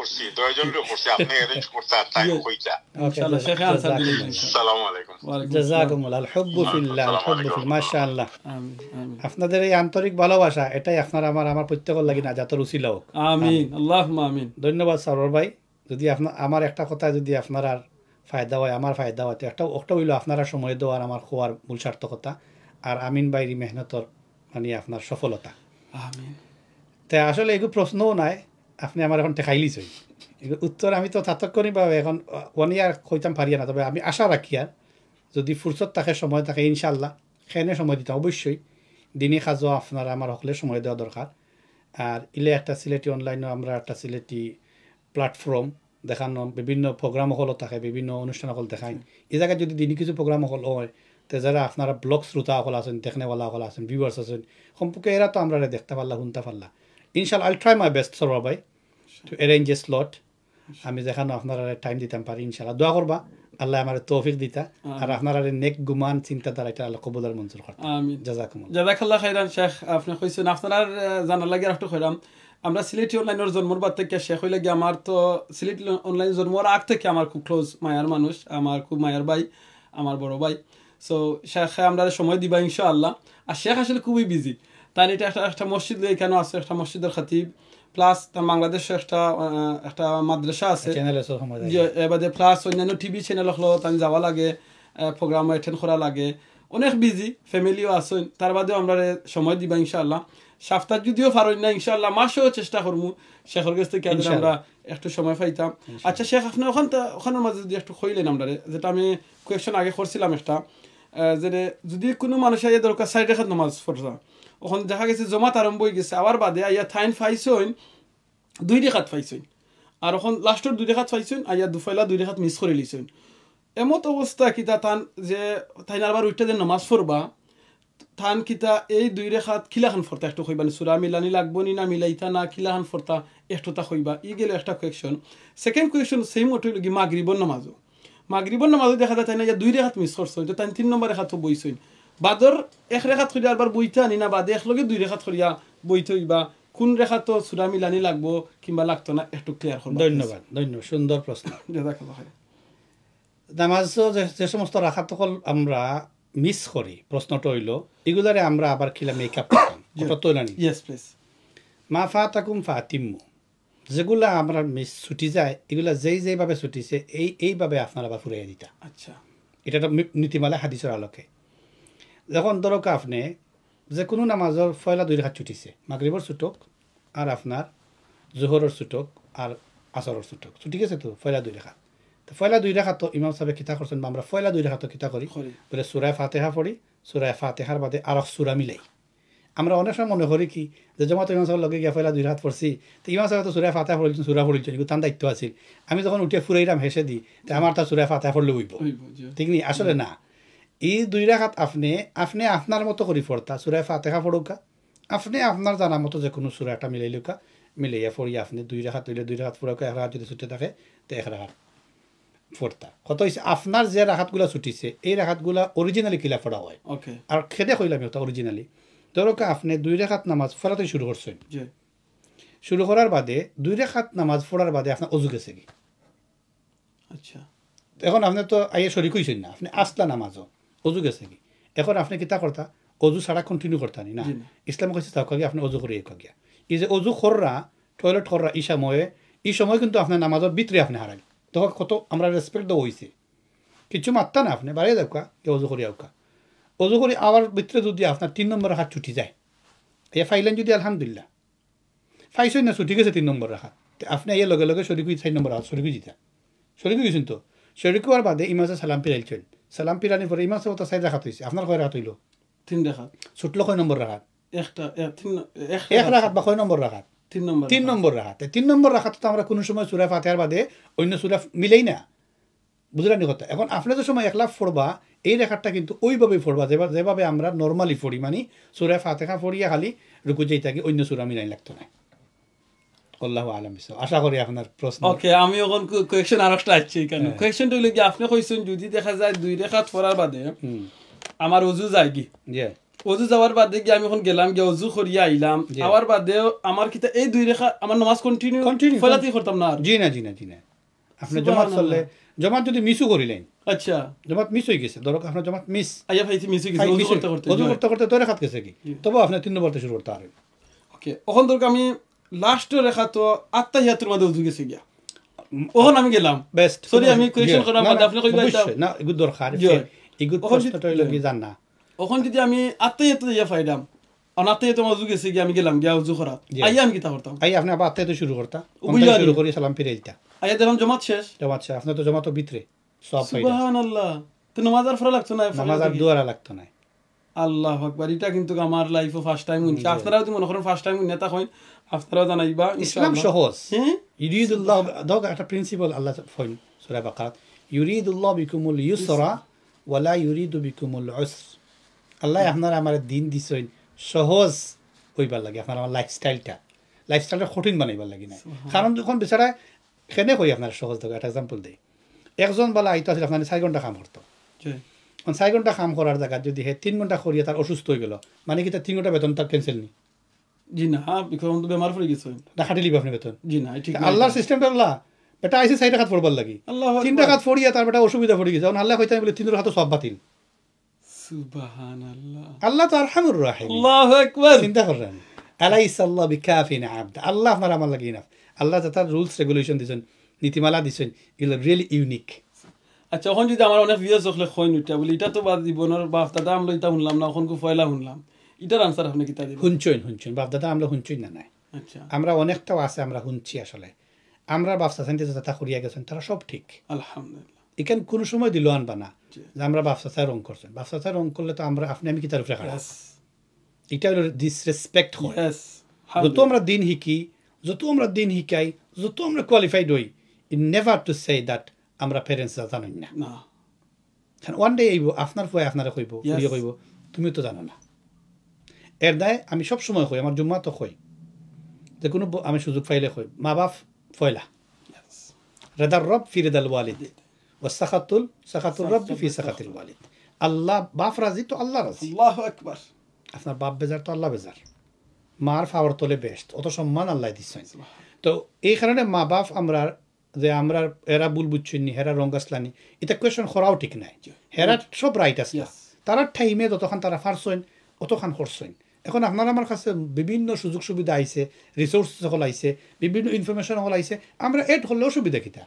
S4: করছি আপনি অ্যারেঞ্জ করতে আর টাইম কইতা
S1: ইনশাআল্লাহ শেখে আনসার দিবেন
S4: আসসালামু আলাইকুম
S2: জাযাকুমুল্লাহ আল হুব্বু ফিল্লাহ আল হুব্বু ফিল মাশাআল্লাহ
S1: আমিন আমিন
S2: আপনাদের এই আন্তরিক ভালোবাসা এটাই আপনার আমার প্রত্যেকের লাগি না জাতর উসিলা হোক
S1: আমিন আল্লাহুম্মা আমিন
S2: ধন্যবাদ সারোয়ার ভাই যদি আপনার আমার একটা কথা যদি আপনার আর ফায়দা হয় আমার ফায়দা হয় তো একটা হইলো আপনারা সময় দেওয়ার আমার খোয়ার মূল সার্থকতা আর আমিন ভাইয়ের মেহনতর মানে আপনার সফলতা
S1: আমিন
S2: তাই আসলে এগুলো প্রশ্নও নাই আপনি আমার এখন টেকাইলিছ এগুলো উত্তর আমি তো তাৎক্ষণিকভাবে এখন ওয়ান ইয়ার কইতাম পারিয়া না তবে আমি আশা রাখি আর যদি ফুরসত থাকে সময় থাকে ইনশাল্লাহ সেখানে সময় দিতাম অবশ্যই দিনই কাজও আপনারা আমার হকলে সময় দেওয়া দরকার আর ইলে একটা সিলেটি অনলাইনও আমরা একটা সিলেটি প্ল্যাটফর্ম দেখানো বিভিন্ন প্রোগ্রাম হল থাকে বিভিন্ন অনুষ্ঠান হল দেখায় এই জায়গায় যদি দিনই কিছু প্রোগ্রাম হল হয় তো যারা আপনারা ব্লগ শ্রোতা হল আছেন দেখনেওয়ালা হল আছেন ভিউয়ার্স আছেন সম্পর্কে এরা তো আমরা দেখতে পারলা শুনতে পারলা ইনশাল্লাহ আইল ট্রাই মাই বেস্ট সরবা ভাই টু অ্যারেঞ্জ এ স্লট আমি যেখানে আপনারা টাইম দিতাম পারি ইনশাল্লাহ দোয়া করবা আল্লাহ আমার তৌফিক দিতা আর আপনারা নেক গুমান চিন্তাধারা এটা আল্লাহ কবুল আর মঞ্জুর করতা
S1: আমিন
S2: জাযাকুমুল্লাহ
S1: জাযাকাল্লাহ খাইরান শেখ আপনি কইছেন আপনার জানার লাগে একটু কইরাম আমরা সিলেটি অনলাইনের জন্মর বাদ থেকে শেখ হইলে গিয়ে আমার তো সিলেটি অনলাইন জন্মর আগ থেকে আমার খুব ক্লোজ মায়ার মানুষ আমার খুব মায়ার ভাই আমার বড় ভাই সো শেখ আমরা সময় দিবা ইনশাআল্লাহ আর শেখ আসলে খুবই বিজি তাই এটা একটা মসজিদ এখানে আছে একটা মসজিদের খতিব প্লাস বাংলাদেশে একটা মাদ্রাসা আছে এবারে প্লাস অন্যান্য টিভি চ্যানেল হলো তাই যাওয়া লাগে প্রোগ্রাম অ্যাটেন্ড করা লাগে অনেক বিজি ফ্যামিলিও আছে তার বাদেও আমরা সময় দিবা ইনশাআল্লাহ সপ্তাহ যদিও পারই না ইনশাআল্লাহ মাসেও চেষ্টা করবো শেখের কাছ থেকে আমরা একটু সময় পাইতাম আচ্ছা শেখ আপনি ওখানের মাঝে যদি একটু কইলেন আমরা যেটা আমি কোয়েকশন আগে করছিলাম একটা যে যদি কোনো মানুষের এই দরকার সাইড রেখাত নামাজ পড়া ওখানে দেখা গেছে জমাত আরম্ভ হয়ে গেছে আবার বাদে আইয়া থাইন ফাইছইন 2 রেখাত ফাইছইন আর ওখান লাস্টের 2 রেখাত ফাইছইন আইয়া দুফাইলা 2 রেখাত মিস করে লিছইন এমত অবস্থা কিতা তান যে তাইন আবার উঠতে যে নামাজ পড়বা থান কিতা এই 2 রেখাত কিলাখান ফরতা একটু কইবানি সূরা মিলানি লাগবো নি না মিলাইতা না কিলাখান ফরতা একটুটা কইবা ই গেল একটা কোয়েশ্চন সেকেন্ড কোয়েশ্চন সেম ওটো লাগি মাগরিবর নামাজও দেখা যায় তাই না 2 রেখাত মিস করছইন তো তাই 3 নম্বর রেখাত বইছইন বাদর এক রেখাত করিয়া আবার বইতা নি না বাদে একলগে 2 রেখাত করিয়া বইতইবা কোন রেখা তো সূরা মিলানি লাগবো কিংবা লাগতো না একটু ক্লিয়ার করব
S2: ধন্যবাদ সুন্দর প্রশ্ন
S1: জাযাকাল্লাহ খাইর
S2: নামাজ যে সমস্ত রাখাত আমরা মিস করি প্রশ্নটা হইল এগুলারে আমরা আবার খিলা মেকআপ করতাম ওটা তো জানি
S1: ইয়েস প্লিজ
S2: মা ফাতাকুম ফাতিমু যেগুলা আমরা মিস ছুটি যায় এগুলা যেইভাবে ছুটিছে এইভাবে আপনারা আবার ফুরাইয়া দিতা
S1: আচ্ছা
S2: এটা তো নীতিমালা হাদিসের আলোকে যখন ধরক আপনি যে কোনো নামাজের পয়লা 2 রেখাত ছুটিছে মাগরিবর ছুটক আর আপনার জোহরের ছুটক আর আসরের ছুটক ছুটি গেছে তো পয়লা 2 রেখাত তো পয়লা 2 রেখাত তো ইমাম সাহেব কিতা করছেন আমরা পয়লা 2 রেখাত কিতা করি বলে সূরা ফাতিহা পড়ি সূরা ফাতিহার বাদে আর সূরা মিলাই আমরা অনেক সময় মনে করি কি যে জমাত ইমাম সাহেব লগে গিয়া পয়লা 2 রেখাত পড়ছি তো ইমাম সাহেব তো সূরা ফাতিহা পড়িছেন সূরা পড়িছেন এগুলো তার দায়িত্ব আছে আমি যখন উঠে ফুরাইরাম হেসে দিই তো আমার তা সূরা ফাতিহা পড়লে হইব ঠিক নি আসলে না এই 2 রেখাত আপনি আপনার মতো করে পড়তা সূরা ফাতিহা পড়ুকা আপনি আপনার জানা মতো যে কোনো সূরা একটা মিলাইলুকা মিলাইয়া পড়িয়া আপনি 2 রেখাত হইলে 2 রেখাত পড়ুকা এক রাখাত যদি ছুটে থাকে তো এক রাখাত পড়তা কত হইছে আপনার যে রাখাতগুলা ছুটিছে এই রাখাতগুলা অরিজিনালি কিলা পড়া হয়
S1: ওকে
S2: আর খেদে কইলাম ওটা অরিজিনালি ধরো আপনি 2 রেখাত নামাজ পড়াতে শুরু করছেন
S1: জি
S2: শুরু করার বাদে 2 রেখাত নামাজ পড়ার বাদে আপনার ওযু গেছে কি
S1: আচ্ছা
S2: এখন আপনি তো আইয়া শরীক হইছেন না আপনি আসলা নামাজও ওযু গেছে কি এখন আপনি কিতা করতা ওযু ছাড়া কন্টিনিউ করতা নি না ইসলাম কইছে তাও কাগে আপনি ওযু করিয়ে কাগিয়া এই যে ওযু কররা টয়লেট কররা এই সময় কিন্তু আপনার নামাজের ভিতরে আপনি হারাই তখন কত আমরা রেসপেক্ট দেওয়া হইছে কিছু মাত্তা না আপনি বাড়িয়ে যাওকা কে ওযু করিয়া আউকা ওযু করি আবার ভিতরে যদি আপনার 3 নম্বর হাত ছুটি যায় এ ফাইলেন যদি আলহামদুলিল্লাহ ফাইছই না ছুটি গেছে 3 নম্বর রাখা আপনি এই লগে লগে শরীক 4 নম্বর হাত শরীক জিতা শরীক গেছেন তো শরীক হওয়ার বাদে ইমামে সালাম পিরাইছেন সালাম পিরানি পরে ইমাম সাহেব তো 4 রাখাত হইছে আপনার কয় রাখাত হইল
S1: 3 রাখাত
S2: ছুটলো কয় নম্বর রাখাত
S1: একটা
S2: এক রাখাত বা কয় নম্বর রাখাত 3 নম্বর রাখাত 3 নম্বর রাখাত তো আমরা কোনো সময় সূরা ফাতিহার বাদে অন্য সূরা মিলাই না বুঝলেন কথা এখন আপনি যে সময় একলা পড়বা এই রেখাটা কিন্তু ওইভাবেই পড়বা যেভাবে আমরা নর্মালি পড়ি মানে সূরা ফাতিহা পড়িয়া খালি রুকু যাই থাকি অন্য সূরা মিলাই লাগতো না আল্লাহু আলাম বিসওয়াব আশা করি আপনার প্রশ্ন
S1: ওকে আমি এখন কোয়েশ্চন আরেকটা আছে এখানে কোয়েশ্চনটা হলো কি আপনি কইছেন যদি দেখা যায় 2 রেখাত পড়ার বাদে আমার ওযু যায় কি
S2: জি
S1: ওযু যাওয়ার বাদে কি আমি এখন গেলাম গিয়ে ওযু করিয়া আইলাম আবার বাদে আমার কিতা এই 2 রেখা আমার নামাজ কন্টিনিউ ফলাতেই করতাম না
S2: জি না আপনি জমাত চললে জমাত যদি মিসও করিলেন
S1: আচ্ছা
S2: জমাত মিস হয়ে গেছে ধরো আপনার জমাত মিস
S1: আইয়া ভাইছি মিস হয়ে গেছে
S2: ওযু করতে করতে তো রেখাত গেছে কি তবে আপনি 3 নম্বরতে শুরু করতে পারেন
S1: ওকে এখন ধরো আমি লাস্ট রেখা তো আত্তাহিয়াতুর মধ্যে ওযু গেছে গিয়া ওখন আমি গেলাম
S2: বেস্ট
S1: সরি আমি কোয়েশ্চন করার বাদে আপনি কইবা
S2: না এগুলো দরকার এগুলো প্রশ্নটা হইলো কি জান না
S1: ওখন যদি আমি আত্তাহিয়াতু ইয়া ফাইদাম অনাত্তাহিয়াতু ওযু গেছে গিয়া আমি গেলাম গিয়া ওযু করা আইয়া আমি কিতা করতাম
S2: আইয়া আপনি আবার আত্তাহিয়াতু শুরু করতা শুরু করি সালাম ফিরাইতা
S1: আইয়া যখন জমাত শেষ
S2: জমাত শেষ আপনি তো জমাত ভিতরে সব ফায়দা
S1: সুবহানাল্লাহ তো নামাজ আর ফরজ লাগতো না
S2: নামাজ আর দোয়া লাগতো না
S1: আল্লাহু আকবার, এটা কিন্তু আমার লাইফে ফার্স্ট টাইম শুনছি। আপনারাও তো মনে করেন ফার্স্ট টাইম শুনে তা কইন, আপনারাও জানাইবা
S2: ইসলাম
S1: ইনশাআল্লাহ।
S2: সহজ।
S1: হ্যাঁ
S2: ইউরিদুল্লাহ দাও একটা প্রিন্সিপাল আল্লাহ ফইন সূরা বাকারাত, ইউরিদুল্লাহ বিকুমুল ইউসরা ওয়ালা ইউরিদু বিকুমুল উসর। আল্লাহ আপনারা আমার দিন দিছেন সহজ হইবার লাগে, আপনার আমার লাইফস্টাইলটা কঠিন বানাইবার লাগে না। কারণ যখন বেচারা কেনে কই আপনার সহজ থাকে, একটা এক্সাম্পল দেই। একজন বলা আইতো আসলে আপনার 4 ঘন্টা কাম করতো,
S1: জি
S2: 4 ঘন্টা কাম করার জায়গা যদি হে 3 ঘন্টা করিয়ে তার অসুস্থ হয়ে গেল, মানে কি তার 3 ঘন্টা বেতন তার ক্যান্সেল নি?
S1: জি না, বিকজ তো বেমার পড়ে গেছে।
S2: না খাটি লিবে আপনি বেতন?
S1: জি না, ঠিক না।
S2: আল্লাহর সিস্টেমটা আল্লাহ বেটা আইসে 4 টাকা পড়বার লাগি,
S1: আল্লাহু
S2: 3 টাকা পড়িয়া তার বেটা অসুবিধা পড়ে গেছে। আল্লাহ কইতে বলে 3 টাকা তো সব বাতিল।
S1: সুবহানাল্লাহ,
S2: আল্লাহ তো আরহামুর রাহিম।
S1: আল্লাহু আকবার।
S2: চিন্তা করেন, আলাইসাল্লাহ বিকাফিন আবদ, আল্লাহ আপনার আমার লাগি না। আল্লাহ যা তার রুলস রেগুলেশন দিছেন, নীতিমালা দিছেন, এগুলো রিয়েলি ইউনিক।
S1: আচ্ছা, এখন যদি আমার অনেক ভিউয়ার্স হলে কইন উঠা বলি এটা তো বাদ জীবনের বাপ দাদা আমরা এটা শুনলাম না, এখন কো ফয়লা শুনলাম, এটার আনসার আপনি কিতা দিবেন?
S2: হুনচইন বাপ দাদা আমরা হুনচইন না নাই,
S1: আচ্ছা
S2: আমরা অনেকটাও আছে আমরা হুনছি। আসলে আমরা বাপসা সাইন্তে যা করিয়া গেছেন তারা সব ঠিক।
S1: আলহামদুলিল্লাহ।
S2: এখানে কোনো সময় দিল আনবা না যে আমরা বাপসা চাই রং করছেন। বাপসা চাই রং করলে তো আমরা আপনি আমি কি তার উপরে খারাপ,
S1: Yes.
S2: এটা হলো ডিসরেসপেক্ট হয়।
S1: Yes.
S2: যত আমরা দিন শিকি, যত আমরা দিন শিকাই, যত আমরা কোয়ালিফাইড হই, it never to say that আমরা প্যারেন্টস জানেন না।
S1: না।
S2: ওয়ান ডে আইব আপনার ফুয়ে আপনারা কইব,
S1: Yes.
S2: ফুয়ে কইব তুমিও তো জানো না। এর দায় আমি সব সময় কই, আমার জুম্মা তো কই, যে কোনো আমি সুযোগ পাইলে কই মা বাপ ফয়লা,
S1: Yes.
S2: রেদার রব ফি রেদাল ওয়ালিদ ওয়া সাখাতুল রব ফি সাখাতিল ওয়ালিদ। আল্লাহ বাপ রাজি তো আল্লাহ রাজি।
S1: আল্লাহু আকবার।
S2: আপনার বাপ বেজার তো আল্লাহ বেজার। মার ফাওয়ার তোলে বেস্ট, অত সম্মান আল্লাহ দিচ্ছেন। তো এই কারণে মা বাপ আমরা যে আমরা এরা ভুল বুঝছেন, হেরা রং গাছলানি, এটা কোয়েশন করাও ঠিক নাই। হেরা সব রাইট আছে,
S1: Yes.
S2: তারা টাইমে যতক্ষণ তারা ফারছেন অতক্ষণ করছেন। এখন আপনার আমার কাছে বিভিন্ন সুযোগ সুবিধা আইছে, রিসোর্স সকল আইছে, বিভিন্ন ইনফরমেশন সকল আইছে, আমরা এড হলেও সুবিধা কিতা।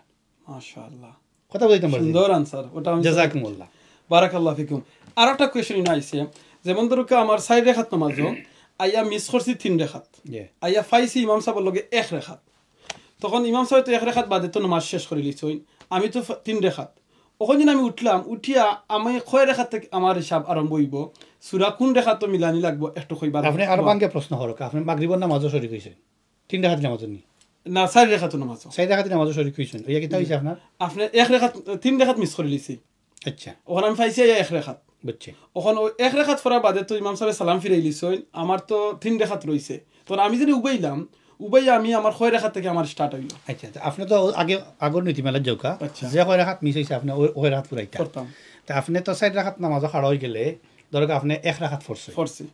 S1: মাশাআল্লাহ,
S2: কথা বলতে পারছি?
S1: সুন্দর আনসার। ওটা আমি
S2: জাযাকুমুল্লাহ,
S1: বারাকাল্লাহ ফিকুম। আর একটা কোয়েশ্চন ইনা আইছে, যেমন ধরো আমার 4 রেখাত নামাজও আইয়া মিস করছি 3 রেখাত, আইয়া ফাইছি ইমাম সাহেবের লগে 1 রেখাত। তখন ইমাম সাহেব তো 1 রেখাত বাদে তো নামাজ শেষ করে লিছই, আমি তো 3 রেখাত। ওখানে আমি উঠলাম, উঠিয়া আমি কয় রেখাত থেকে আমার হিসাব আরম্ভ হইব, সূরা কোন রেখাত তো মিলানি লাগবো একটু কইবা।
S2: আপনি আর বাঙ্গে প্রশ্ন করক, আপনি মাগরিবের নামাজও শরীক হইছেন, 3 রাকাত নামাজও নি
S1: না 4 রেখাত নামাজ,
S2: 4 রাকাত নামাজও শরীক হইছেন, ওইয়া কিতা হইছে আপনার?
S1: আপনি 1 রেখাত 3 রেখাত মিস করে লিছি।
S2: আচ্ছা
S1: ওখানে আমি পাইছি 1 রেখাত।
S2: বুঝছি।
S1: ওখানে 1 রেখাত পড়ার বাদে তো ইমাম সাহেব সালাম ফিরাই লিছই, আমার তো 3 রেখাত রইছে। তখন আমি যদি উবাইয়া আমি আমার 6 রেখাত থেকে আমার স্টার্ট হইল।
S2: আচ্ছা আপনি তো আগর নীতিমালা যাওকা,
S1: আচ্ছা।
S2: যে 6 রাকাত মিস হইছে আপনি ওই রাকাত পুরাইতা
S1: করতাম
S2: তা আপনি তো 4 রাকাত নামাজও খাড়া হই গেলে ধরক আপনি 1 রাকাত পড়ছেন,
S1: পড়ছি,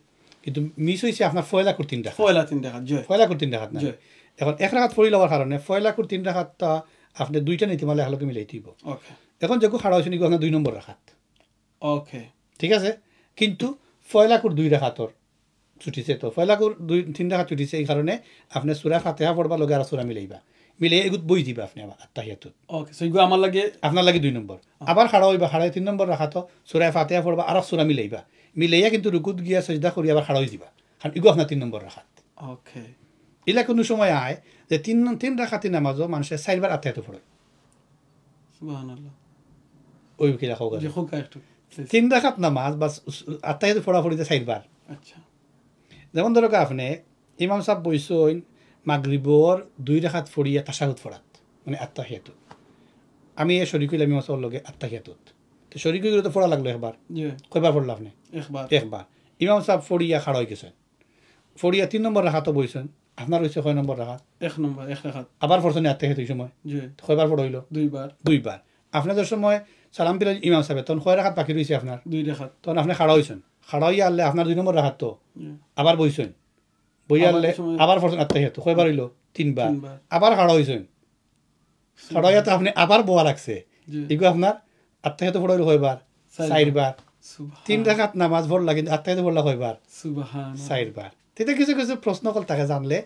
S2: কিন্তু মিস হইছে আপনার ফয়লা কুর 3 রাকাত,
S1: পয়লা 3 রেখাত জয়।
S2: ফয়লা কুর 3 রাকাত না।
S1: জি।
S2: এখন 1 রাকাত পড়ি লওয়ার কারণে ফয়লা কুর 3 রাকাতটা আপনি দুইটা নীতিমালা একলগে মিলাই দিব।
S1: ওকে
S2: এখন যেগু খাড়া হইছে নিগো আপনার 2 নম্বর রাকাত,
S1: ওকে
S2: ঠিক আছে। কিন্তু ফয়লাকুর 2 রাকাতর ছুটিছে, তো ফয়লাকুর 2-3 রাকাত ছুটিছে, এই কারণে আপনি সূরা ফাতিহা পড়বা লগে আর সূরা মিলাইবা, মিলে এগুত বই দিবা আপনি আত্তাহিয়াতুত,
S1: ওকে। সো ইগো আমার লাগে
S2: আপনার লাগে 2 নম্বর। আবার খাড়া হইবা, খাড়া 3 নম্বর রাখাত সূরা ফাতিহা পড়বা আর সূরা মিলাইবা, মিলাইয়া কিন্তু রুকুত গিয়া সিজদা করি আবার খাড়া হই দিবা, কারণ ইগো আপনার 3 নম্বর রাখাত।
S1: ওকে।
S2: ইলা কোনো সময় আয় যে 3 রাকাতি নামাজও মানুষের 4 বার আত্তাহিয়াত পড়ে,
S1: সুবহানাল্লাহ।
S2: ওই কি রাখাও
S1: যে খুকা একটু
S2: 3 রাকাত নামাজ বাস আত্তাহিয়াত পড়া পড়িতে 4 বার।
S1: আচ্ছা
S2: যেমন ধরক আপনি ইমাম সাহেব বইসইন মাগরিবর 2 রাকাত পড়িয়া তাশাহুদ পড়াত, মানে আত্তাহিয়াতুত। আমি এ শরীক হইলাম ইমাম সাহেবের লগে আত্তাহিয়াতুত, তো শরীক হইলে তো পড়া লাগলো একবার,
S1: জি
S2: কয়বার পড়লা আপনি? একবার। ইমাম সাহেব পড়িয়া খাড়া হয়ে গেছেন, পড়িয়া 3 নম্বর রাখাতও বইছেন, আপনার হইছে 6 নম্বর রাখাত,
S1: 1 নম্বর 1 রেখাত,
S2: আবার পড়ছেন আত্তাহিয়াত এই সময়,
S1: জি
S2: কয়বার পড়া হইল?
S1: 2 বার।
S2: 2 বার। আপনাদের সময় সালাম ফিরাই ইমাম সাহেব তখন 6 রাকাত বাকি রইছে আপনার,
S1: 2 রেখাত,
S2: তখন আপনি খাড়া হইছেন, খাড়া হইয়া আনলে আপনার 2 নম্বর রাখাত, তো
S1: জি
S2: আবার বইছেন, বইয়া আনলে
S1: আবার সময়-
S2: আবার পড়ছেন আত্তাহিয়াত, কয়বার হইল? 3 বার।
S1: 3 বার।
S2: আবার খাড়া হইছেন, খাড়া হইয়া তো আপনি আবার বোয়া লাগছে,
S1: জি
S2: এগুলো আপনার আত্তাহিয়াত পড়া হইল কয়বার? 4 বার। 3 রাকাত নামাজ পড়লা কিন্তু আত্তাহিয়াত পড়লা কয়বার?
S1: সুবহানাল্লাহ।
S2: 4 বার। তেতে কিছু কিছু প্রশ্ন কল তাকে জানলে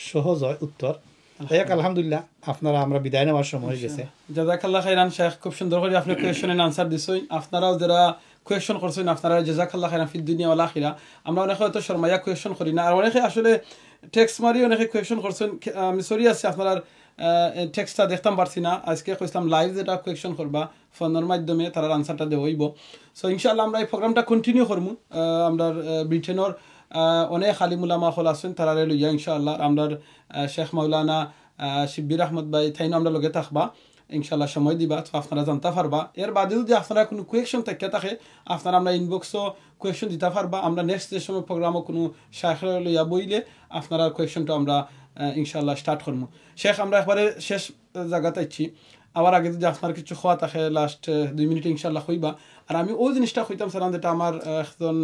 S2: সহজ হয় উত্তর। তাই হোক, আলহামদুলিল্লাহ আপনারা আমরা বিদায় নেওয়ার সময় হয়ে গেছে।
S1: জাযাকাল্লাহ খাইরান শেখ, খুব সুন্দর করে আপনি কোয়েশ্চনের আনসার দিছেন। আপনারাও যারা কোয়েশ্চন করছেন আপনারা জাযাকাল্লাহ খাইরান ফিদ দুনিয়া ওয়াল আখিরা। আমরা অনেকে হয়তো শর্মাইয়া কোয়েশ্চন করি না, আর অনেকে আসলে টেক্সট মারি অনেকে কোয়েশ্চন করছেন। আমি সরি আছি আপনার টেক্সটটা দেখতাম পারছি না আজকে কইছিলাম লাইভ যেটা কোয়েকশন করবা ফোনের মাধ্যমে তার আনসারটা দেওয়াইব সো ইনশাআল্লাহ আমরা এই প্রোগ্রামটা কন্টিনিউ করবো আমরা ব্রিটেনের অনেক আলিম উলামা হল আছেন তারা লইয়া ইনশাআল্লাহ আমরা শেখ মাওলানা শিব্বির আহমদ ভাই থাইনো আমরা লগে থাকবা ইনশাআল্লাহ সময় দিবা তো আপনারা জানতে পারবা এর বাদে যদি আপনারা কোনো কোয়েকশন থাকে আপনারা আমরা ইনবক্সও কোয়েকশন দিতে পারবা আমরা নেক্সট যে সময় প্রোগ্রামও কোনো শেখ লইয়া বইলে আপনারা কোয়েকশনটা আমরা ইনশাআল্লাহ স্টার্ট করবো শেখ আমরা একবারে শেষ জায়গাতে ইচ্ছি আবার আগে যদি আপনার কিছু খাওয়া থাকে লাস্ট 2 মিনিট ইনশাআল্লাহ হইবা আর আমি ওই জিনিসটা কইতাম সালাম যেটা আমার একজন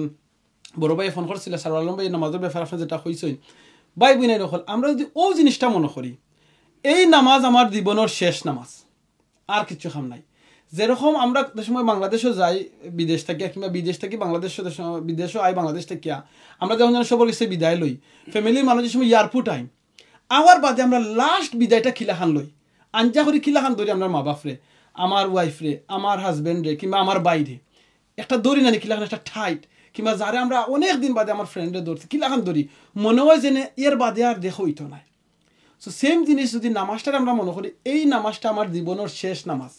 S1: বড় ভাই ফোন করছিল সার আলম ভাই নামাজের ব্যাপারে আপনি যেটা কইছেন ভাই বুঝাই নকল আমরা যদি ওই জিনিসটা মনে করি এই নামাজ আমার জীবনের শেষ নামাজ আর কিছু খাম নাই যেরকম আমরা সময় বাংলাদেশও যাই বিদেশ থেকে কিংবা বিদেশ থেকে বিদেশও আই বাংলাদেশ থেকে আমরা যখন সবর কাছে বিদায় লই ফ্যামিলির মানুষের সময় এয়ারপোর্ট আইন আবার বাদে আমরা লাস্ট বিদায়টা খিলাখান লই আঞ্জা করে খিলাখান ধরি আমার মা বাপরে আমার ওয়াইফরে আমার হাজব্যান্ডরে কিংবা আমার বাইরে একটা দড়ি না খিলাখান একটা ঠাইট কিংবা যারে আমরা অনেক দিন বাদে আমার ফ্রেন্ডে ধরছি খিলাখান ধরি মনে হয় যে এর বাদে আর দেখো হইতো নাই সো সেম জিনিস যদি নামাজটার আমরা মনে করি এই নামাজটা আমার জীবনের শেষ নামাজ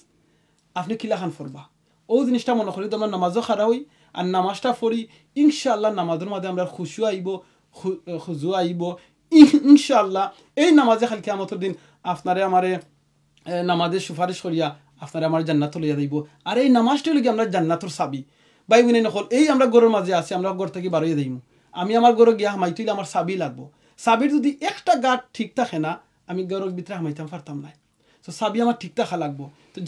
S1: আপনি কিলাখান ফরবা ও জিনিসটা মনে করি তো আমরা নামাজও খারা হই আর নামাজটা ফরি ইনশাআল্লাহ নামাজের মধ্যে আমরা খুশু আইব খুজু আইব ইনশাআল্লাহ এই নামাজে খালি কিয়ামতের দিন আপনারে আমারে নামাজের সুপারিশ করিয়া আপনারা আমার জান্নাত লইয়া দিব আর এই নামাজটা লইয়া আমরা জান্নাতর চাবি বাই বুনে নকল এই আমরা গরের মাঝে আছি আমরা ঘর থেকে বারোই দিইম আমি আমার গরো গিয়া হামাই তুইলে আমার চাবি লাগবো চাবির যদি একটা গাঁট ঠিক থাকে না আমি গরোর ভিতরে হামাইতাম পারতাম না তো চাবি আমার ঠিক থাকা লাগবো তো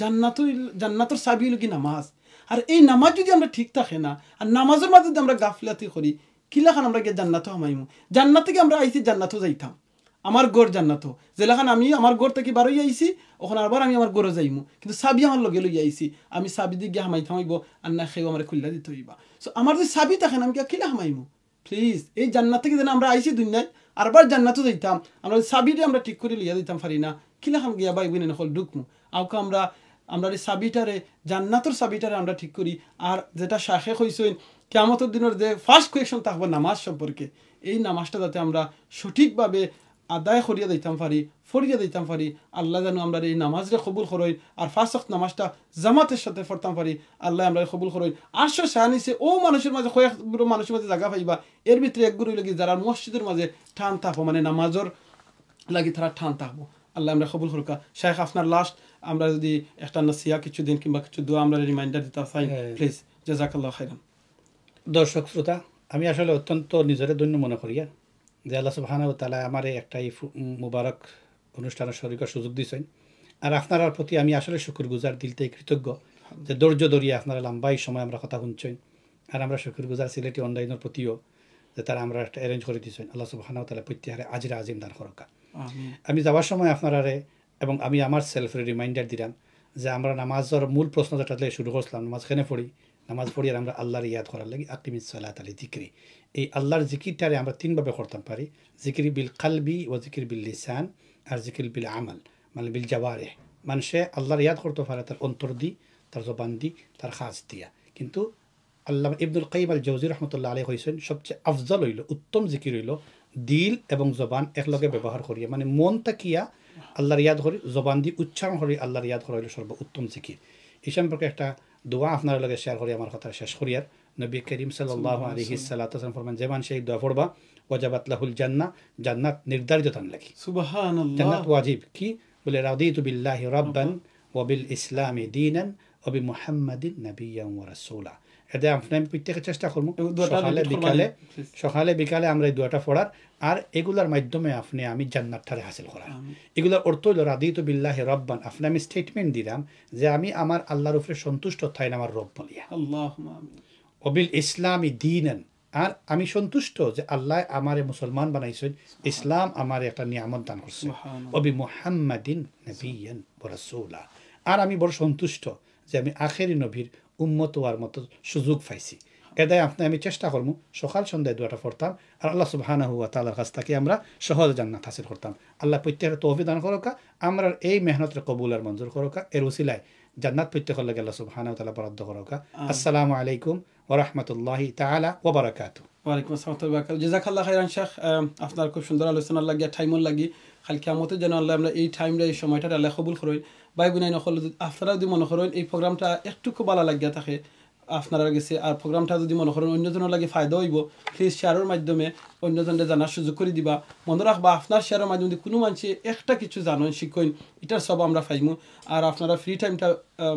S1: জান্নাতর চাবি হলো কি নামাজ আর এই নামাজ যদি আমরা ঠিক থাকে না আর নামাজের মাঝে যদি আমরা গাফলাতি করি কিলাখান আমরা গিয়ে জান্নাতও হামাইমু জান্নাত থেকে আমরা আইছি জান্নাতও যাইতাম আমার গড় জান্নাতও যেলাখান আমি আমার গড় থেকে বারোই আইছি ওখানে আবার আমি আমার গড়ে যাইমু কিন্তু চাবি আমার লগে লই আইছি আমি চাবি দিয়ে গিয়ে হামাইতাম হইব আর না খেয়েও আমার খুল্লা দিতে হইবা সো আমার যদি চাবি থাকে না আমি গিয়ে কিলা হামাইমু প্লিজ এই জান্নাত থেকে যেন আমরা আইছি দুনিয়ায় আরবার জান্নাতও যাইতাম আমরা চাবিটা আমরা ঠিক করে লইয়া দিতাম পারি না কিলাখান গিয়া বাই বুনে নকল ঢুকমু আউকা আমরা এই চাবিটারে জান্নাতর চাবিটারে আমরা ঠিক করি আর যেটা শাহে কইছেন কিয়ামতের দিনের যে ফার্স্ট কোয়েকশন থাকবো নামাজ সম্পর্কে এই নামাজটা যাতে আমরা সঠিকভাবে আদায় করিয়া দিতাম পারি ফরিয়া দিতাম পারি আল্লাহ যেন আমরা এই নামাজরে কবুল করই আর ফার্স্ট ওয়াক্ত নামাজটা জামাতের সাথে পড়তাম পারি আল্লাহ আমরা কবুল করই আটশো শাহানিছে ও মানুষের মাঝে কয়েকগুলো মানুষের মাঝে জায়গা পাইবা এর ভিতরে এক গুরু লাগি যারা মসজিদের মাঝে ঠান থাকবো মানে নামাজর লাগি তারা ঠান থাকবো আল্লাহ আমরা কবুল করুকা শেখ আপনার লাস্ট আমরা যদি একটা নাসিহা কিছু দিন কিংবা কিছু দোয়া আমরা রিমাইন্ডার দিতে চাই প্লিজ জাযাকাল্লাহ খাইরান
S2: দর্শক শ্রোতা আমি আসলে অত্যন্ত নিজের ধন্য মনে করি যে আল্লাহ সুবহানাহু ওয়া তাআলা আমার একটা এই মুবারক অনুষ্ঠানের শরীরের সুযোগ দিয়েছেন আর আপনার প্রতি আমি আসলে শুকরগুজার দিল থেকে কৃতজ্ঞ যে ধৈর্য ধরিয়ে আপনারা লম্বাই সময় আমরা কথা শুনছেন আর আমরা শুকরগুজার সিলেটি অনলাইনের প্রতিও যে তারা আমরা একটা অ্যারেঞ্জ করে দিয়েছেন আল্লাহ সুবহানাহু ওয়া তাআলা প্রত্যেহারে আজরা আজিম দান করুকা আমি যাওয়ার সময় আপনারারে এবং আমি আমার সেলফের রিমাইন্ডার দিলাম যে আমরা নামাজের মূল প্রশ্ন যেটা শুরু করছিলাম নামাজ খেনে পড়ি নামাজ পড়ি আর আমরা আল্লাহর ইয়াদ করার লাগি আকিমিস সালাত আলি যিকরি এই আল্লাহর জিকিরটারে আমরা তিনভাবে করতাম পারি জিকির বিল কালবি ও জিকির বিল লিসান আর জিকির বিল আমাল মানে বিল জাওয়ারিহ মানুষে আল্লাহর ইয়াদ করতে পারে তার অন্তর দি তার জবান দি তার খাস দিয়া কিন্তু আল্লামা ইবনুল কাইয়িম আল জাওজি রাহমাতুল্লাহ আলাইহি কইছেন সবচেয়ে আফজল হইল উত্তম জিকির হইল দিল এবং জবান একলগে ব্যবহার করিয়া মানে মন তাকিয়া আল্লাহর ইয়াদ করি জবান দি উচ্চারণ করি আল্লাহর ইয়াদ করা হইল সর্বোত্তম জিকির এই সম্পর্কে একটা দোয়া আপনার লগে শেয়ার করি আমার কথা শেষ করিয়ার নবী করিম সাল্লাল্লাহু আলাইহি সাল্লাম ফরমান যে মানুষ এই দোয়া পড়বা ওয়াজাবাত লাহুল জান্নাহ জান্নাত নির্ধারিত তান লাগি সুবহানাল্লাহ জান্নাত ওয়াজিব কি বলে রাদিতু বিল্লাহি রাব্বান ওয়া বিল ইসলামি দীনান ওয়া বি মুহাম্মাদিন নাবিয়্যান ওয়া রাসূলা এটা আপনি প্রত্যেকে চেষ্টা করব সকালে বিকালে আমরা এই দোয়াটা পড়ার আর এগুলার মাধ্যমে আপনি আমি জান্নাতটারে হাসিল করার এগুলার অর্থ হলো রাদিতু বিল্লাহি রাব্বান আপনি আমি স্টেটমেন্ট দিলাম যে আমি আমার আল্লাহর উপরে সন্তুষ্ট থাই আমার রব বলিয়া আল্লাহুম্মা আমিন ওয়া বিল ইসলামি দীনান আর আমি সন্তুষ্ট যে আল্লাহ আমারে মুসলমান বানাইছেন ইসলাম আমারে একটা নিয়ামত দান করছে ওয়া বি মুহাম্মাদিন নাবিয়্যান ওয়া রাসূলা আর আমি বড় সন্তুষ্ট যে আমি আখেরি নবীর উম্মত হওয়ার মতো সুযোগ পাইছি এটাই আমি চেষ্টা করব সকাল সন্ধ্যায় দোয়াটা পড়তাম আর আল্লাহ সুবহানাহু ওয়া তাআলার কাছ থেকে আমরা সহজ জান্নাত হাসিল করতাম আল্লাহ প্রত্যেকের তৌফিক দান করুক আমরা এই মেহনতের কবুল আর মঞ্জুর করুক এর উসিলায় জান্নাত প্রত্যেকের লাগে আল্লাহ সুবহানাহু ওয়া তাআলা বরাদ্দ করুক আসসালামু আলাইকুম ওয়া রাহমাতুল্লাহি তাআলা ওয়া বারাকাতুহু
S1: ওয়ালাইকুম আসসালাম ওয়া বারাকাতুহু জাযাকাল্লাহ খাইরান শেখ আপনার খুব সুন্দর আলোচনা লাগিয়া টাইমর লাগি খালি কিয়ামতে যেন আল্লাহ আমরা এই টাইমটা এই সময়টা আল্লাহ কবুল করুন ভাই বোনাই নকল আপনারা যদি মনে করেন এই প্রোগ্রামটা একটু খুব ভালো লাগিয়া থাকে আপনারা গেছে আর প্রোগ্রামটা যদি মনে করেন অন্যজনের লাগে ফায়দা হইব প্লিজ শেয়ারের মাধ্যমে অন্যজনকে জানার সুযোগ করে দিবা মনে রাখবা আপনার শেয়ারের মাধ্যমে কোনো মানুষে একটা কিছু জানেন শিখেন এটার সব আমরা পাইমু আর আপনারা ফ্রি টাইমটা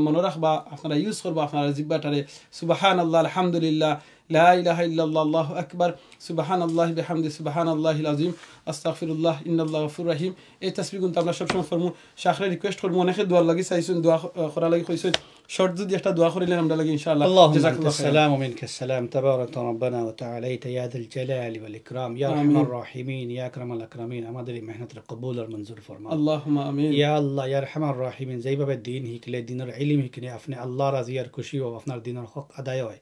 S1: মনে রাখবা আপনারা ইউজ করবা আপনারা জিব্বাটারে সুবহানাল্লাহ আলহামদুলিল্লাহ লা ইলাহা ইল্লাল্লাহ আল্লাহু আকবার সুবহানাল্লাহি বিহামদি সুবহানাল্লাহিল আযীম আস্তাগফিরুল্লাহ ইন্নাল্লাহু গফুরুর রহিম এই তাসবিহগুলো আমরা সব সময় ফরমু শাখরে রিকোয়েস্ট করব অনেকে দোয়া লাগি চাইছেন দোয়া করা লাগি কইছেন শর্ট যদি একটা দোয়া করিলেন আমরা লাগি ইনশাআল্লাহ
S2: জাযাকাল্লাহু السلام ومنك السلام تبارك ربنا وتعاليت يا ذا الجلال والإكرام يا أرحم الراحمين يا أكرم الأكرمين আমাদের এই মেহনতের কবুল আর মঞ্জুর ফরমাও
S1: اللهم آمين
S2: ইয়া আল্লাহ ইয়া আরহামার রাহিমিন যেইভাবে দিন হিকলে দিনের ইলম হিকলে আপনি আল্লাহ রাজি আর খুশি ও আপনার দিনের হক আদায় হয়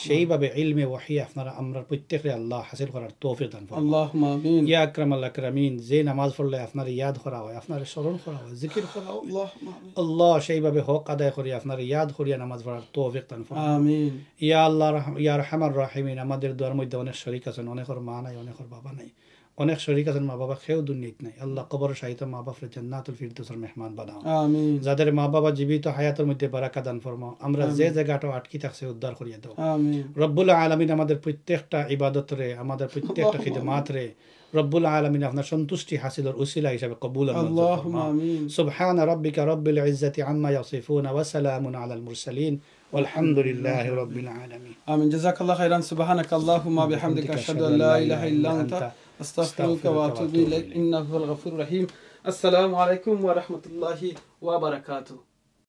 S2: সেইভাবে ইলমে ওয়াহি আপনারা আমরা প্রত্যেকরে আল্লাহ হাসিল করার তৌফিক দান ফরমাও
S1: اللهم آمين
S2: ইয়া আকরামাল আকরামিন যে নামাজ পড়লে আপনার ইয়াদ করা হয় আপনার স্মরণ করা হয় জিকির করা হয়
S1: اللهم آمين
S2: আল্লাহ সেইভাবে হক আদায় করি আপনার ইয়াদ করিয়া নামাজ পড়ার তৌফিক দান ফরমাও
S1: آمين
S2: ইয়া আল্লাহ ইয়া আরহামার রাহিমিন আমাদের দুয়ার মধ্যে অনেক শরীক আছেন অনেকের মা নাই অনেকের বাবা নাই অনেক শরীক আছেন মা বাবা কেউ দুনিয়াতে নাই আল্লাহ কবর সাহিত্য মা বাবার জান্নাতুল ফিরদৌসের মেহমান বানাও
S1: آمين
S2: যাদের মা বাবা জীবিত হায়াতের মধ্যে বারাকা দান ফরমাও আমরা যে জায়গাটা আটকি থাকছে উদ্ধার করিয়া দাও
S1: آمين
S2: রব্বুল আলামিন আমাদের প্রত্যেকটা ইবাদত রে আমাদের প্রত্যেকটা খিদমাত রে রব্বুল আলামিন আপনার সন্তুষ্টি হাসিলের উসিলা হিসাবে কবুল আর মঞ্জুর
S1: اللهم
S2: ফরমাও
S1: آمين
S2: সুবহান রাব্বিকা রাব্বিল ইজ্জাতি আম্মা ইয়াসিফুন ওয়া সালামুন আলাল মুরসালিন والحمد لله رب العالمين
S1: آمين جزاك الله خيرا سبحانك اللهم وبحمدك أشهد أن لا إله إلا أنت أستغفرك وأتوب إليك إنه هو الغفور الرحيم السلام عليكم ورحمة الله وبركاته